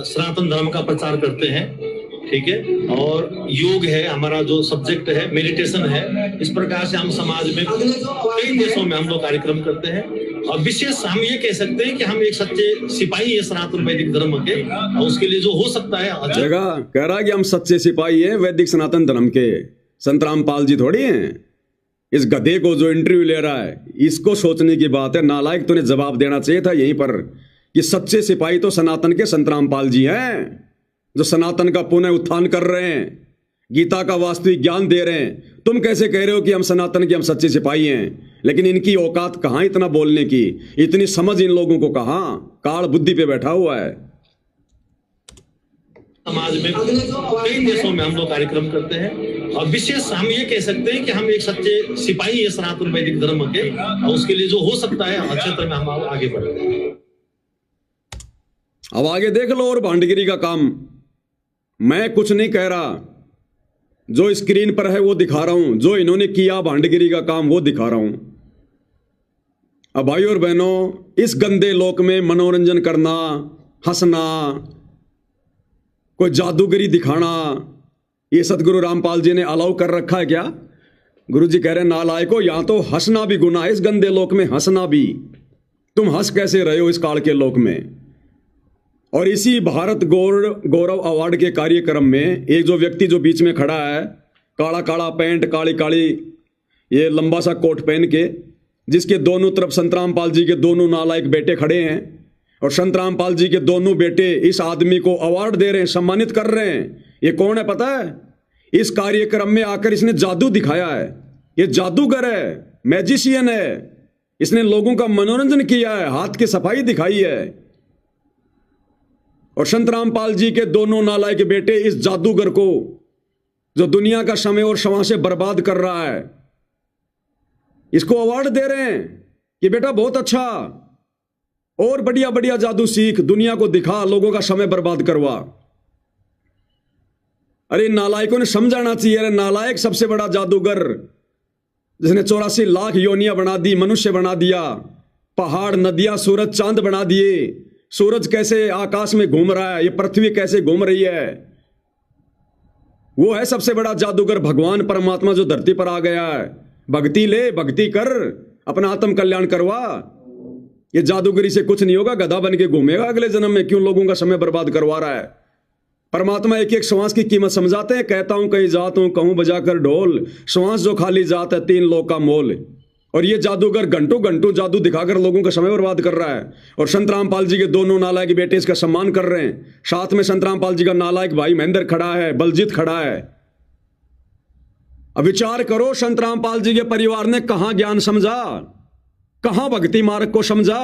सनातन धर्म का प्रचार करते हैं। ठीक है, और योग है हमारा जो सब्जेक्ट है, मेडिटेशन है। इस प्रकार से हम समाज में कई देशों में हम लोग कार्यक्रम करते हैं। और विशेष हम ये कह सकते हैं कि हम एक सच्चे सिपाही है सनातन वैदिक धर्म के, और उसके लिए जो हो सकता है। कह रहा है कि हम सच्चे सिपाही हैं वैदिक सनातन धर्म के। संत रामपाल जी थोड़ी हैं। इस गधे को जो इंटरव्यू ले रहा है, इसको सोचने की बात है। नालायक, तूने जवाब देना चाहिए था यहीं पर कि सच्चे सिपाही तो सनातन के संत रामपाल जी हैं, जो सनातन का पुनः उत्थान कर रहे हैं, गीता का वास्तविक ज्ञान दे रहे हैं। तुम कैसे कह रहे हो कि हम सनातन के हम सच्चे सिपाही हैं, लेकिन इनकी औकात कहाँ इतना बोलने की, इतनी समझ इन लोगों को कहाँ, काल बुद्धि पे बैठा हुआ है। समाज में कई देशों में हम लोग कार्यक्रम करते हैं और विशेष हम ये कह सकते हैं कि हम एक सच्चे सिपाही है सनातन वैदिक धर्म के, और उसके लिए जो हो सकता है हर क्षेत्र में हम आगे बढ़ते हैं। अब आगे देख लो और भांडगिरी का काम। मैं कुछ नहीं कह रहा, जो स्क्रीन पर है वो दिखा रहा हूं, जो इन्होंने किया भांडगिरी का काम वो दिखा रहा हूं। अब भाई और बहनों, इस गंदे लोक में मनोरंजन करना, हंसना, कोई जादूगरी दिखाना, ये सतगुरु रामपाल जी ने अलाउ कर रखा है क्या? गुरु जी कह रहे हैं नालायको, यहां तो हंसना भी गुनाह है, इस गंदे लोक में हंसना भी। तुम हंस कैसे रहे हो इस काल के लोक में? और इसी भारत गौरव अवार्ड के कार्यक्रम में एक जो व्यक्ति जो बीच में खड़ा है, काला काला पैंट, काली काली ये लंबा सा कोट पहन के, जिसके दोनों तरफ संत रामपाल जी के दोनों नालायक बेटे खड़े हैं, और संत रामपाल जी के दोनों बेटे इस आदमी को अवार्ड दे रहे हैं, सम्मानित कर रहे हैं। ये कौन है पता है? इस कार्यक्रम में आकर इसने जादू दिखाया है। ये जादूगर है, मैजिशियन है, इसने लोगों का मनोरंजन किया है, हाथ की सफाई दिखाई है। और संत रामपाल जी के दोनों नालायक बेटे इस जादूगर को, जो दुनिया का समय और समय से बर्बाद कर रहा है, इसको अवार्ड दे रहे हैं कि बेटा बहुत अच्छा, और बढ़िया बढ़िया जादू सीख, दुनिया को दिखा, लोगों का समय बर्बाद करवा। अरे नालायकों ने समझाना चाहिए। अरे नालायक सबसे बड़ा जादूगर, जिसने 84 लाख योनियां बना दी, मनुष्य बना दिया, पहाड़, नदियां, सूरज, चांद बना दिए। सूरज कैसे आकाश में घूम रहा है, ये पृथ्वी कैसे घूम रही है, वो है सबसे बड़ा जादूगर, भगवान परमात्मा जो धरती पर आ गया है। भक्ति ले, भक्ति कर, अपना आत्म कल्याण करवा। ये जादूगरी से कुछ नहीं होगा, गधा बन के घूमेगा अगले जन्म में। क्यों लोगों का समय बर्बाद करवा रहा है? परमात्मा एक एक श्वास की कीमत समझाते हैं। कहता हूं कहीं जात हूं, कहूं बजाकर ढोल, श्वास जो खाली जात है 3 लोक का मोल। और ये जादूगर घंटों घंटों जादू दिखाकर लोगों का समय बर्बाद कर रहा है। और संत रामपाल जी के दोनों नालायक बेटे इसका सम्मान कर रहे हैं। साथ में संत रामपाल जी का नालायक भाई महेंद्र खड़ा है, बलजीत खड़ा है। अब विचार करो, संत रामपाल जी के परिवार ने कहां ज्ञान समझा, कहां भक्ति मार्ग को समझा?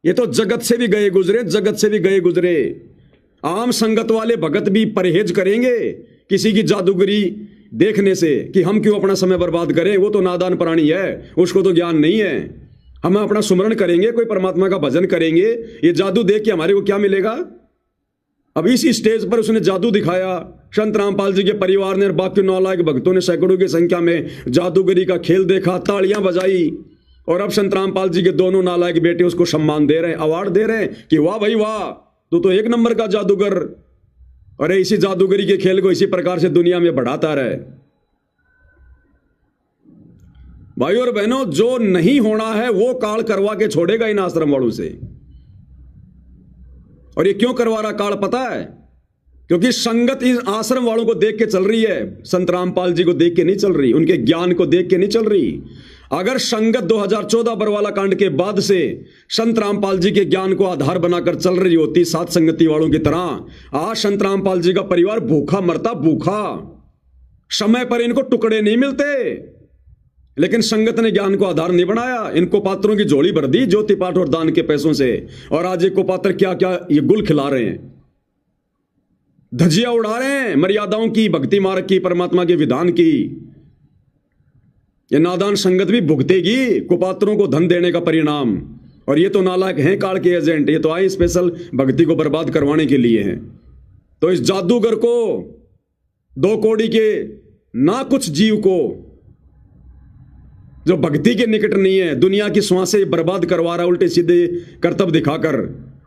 ये तो जगत से भी गए गुजरे, जगत से भी गए गुजरे। आम संगत वाले भगत भी परहेज करेंगे किसी की जादूगरी देखने से, कि हम क्यों अपना समय बर्बाद करें, वो तो नादान प्राणी है, उसको तो ज्ञान नहीं है। हम अपना सुमरण करेंगे, कोई परमात्मा का भजन करेंगे, ये जादू देख के हमारे को क्या मिलेगा? अब इस स्टेज पर उसने जादू दिखाया, संत रामपाल जी के परिवार ने, बाकी नालायक भक्तों ने सैकड़ों की संख्या में जादूगरी का खेल देखा, तालियां बजाई। और अब संत रामपाल जी के दोनों नालायक बेटे उसको सम्मान दे रहे हैं, अवार्ड दे रहे हैं कि वाह भाई वाह, तू तो 1 नंबर का जादूगर। और इसी जादूगरी के खेल को इसी प्रकार से दुनिया में बढ़ाता रहे। भाई और बहनों, जो नहीं होना है वो काल करवा के छोड़ेगा इन आश्रम वालों से। और ये क्यों करवा रहा काल पता है? क्योंकि संगत इन आश्रम वालों को देख के चल रही है, संत रामपाल जी को देख के नहीं चल रही, उनके ज्ञान को देख के नहीं चल रही। अगर संगत 2014 बरवाला कांड के बाद से संत रामपाल जी के ज्ञान को आधार बनाकर चल रही होती सात संगति वालों की तरह, आज संत रामपाल जी का परिवार भूखा मरता, भूखा। समय पर इनको टुकड़े नहीं मिलते, लेकिन संगत ने ज्ञान को आधार नहीं बनाया। इनको पात्रों की झोली भर दी ज्योति पाठ और दान के पैसों से, और आज एक को पात्र क्या क्या ये गुल खिला रहे हैं, धजिया उड़ा रहे हैं मर्यादाओं की, भक्ति मार्ग की, परमात्मा के विधान की। ये नादान संगत भी भुगतेगी कुपात्रों को धन देने का परिणाम। और ये तो नालायक हैं काल के एजेंट, ये तो आए स्पेशल भक्ति को बर्बाद करवाने के लिए हैं। तो इस जादूगर को, 2 कौड़ी के ना कुछ जीव को, जो भक्ति के निकट नहीं है, दुनिया की श्वासें बर्बाद करवा रहा है उल्टे सीधे कर्तव्य दिखाकर।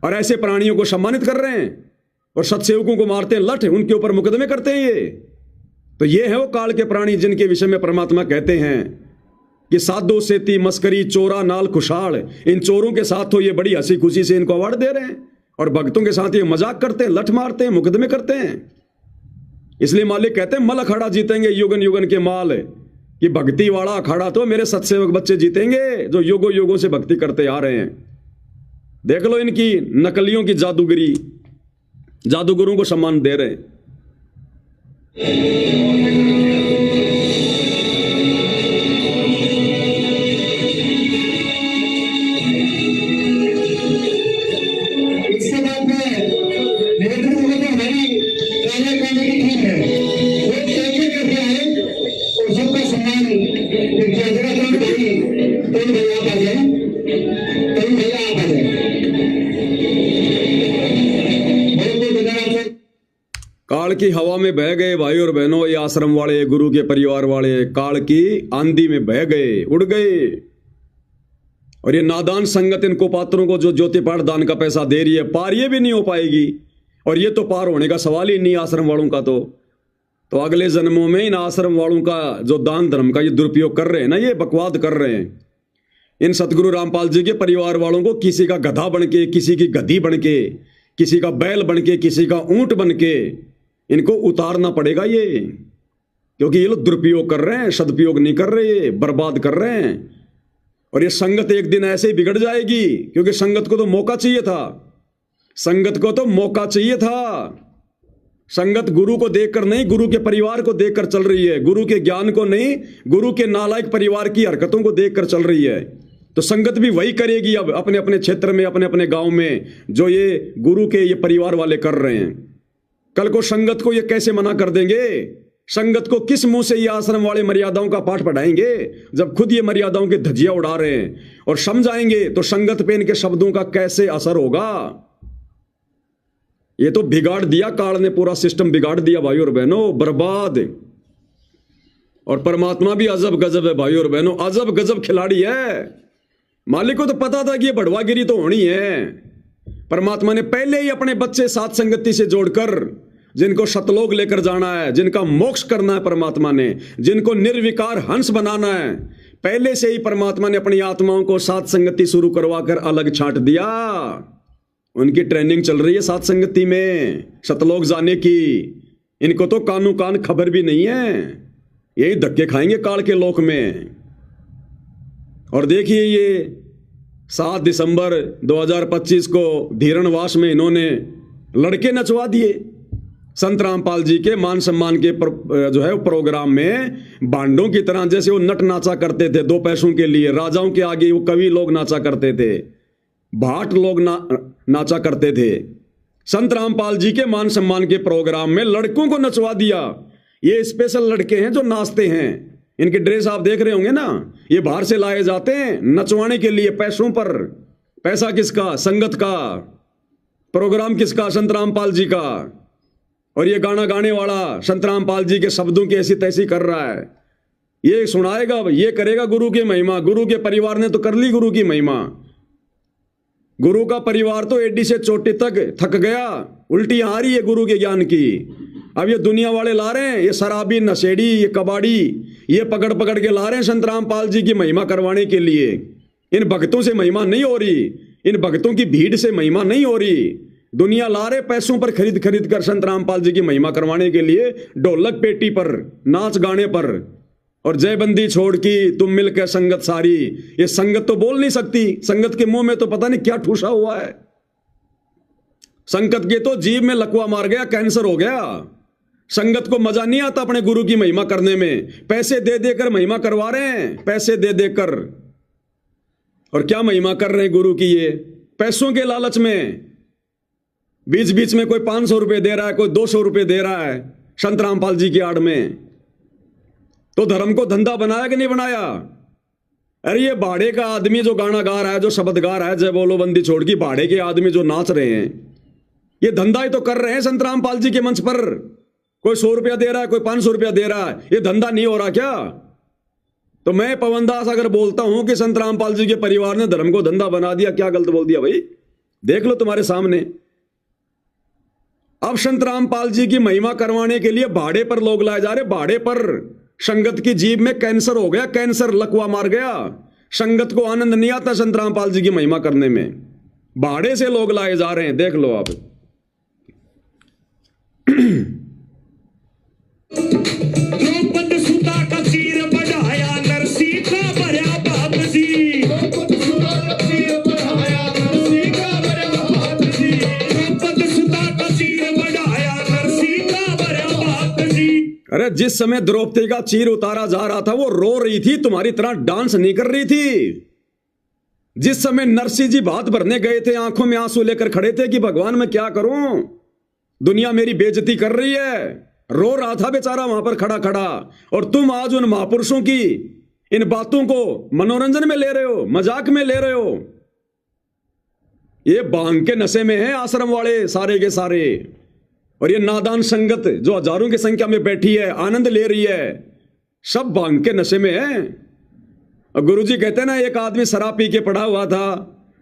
और ऐसे प्राणियों को सम्मानित कर रहे हैं और सत्सेवकों को मारते हैं लठ, उनके ऊपर मुकदमे करते हैं। ये तो ये है वो काल के प्राणी जिनके विषय में परमात्मा कहते हैं कि साधो सेती मस्करी चोरा नाल खुशाल। इन चोरों के साथ तो ये बड़ी हंसी खुशी से इनको अवार्ड दे रहे हैं, और भक्तों के साथ ये मजाक करते हैं, लठ मारते हैं, मुकदमे करते हैं। इसलिए मालिक कहते हैं मल अखाड़ा जीतेंगे युगन युगन के माल, कि भक्ति वाला अखाड़ा तो मेरे सत्सेवक बच्चे जीतेंगे जो युगों युगों से भक्ति करते आ रहे हैं। देख लो इनकी नकलियों की जादूगिरी, जादूगरों को सम्मान दे रहे हैं। काल की हवा में बह गए भाई और बहनों, ये आश्रम वाले, गुरु के परिवार वाले काल की आंधी में बह गए, उड़ गए। और ये नादान संगत इन कुपात्रों को जो ज्योति पाठ दान का पैसा दे रही है, पार ये भी नहीं हो पाएगी। और ये तो पार होने का सवाल ही नहीं आश्रम वालों का। तो अगले जन्मों में इन आश्रम वालों का जो दान धर्म का ये दुरुपयोग कर रहे हैं ना, ये बकवाद कर रहे हैं। इन सतगुरु रामपाल जी के परिवार वालों को किसी का गधा बन के, किसी की गधी बन के, किसी का बैल बन के, किसी का ऊंट बन के इनको उतारना पड़ेगा ये, क्योंकि ये लोग दुरुपयोग कर रहे हैं, सदुपयोग नहीं कर रहे, बर्बाद कर रहे हैं। और ये संगत एक दिन ऐसे ही बिगड़ जाएगी, क्योंकि संगत को तो मौका चाहिए था, संगत को तो मौका चाहिए था। संगत गुरु को देखकर नहीं, गुरु के परिवार को देखकर चल रही है, गुरु के ज्ञान को नहीं, गुरु के नालायक परिवार की हरकतों को देखकर चल रही है। तो संगत भी वही करेगी अब अपने अपने क्षेत्र में, अपने अपने गांव में, जो ये गुरु के ये परिवार वाले कर रहे हैं। कल को संगत को ये कैसे मना कर देंगे? संगत को किस मुंह से ये आश्रम वाले मर्यादाओं का पाठ पढ़ाएंगे, जब खुद ये मर्यादाओं की धज्जियां उड़ा रहे हैं? और समझाएंगे तो संगत पे इनके शब्दों का कैसे असर होगा? ये तो बिगाड़ दिया काल ने, पूरा सिस्टम बिगाड़ दिया भाई और बहनों, बर्बाद। और परमात्मा भी अजब गजब है भाई और बहनों, अजब गजब खिलाड़ी है। मालिक को तो पता था कि ये बढ़वागिरी तो होनी है। परमात्मा ने पहले ही अपने बच्चे साथ संगति से जोड़कर, जिनको शतलोक लेकर जाना है, जिनका मोक्ष करना है परमात्मा ने, जिनको निर्विकार हंस बनाना है, पहले से ही परमात्मा ने अपनी आत्माओं को साथ संगति शुरू करवा कर अलग छांट दिया। उनकी ट्रेनिंग चल रही है साथ संगति में, शतलोक जाने की। इनको तो कानू कान खबर भी नहीं है, यही धक्के खाएंगे काल के लोक में। और देखिए ये 7 दिसंबर 2025 को धीरणवास में इन्होंने लड़के नचवा दिए। संत रामपाल जी के मान सम्मान के जो है प्रोग्राम में बांडों की तरह जैसे वो नट नाचा करते थे 2 पैसों के लिए, राजाओं के आगे वो कवि लोग नाचा करते थे, भाट लोग नाचा करते थे। संत रामपाल जी के मान सम्मान के प्रोग्राम में लड़कों को नचवा दिया। ये स्पेशल लड़के हैं जो नाचते हैं, इनके ड्रेस आप देख रहे होंगे ना, ये बाहर से लाए जाते हैं नचवाने के लिए पैसों पर। पैसा किसका? संगत का। प्रोग्राम किसका? संत रामपाल जी का। और ये गाना गाने वाला संत रामपाल जी के शब्दों की ऐसी तैसी कर रहा है, ये सुनाएगा, ये करेगा गुरु की महिमा। गुरु के परिवार ने तो कर ली गुरु की महिमा। गुरु का परिवार तो एडी से चोटी तक थक गया, उल्टी आ रही है गुरु के ज्ञान की। अब ये दुनिया वाले ला रहे हैं, ये शराबी, नशेड़ी, ये कबाड़ी, ये पकड़ पकड़ के ला रहे हैं संत रामपाल जी की महिमा करवाने के लिए। इन भक्तों से महिमा नहीं हो रही, इन भक्तों की भीड़ से महिमा नहीं हो रही। दुनिया ला रहे पैसों पर खरीद खरीद कर संत रामपाल जी की महिमा करवाने के लिए, ढोलक पेटी पर, नाच गाने पर। और जयबंदी छोड़ की तुम मिलकर संगत सारी, ये संगत तो बोल नहीं सकती, संगत के मुंह में तो पता नहीं क्या ठूसा हुआ है। संगत के तो जीभ में लकवा मार गया, कैंसर हो गया। संगत को मजा नहीं आता अपने गुरु की महिमा करने में, पैसे दे देकर महिमा करवा रहे हैं, पैसे दे देकर। और क्या महिमा कर रहे हैं गुरु की? ये पैसों के लालच में बीच बीच में कोई 500 रुपए दे रहा है, कोई 200 रुपए दे रहा है संत रामपाल जी की आड़ में। तो धर्म को धंधा बनाया कि नहीं बनाया? अरे ये भाड़े का आदमी जो गाना गा रहा है, जो शब्द गा रहा है, जय बोलो बंदी छोड़ की, भाड़े के आदमी जो नाच रहे हैं, ये धंधा ही तो कर रहे हैं संत रामपाल जी के मंच पर। कोई 100 रुपया दे रहा है, कोई 500 रुपया दे रहा है, ये धंधा नहीं हो रहा क्या? तो मैं पवनदास अगर बोलता हूं कि संत रामपाल जी के परिवार ने धर्म को धंधा बना दिया, क्या गलत बोल दिया भाई? देख लो तुम्हारे सामने। अब संत रामपाल जी की महिमा करवाने के लिए भाड़े पर लोग लाए जा रहे, भाड़े पर। संगत की जीभ में कैंसर हो गया, कैंसर लकवा मार गया। संगत को आनंद नहीं आता संत रामपाल जी की महिमा करने में, भाड़े से लोग लाए जा रहे हैं, देख लो आप। द्रौपद सुता का चीर बढ़ाया, नरसी का भरा बाप जी। द्रौपद सुता का चीर बढ़ाया, नरसी का भरा बाप जी। द्रौपद सुता का चीर बढ़ाया, नरसी का भरा बाप जी। अरे जिस समय द्रौपदी का चीर उतारा जा रहा था वो रो रही थी, तुम्हारी तरह डांस नहीं कर रही थी। जिस समय नरसिंह जी भात भरने गए थे, आंखों में आंसू लेकर खड़े थे कि भगवान मैं क्या करूं, दुनिया मेरी बेइज्जती कर रही है, रो रहा था बेचारा वहां पर खड़ा खड़ा। और तुम आज उन महापुरुषों की इन बातों को मनोरंजन में ले रहे हो, मजाक में ले रहे हो। ये भांग के नशे में है आश्रम वाले सारे के सारे। और ये नादान संगत जो हजारों की संख्या में बैठी है, आनंद ले रही है, सब भांग के नशे में है। और गुरुजी कहते हैं ना, एक आदमी शराब पी के पड़ा हुआ था,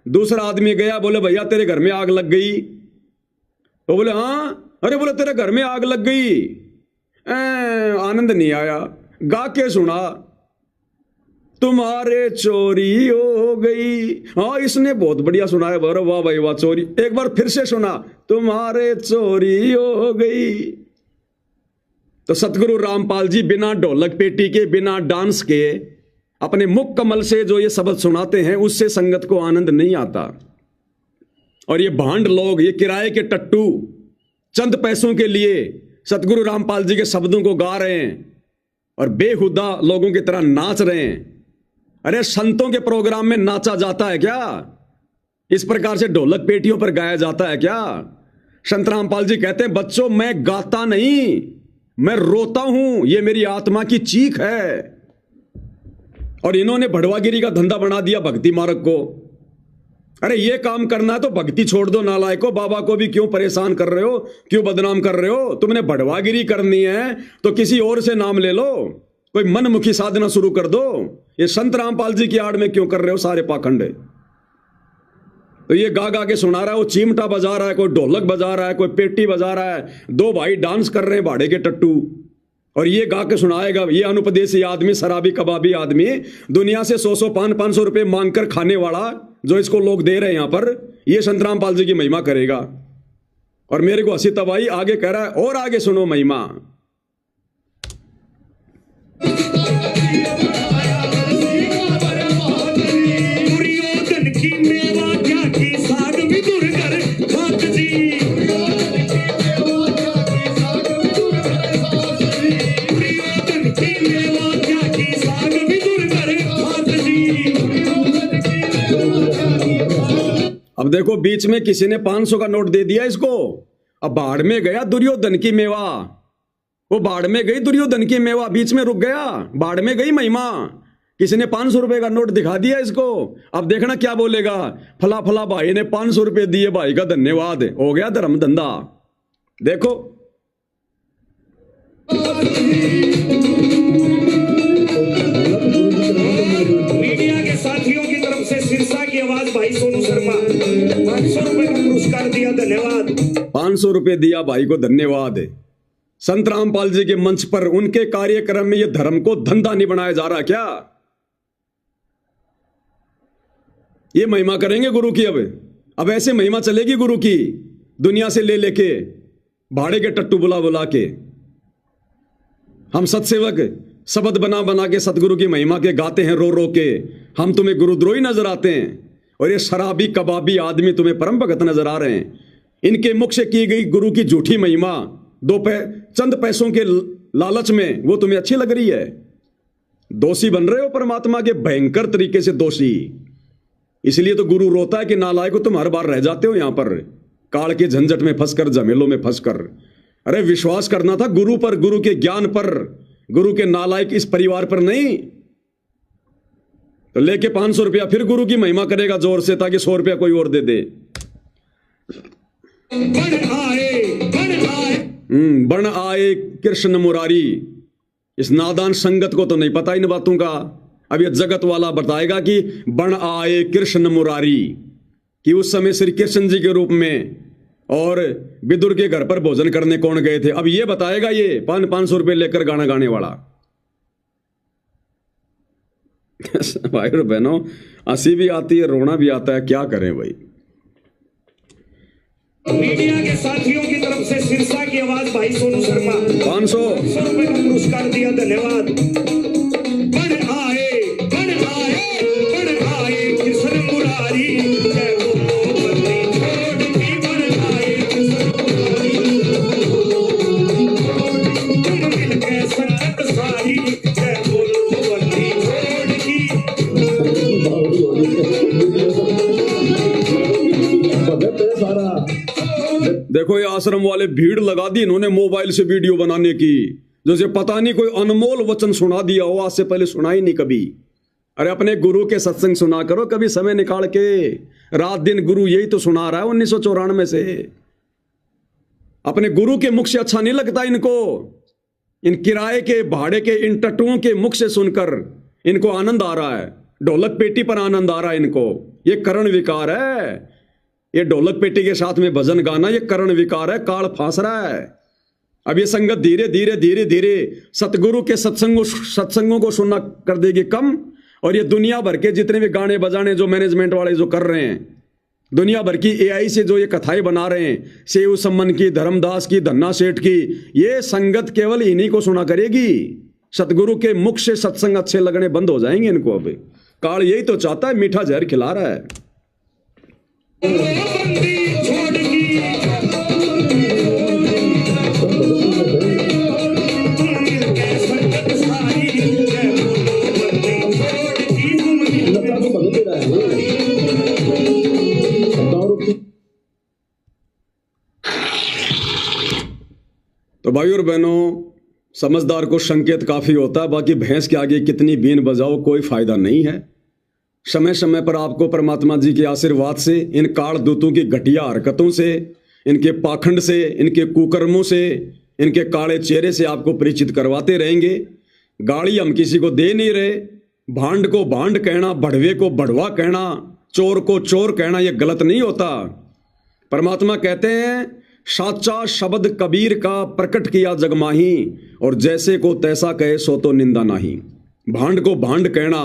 दूसरा आदमी गया, बोले भैया तेरे घर में आग लग गई। वो बोले हाँ, अरे बोले तेरे घर में आग लग गई। आनंद नहीं आया, गा के सुना, तुम्हारे चोरी हो गई। हाँ, इसने बहुत बढ़िया सुना है, वाह भाई वाह, चोरी। एक बार फिर से सुना, तुम्हारे चोरी हो गई। तो सतगुरु रामपाल जी बिना ढोलक पेटी के, बिना डांस के, अपने मुख कमल से जो ये शब्द सुनाते हैं, उससे संगत को आनंद नहीं आता। और ये भांड लोग, ये किराए के टट्टू, चंद पैसों के लिए सतगुरु रामपाल जी के शब्दों को गा रहे हैं और बेहुदा लोगों की तरह नाच रहे हैं। अरे संतों के प्रोग्राम में नाचा जाता है क्या? इस प्रकार से ढोलक पेटियों पर गाया जाता है क्या? संत रामपाल जी कहते हैं, बच्चों मैं गाता नहीं, मैं रोता हूं, ये मेरी आत्मा की चीख है। और इन्होंने भड़वागिरी का धंधा बना दिया भक्ति मार्ग को। अरे ये काम करना है तो भक्ति छोड़ दो नालायको, बाबा को भी क्यों परेशान कर रहे हो, क्यों बदनाम कर रहे हो? तुमने भड़वागिरी करनी है तो किसी और से नाम ले लो, कोई मनमुखी साधना शुरू कर दो। ये संत रामपाल जी की आड़ में क्यों कर रहे हो सारे पाखंड? तो ये गा गा के सुना रहा है, वो चिमटा बजा रहा है, कोई ढोलक बजा रहा है, कोई पेटी बजा रहा है, दो भाई डांस कर रहे हैं भाड़े के टट्टू, और ये गा के सुनाएगा। ये अनुपदेशी आदमी, शराबी कबाबी आदमी, दुनिया से 100 500 रुपए मांगकर खाने वाला, जो इसको लोग दे रहे हैं यहां पर, ये संत रामपाल जी की महिमा करेगा। और मेरे को हंसी तब आई, आगे कह रहा है, और आगे सुनो महिमा। अब देखो, बीच में किसी ने 500 का नोट दे दिया इसको, अब बाढ़ में गया दुर्योधन की मेवा, वो बाढ़ में गई दुर्योधन की मेवा, बीच में रुक गया, बाढ़ में गई महिमा। किसी ने 500 रुपए का नोट दिखा दिया इसको, अब देखना क्या बोलेगा, फला फला भाई ने 500 रुपए दिए, भाई का धन्यवाद, हो गया धर्म धंधा। देखो मीडिया के साथियों की तरफ से सिरसा की आवाज भाई सोनू शर्मा 500 रुपए का पुरस्कार दिया, धन्यवाद। 500 रुपए दिया भाई को, धन्यवाद। संत रामपाल जी के मंच पर, उनके कार्यक्रम में, यह धर्म को धंधा नहीं बनाया जा रहा क्या? ये महिमा करेंगे गुरु की। अब ऐसे महिमा चलेगी गुरु की, दुनिया से ले लेके, भाड़े के टट्टू बुला बुला के। हम सत्सेवक शब्द बना बना के सतगुरु की महिमा के गाते हैं रो रो के, हम तुम्हें गुरुद्रोही नजर आते हैं, और ये शराबी कबाबी आदमी तुम्हें परम भगत नजर आ रहे हैं। इनके मुख से की गई गुरु की झूठी महिमा, चंद पैसों के लालच में, वो तुम्हें अच्छी लग रही है। दोषी बन रहे हो परमात्मा के, भयंकर तरीके से दोषी। इसलिए तो गुरु रोता है कि नालायक तुम हर बार रह जाते हो यहां पर, काल के झंझट में फंसकर, झमेलों में फंसकर। अरे विश्वास करना था गुरु पर, गुरु के ज्ञान पर, गुरु के नालायक इस परिवार पर नहीं। तो लेके 500 रुपया फिर गुरु की महिमा करेगा जोर से, ताकि 100 रुपया कोई और दे दे। बन आए कृष्ण मुरारी। इस नादान संगत को तो नहीं पता इन बातों का। अब ये जगत वाला बताएगा कि बन आए कृष्ण मुरारी, कि उस समय श्री कृष्ण जी के रूप में और विदुर के घर पर भोजन करने कौन गए थे। अब ये बताएगा ये 500 रुपए लेकर गाना गाने वाला। भाई और बहनों, हंसी भी आती है, रोना भी आता है, क्या करें भाई। मीडिया के साथियों की तरफ से सिरसा की आवाज भाई सोनू शर्मा 500 रुपए का पुरस्कार दिया, धन्यवाद। बन आए कृष्ण मुरारी, जय बोलो बंदी छोड़ की, बन आए कृष्ण मुरारी, मिल के संगत सारी, जय बोलो बंदी छोड़ की। देखो ये आश्रम वाले भीड़ लगा दी इन्होंने मोबाइल से वीडियो बनाने की, जैसे पता नहीं कोई अनमोल वचन सुना दिया हो, आज से पहले सुना ही नहीं कभी। अरे अपने गुरु के सत्संग सुना करो कभी समय निकाल के, रात दिन गुरु यही तो सुना रहा है 1994 से। अपने गुरु के मुख से अच्छा नहीं लगता इनको। इन किराए के भाड़े के इन टट्टुओं के मुख से सुनकर इनको आनंद आ रहा है, ढोलक पेटी पर आनंद आ रहा है इनको। ये करण विकार है। ये ढोलक पेटी के साथ में भजन गाना ये करण विकार है, काल फांस रहा है। अब ये संगत धीरे धीरे धीरे धीरे सतगुरु के सत्संगों को सुनना कर देगी कम। और ये दुनिया भर के जितने भी गाने बजाने जो मैनेजमेंट वाले जो कर रहे हैं, दुनिया भर की एआई से जो ये कथाएं बना रहे हैं, सेव सम्मन की, धर्मदास की, धन्ना सेठ की, ये संगत केवल इन्हीं को सुना करेगी। सतगुरु के मुख से सत्संग अच्छे लगने बंद हो जाएंगे इनको। अब काल यही तो चाहता है, मीठा जहर खिला रहा है। तो भाई और बहनों, समझदार को संकेत काफी होता है, बाकी भैंस के आगे कितनी बीन बजाओ कोई फायदा नहीं है। समय समय पर आपको परमात्मा जी के आशीर्वाद से, इन काल दूतों की घटिया हरकतों से, इनके पाखंड से, इनके कुकर्मों से, इनके काले चेहरे से आपको परिचित करवाते रहेंगे। गाड़ी हम किसी को दे नहीं रहे। भांड को भांड कहना, बढ़वे को बढ़वा कहना, चोर को चोर कहना ये गलत नहीं होता। परमात्मा कहते हैं साचा शब्द कबीर का प्रकट किया जगमाही, और जैसे को तैसा कहे सो तो निंदा नहीं। भांड को भांड कहना,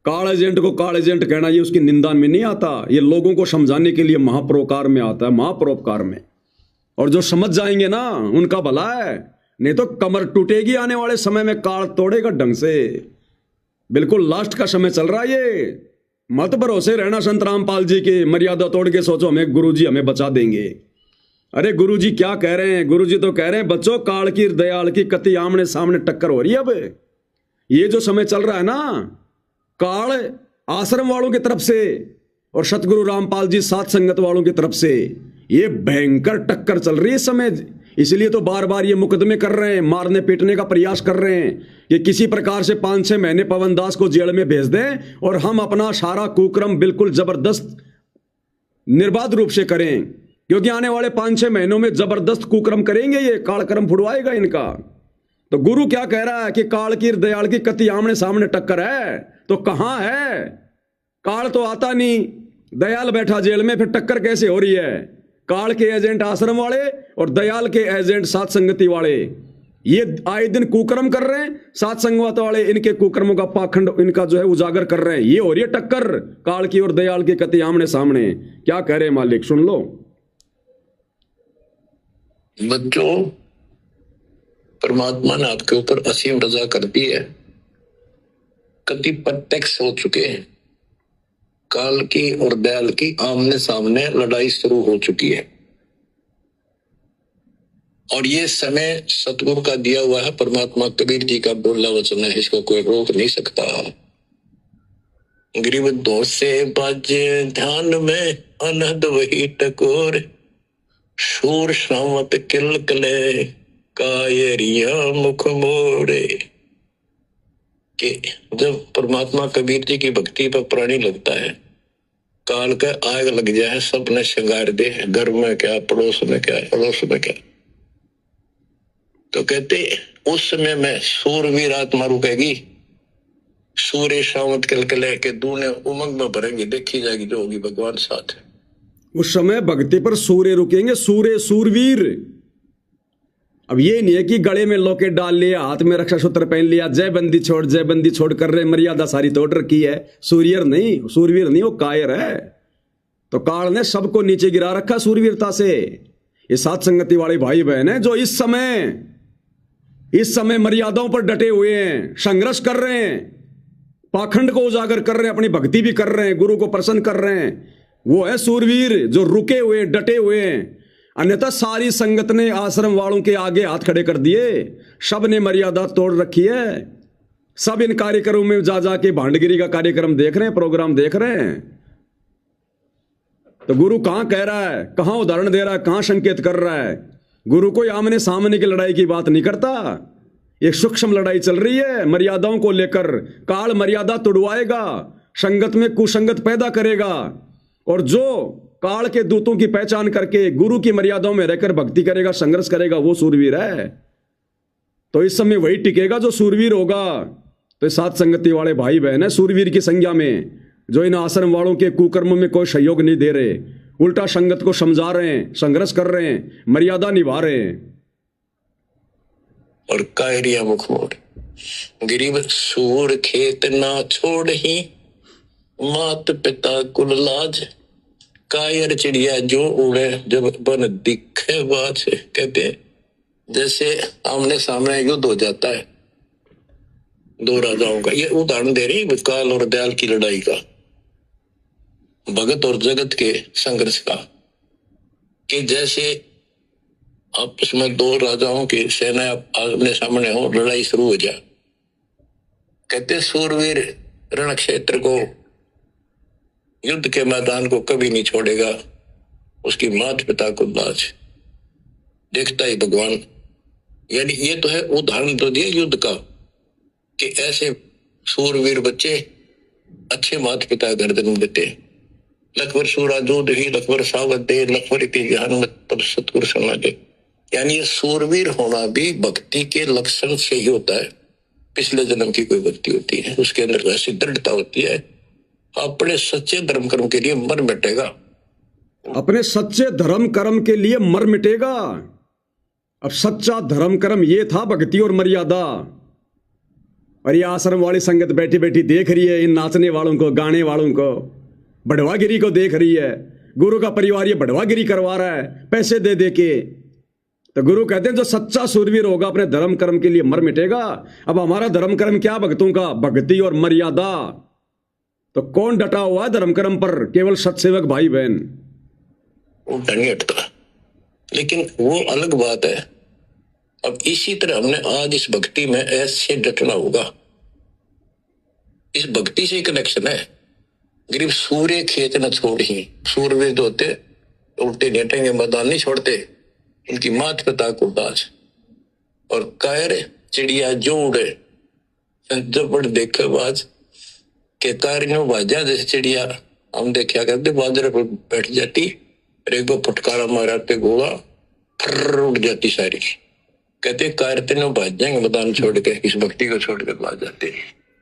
काल एजेंट को काल एजेंट कहना ये उसकी निंदा में नहीं आता, ये लोगों को समझाने के लिए महापरोकार में आता है, महापरोपकार में। और जो समझ जाएंगे ना उनका भला है, नहीं तो कमर टूटेगी आने वाले समय में, काल तोड़ेगा ढंग से। बिल्कुल लास्ट का समय चल रहा है ये। मत भरोसे रहना संत रामपाल जी के, मर्यादा तोड़ के सोचो हमें गुरुजी हमें बचा देंगे। अरे गुरुजी क्या कह रहे हैं? गुरुजी तो कह रहे हैं बच्चों, काल की दयाल की कति आमने सामने टक्कर हो रही है। अब ये जो समय चल रहा है ना, काल आश्रम वालों की तरफ से और सतगुरु रामपाल जी साथ संगत वालों की तरफ से ये भयंकर टक्कर चल रही है इस समय। इसलिए तो बार बार ये मुकदमे कर रहे हैं, मारने पीटने का प्रयास कर रहे हैं कि किसी प्रकार से 5-6 महीने पवन दास को जेल में भेज दें और हम अपना सारा कुक्रम बिल्कुल जबरदस्त निर्बाध रूप से करें। क्योंकि आने वाले 5-6 महीनों में जबरदस्त कुक्रम करेंगे, ये कालक्रम फुड़वाएगा इनका। तो गुरु क्या कह रहा है कि काल की दयाल की कति आमने सामने टक्कर है, तो कहां है? काल तो आता नहीं, दयाल बैठा जेल में, फिर टक्कर कैसे हो रही है? काल के एजेंट आश्रम वाले और दयाल के एजेंट साथ संगति वाले ये आए दिन कुकर्म कर रहे हैं। साथ संगत वाले इनके कुकर्मों का पाखंड इनका जो है उजागर कर रहे हैं। ये हो रही है टक्कर काल की और दयाल की कति आमने सामने। क्या कह रहे हैं मालिक, सुन लो। बच्चों, परमात्मा ने आपके ऊपर असीम रजा कर दी है। कति प्रत्यक्ष हो चुके हैं। काल की और दयाल की आमने सामने लड़ाई शुरू हो चुकी है और ये समय सतगुरु का दिया हुआ है, परमात्मा कबीर जी का बोला वचन है, इसको कोई रोक नहीं सकता। गिरिवधों से बाजे ध्यान में अनहद वही टकोर, शूर श्रावत किलकले कायरिया मुख मोड़े। कि जब परमात्मा कबीर जी की भक्ति पर प्राणी लगता है, काल का आग लग जाए, सबने श्रृंगार दे, घर में क्या, पड़ोस में क्या, पड़ोस में क्या। तो कहते उस समय में सूरवीर आत्मा रुकेगी, सूर्य शावत कलकले के दूने उमंग में भरेंगे, देखी जाएगी जो होगी भगवान साथ है। उस समय भक्ति पर सूर्य रुकेंगे, सूर्य सूरवीर। अब ये नहीं है कि गले में लॉकेट डाल लिया, हाथ में रक्षा सूत्र पहन लिया, जय बंदी छोड़ कर रहे, मर्यादा सारी तोड़ रखी है। सूर्यर नहीं, सूरवीर नहीं, वो कायर है। तो काल ने सबको नीचे गिरा रखा सूरवीरता से। ये साथ संगति वाले भाई बहन है जो इस समय मर्यादाओं पर डटे हुए हैं, संघर्ष कर रहे हैं, पाखंड को उजागर कर रहे हैं, अपनी भक्ति भी कर रहे हैं, गुरु को प्रसन्न कर रहे हैं। वो है सूरवीर जो रुके हुए, डटे हुए हैं। अन्यथा सारी संगत ने आश्रम वालों के आगे हाथ खड़े कर दिए, सब ने मर्यादा तोड़ रखी है। सब इन कार्यक्रमों में जा जाके भांडगिरी का कार्यक्रम देख रहे हैं, प्रोग्राम देख रहे हैं। तो गुरु कहां कह रहा है, कहां उदाहरण दे रहा है, कहां संकेत कर रहा है? गुरु कोई आमने सामने की लड़ाई की बात नहीं करता। एक सूक्ष्म लड़ाई चल रही है मर्यादाओं को लेकर। काल मर्यादा तोड़वाएगा, संगत में कुसंगत पैदा करेगा, और जो काल के दूतों की पहचान करके गुरु की मर्यादाओं में रहकर भक्ति करेगा, संघर्ष करेगा, वो सूरवीर है। तो इस समय वही टिकेगा जो सूरवीर होगा। तो साथ संगति वाले भाई बहन है सूरवीर की संज्ञा में, जो इन आश्रम वालों के कुकर्मों में कोई सहयोग नहीं दे रहे, उल्टा संगत को समझा रहे हैं, संघर्ष कर रहे हैं, मर्यादा निभा रहे हैं। और कायरिया मुखमोड़ गरीब सूर खेत ना छोड़ ही, मात पिता कुल लाज, कायर चिड़िया जो उड़े जब बन दिखे बाज। कहते जैसे आमने सामने युद्ध हो जाता है दो राजाओं का, ये उदाहरण दे रही काल और दयाल की लड़ाई का, भगत और जगत के संघर्ष का, कि जैसे आपस में दो राजाओं की सेना आमने सामने हो, लड़ाई शुरू हो जाए। कहते सूरवीर रण क्षेत्र को, युद्ध के मैदान को कभी नहीं छोड़ेगा, उसकी माता पिता को लाज, देखता ही भगवान। यानी ये तो है उदाहरण तो दिया युद्ध का, कि ऐसे सूरवीर बच्चे अच्छे माता पिता घर जन्म देते। लखवर सूरा जोध ही लखवर सावत दे, लखवर इति जहान में तब सतगुरु सुना दे। यानी ये सूरवीर होना भी भक्ति के लक्षण से ही होता है। पिछले जन्म की कोई भक्ति होती है, उसके अंदर ऐसी दृढ़ता होती है, अपने सच्चे धर्म कर्म के लिए मर मिटेगा, अपने सच्चे धर्म कर्म के लिए मर मिटेगा। अब सच्चा धर्म कर्म ये था भक्ति और मर्यादा। और ये आश्रम वाली संगत बैठी बैठी देख रही है इन नाचने वालों को, गाने वालों को, बढ़वागिरी को देख रही है। गुरु का परिवार ये बढ़वागिरी करवा रहा है पैसे दे दे के। तो गुरु कहते हैं जो सच्चा सूरवीर होगा अपने धर्म कर्म के लिए मर मिटेगा। अब हमारा धर्म कर्म क्या भक्तों का? भक्ति और मर्यादा। तो कौन डटा हुआ है धर्म कर्म पर? केवल सत्सेवक भाई बहन। वो नहीं हटता, लेकिन वो अलग बात है। अब इसी तरह हमने आज इस भक्ति में ऐसे डटना होगा। इस भक्ति से कनेक्शन है। गरीब सूर्य खेत न छोड़ ही, सूरवीर जो होते उल्टे नेटेंगे, मैदान नहीं छोड़ते, इनकी मात पिता को दाज। और कायर चिड़िया जो उड़े जब बड़ देखे बाज, के कारियों बाजा जैसे चिड़िया हम देखा करते, बाजरे पर बैठ जाती, एक बार फटकारा मारते गोला फर उड़ जाती सारी। कहते कायरते न भाज जाएंगे मैदान छोड़ के, इस भक्ति को छोड़ के भाज जाते।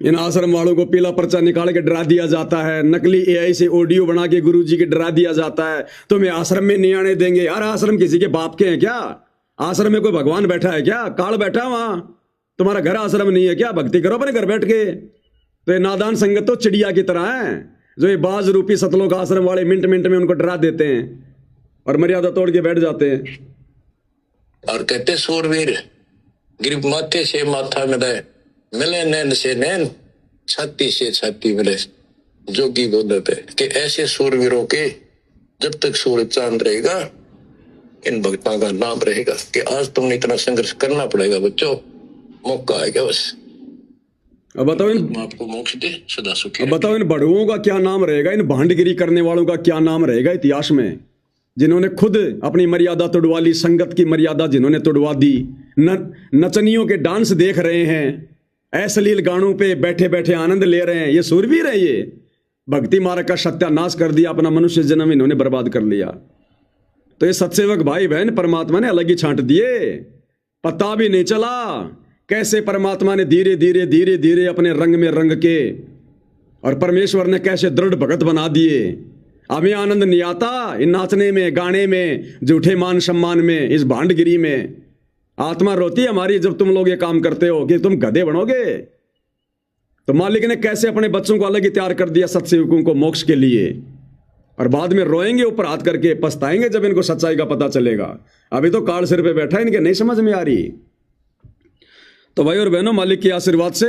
इन आश्रम वालों को पीला पर्चा निकाल के डरा दिया जाता है, नकली एआई से ऑडियो बना के गुरुजी के डरा दिया जाता है, तुम्हें आश्रम में नहीं आने देंगे। यार आश्रम किसी के बाप के हैं क्या? आश्रम में कोई भगवान बैठा है क्या? काल बैठा है वहां? तुम्हारा घर आश्रम नहीं है क्या? भक्ति करो अपने घर बैठ के। तो ये नादान संगत तो चिड़िया की तरह है, जो ये बाज रूपी सतलोक आश्रम वाले मिनट मिनट में उनको डरा देते हैं और मर्यादा तोड़ के बैठ जाते हैं। और कहते सूरवीर गिर माथे से माथा मिले, मिले नैन से नैन, छाती से छाती मिले। जोगी बोलते कि ऐसे सूरवीरों के जब तक सूरज चांद रहेगा, इन भक्तों का नाम रहेगा। कि आज तुमने इतना संघर्ष करना पड़ेगा बच्चों, मौका आएगा बस। अब बताओ आपको मोक्ष दे, सदा सुखी। अब बताओ इन बड़ुओं का क्या नाम रहेगा? इन भांडगिरी करने वालों का क्या नाम रहेगा इतिहास में? जिन्होंने खुद अपनी मर्यादा तोड़वा ली, संगत की मर्यादा जिन्होंने तोड़वा दी, नचनियों के डांस देख रहे हैं, अश्लील गानों पे बैठे बैठे आनंद ले रहे हैं, ये सूरवीर है। ये भक्ति मार्ग का सत्यानाश कर दिया, अपना मनुष्य जन्म इन्होंने बर्बाद कर लिया। तो ये सत्सेवक भाई बहन परमात्मा ने अलग ही छांट दिए, पता भी नहीं चला कैसे परमात्मा ने धीरे धीरे धीरे धीरे अपने रंग में रंग के, और परमेश्वर ने कैसे दृढ़ भगत बना दिए। हमें आनंद नहीं आता इन नाचने में, गाने में, झूठे मान सम्मान में, इस भांडगिरी में। आत्मा रोती है हमारी जब तुम लोग ये काम करते हो कि तुम गधे बनोगे। तो मालिक ने कैसे अपने बच्चों को अलग ही तैयार कर दिया सत्सेवकों को मोक्ष के लिए, और बाद में रोएंगे ऊपर हाथ करके, पछताएंगे जब इनको सच्चाई का पता चलेगा। अभी तो काल सिर पे बैठा है, इनके नहीं समझ में आ रही। तो भाई और बहनों, मालिक के आशीर्वाद से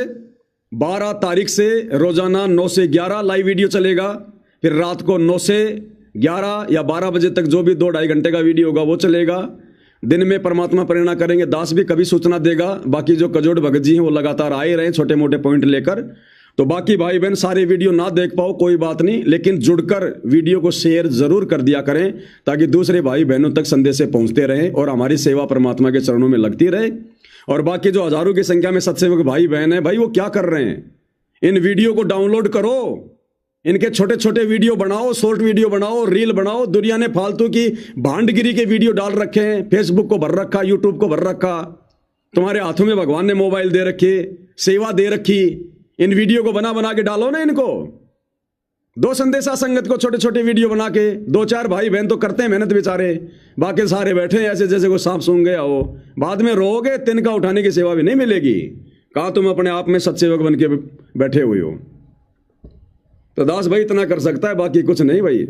12 तारीख से रोजाना 9 से 11 लाइव वीडियो चलेगा। फिर रात को 9 से 11 या 12 बजे तक जो भी 2-2.5 घंटे का वीडियो होगा वो चलेगा। दिन में परमात्मा प्रेरणा करेंगे, दास भी कभी सूचना देगा। बाकी जो कजोड़ भगत जी हैं वो लगातार आए रहे छोटे मोटे पॉइंट लेकर। तो बाकी भाई बहन सारे वीडियो ना देख पाओ कोई बात नहीं, लेकिन जुड़कर वीडियो को शेयर जरूर कर दिया करें, ताकि दूसरे भाई बहनों तक संदेश पहुंचते रहें और हमारी सेवा परमात्मा के चरणों में लगती रहे। और बाकी जो हजारों की संख्या में सत्सेवक भाई बहन है, भाई वो क्या कर रहे हैं? इन वीडियो को डाउनलोड करो, इनके छोटे छोटे वीडियो बनाओ, शॉर्ट वीडियो बनाओ, रील बनाओ। दुनिया ने फालतू की भांडगिरी के वीडियो डाल रखे हैं, फेसबुक को भर रखा, यूट्यूब को भर रखा। तुम्हारे हाथों में भगवान ने मोबाइल दे रखे, सेवा दे रखी, इन वीडियो को बना बना के डालो ना इनको। दो संदेशा संगत को छोटे छोटे वीडियो बना के, 2-4 भाई बहन तो करते हैं मेहनत बेचारे, बाकी सारे बैठे हैं ऐसे जैसे कोई सांप सूंघ गया हो। बाद में रोओगे, तिनका उठाने की सेवा भी नहीं मिलेगी। कहा तुम अपने आप में सच्चे बन के बैठे हुए हो। तो दास भाई इतना कर सकता है, बाकी कुछ नहीं भाई।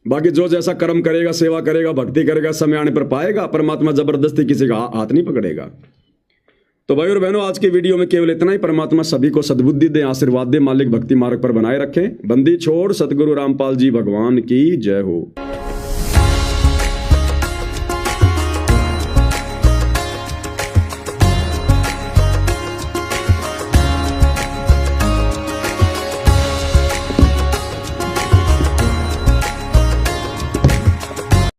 बाकी जो जैसा कर्म करेगा, सेवा करेगा, भक्ति करेगा, समय आने पर पाएगा। परमात्मा जबरदस्ती किसी का हाथ नहीं पकड़ेगा। तो भाई और बहनों, आज के वीडियो में केवल इतना ही। परमात्मा सभी को सद्बुद्धि दे, आशीर्वाद दे, मालिक भक्ति मार्ग पर बनाए रखें। बंदी छोड़ सतगुरु रामपाल जी भगवान की जय हो।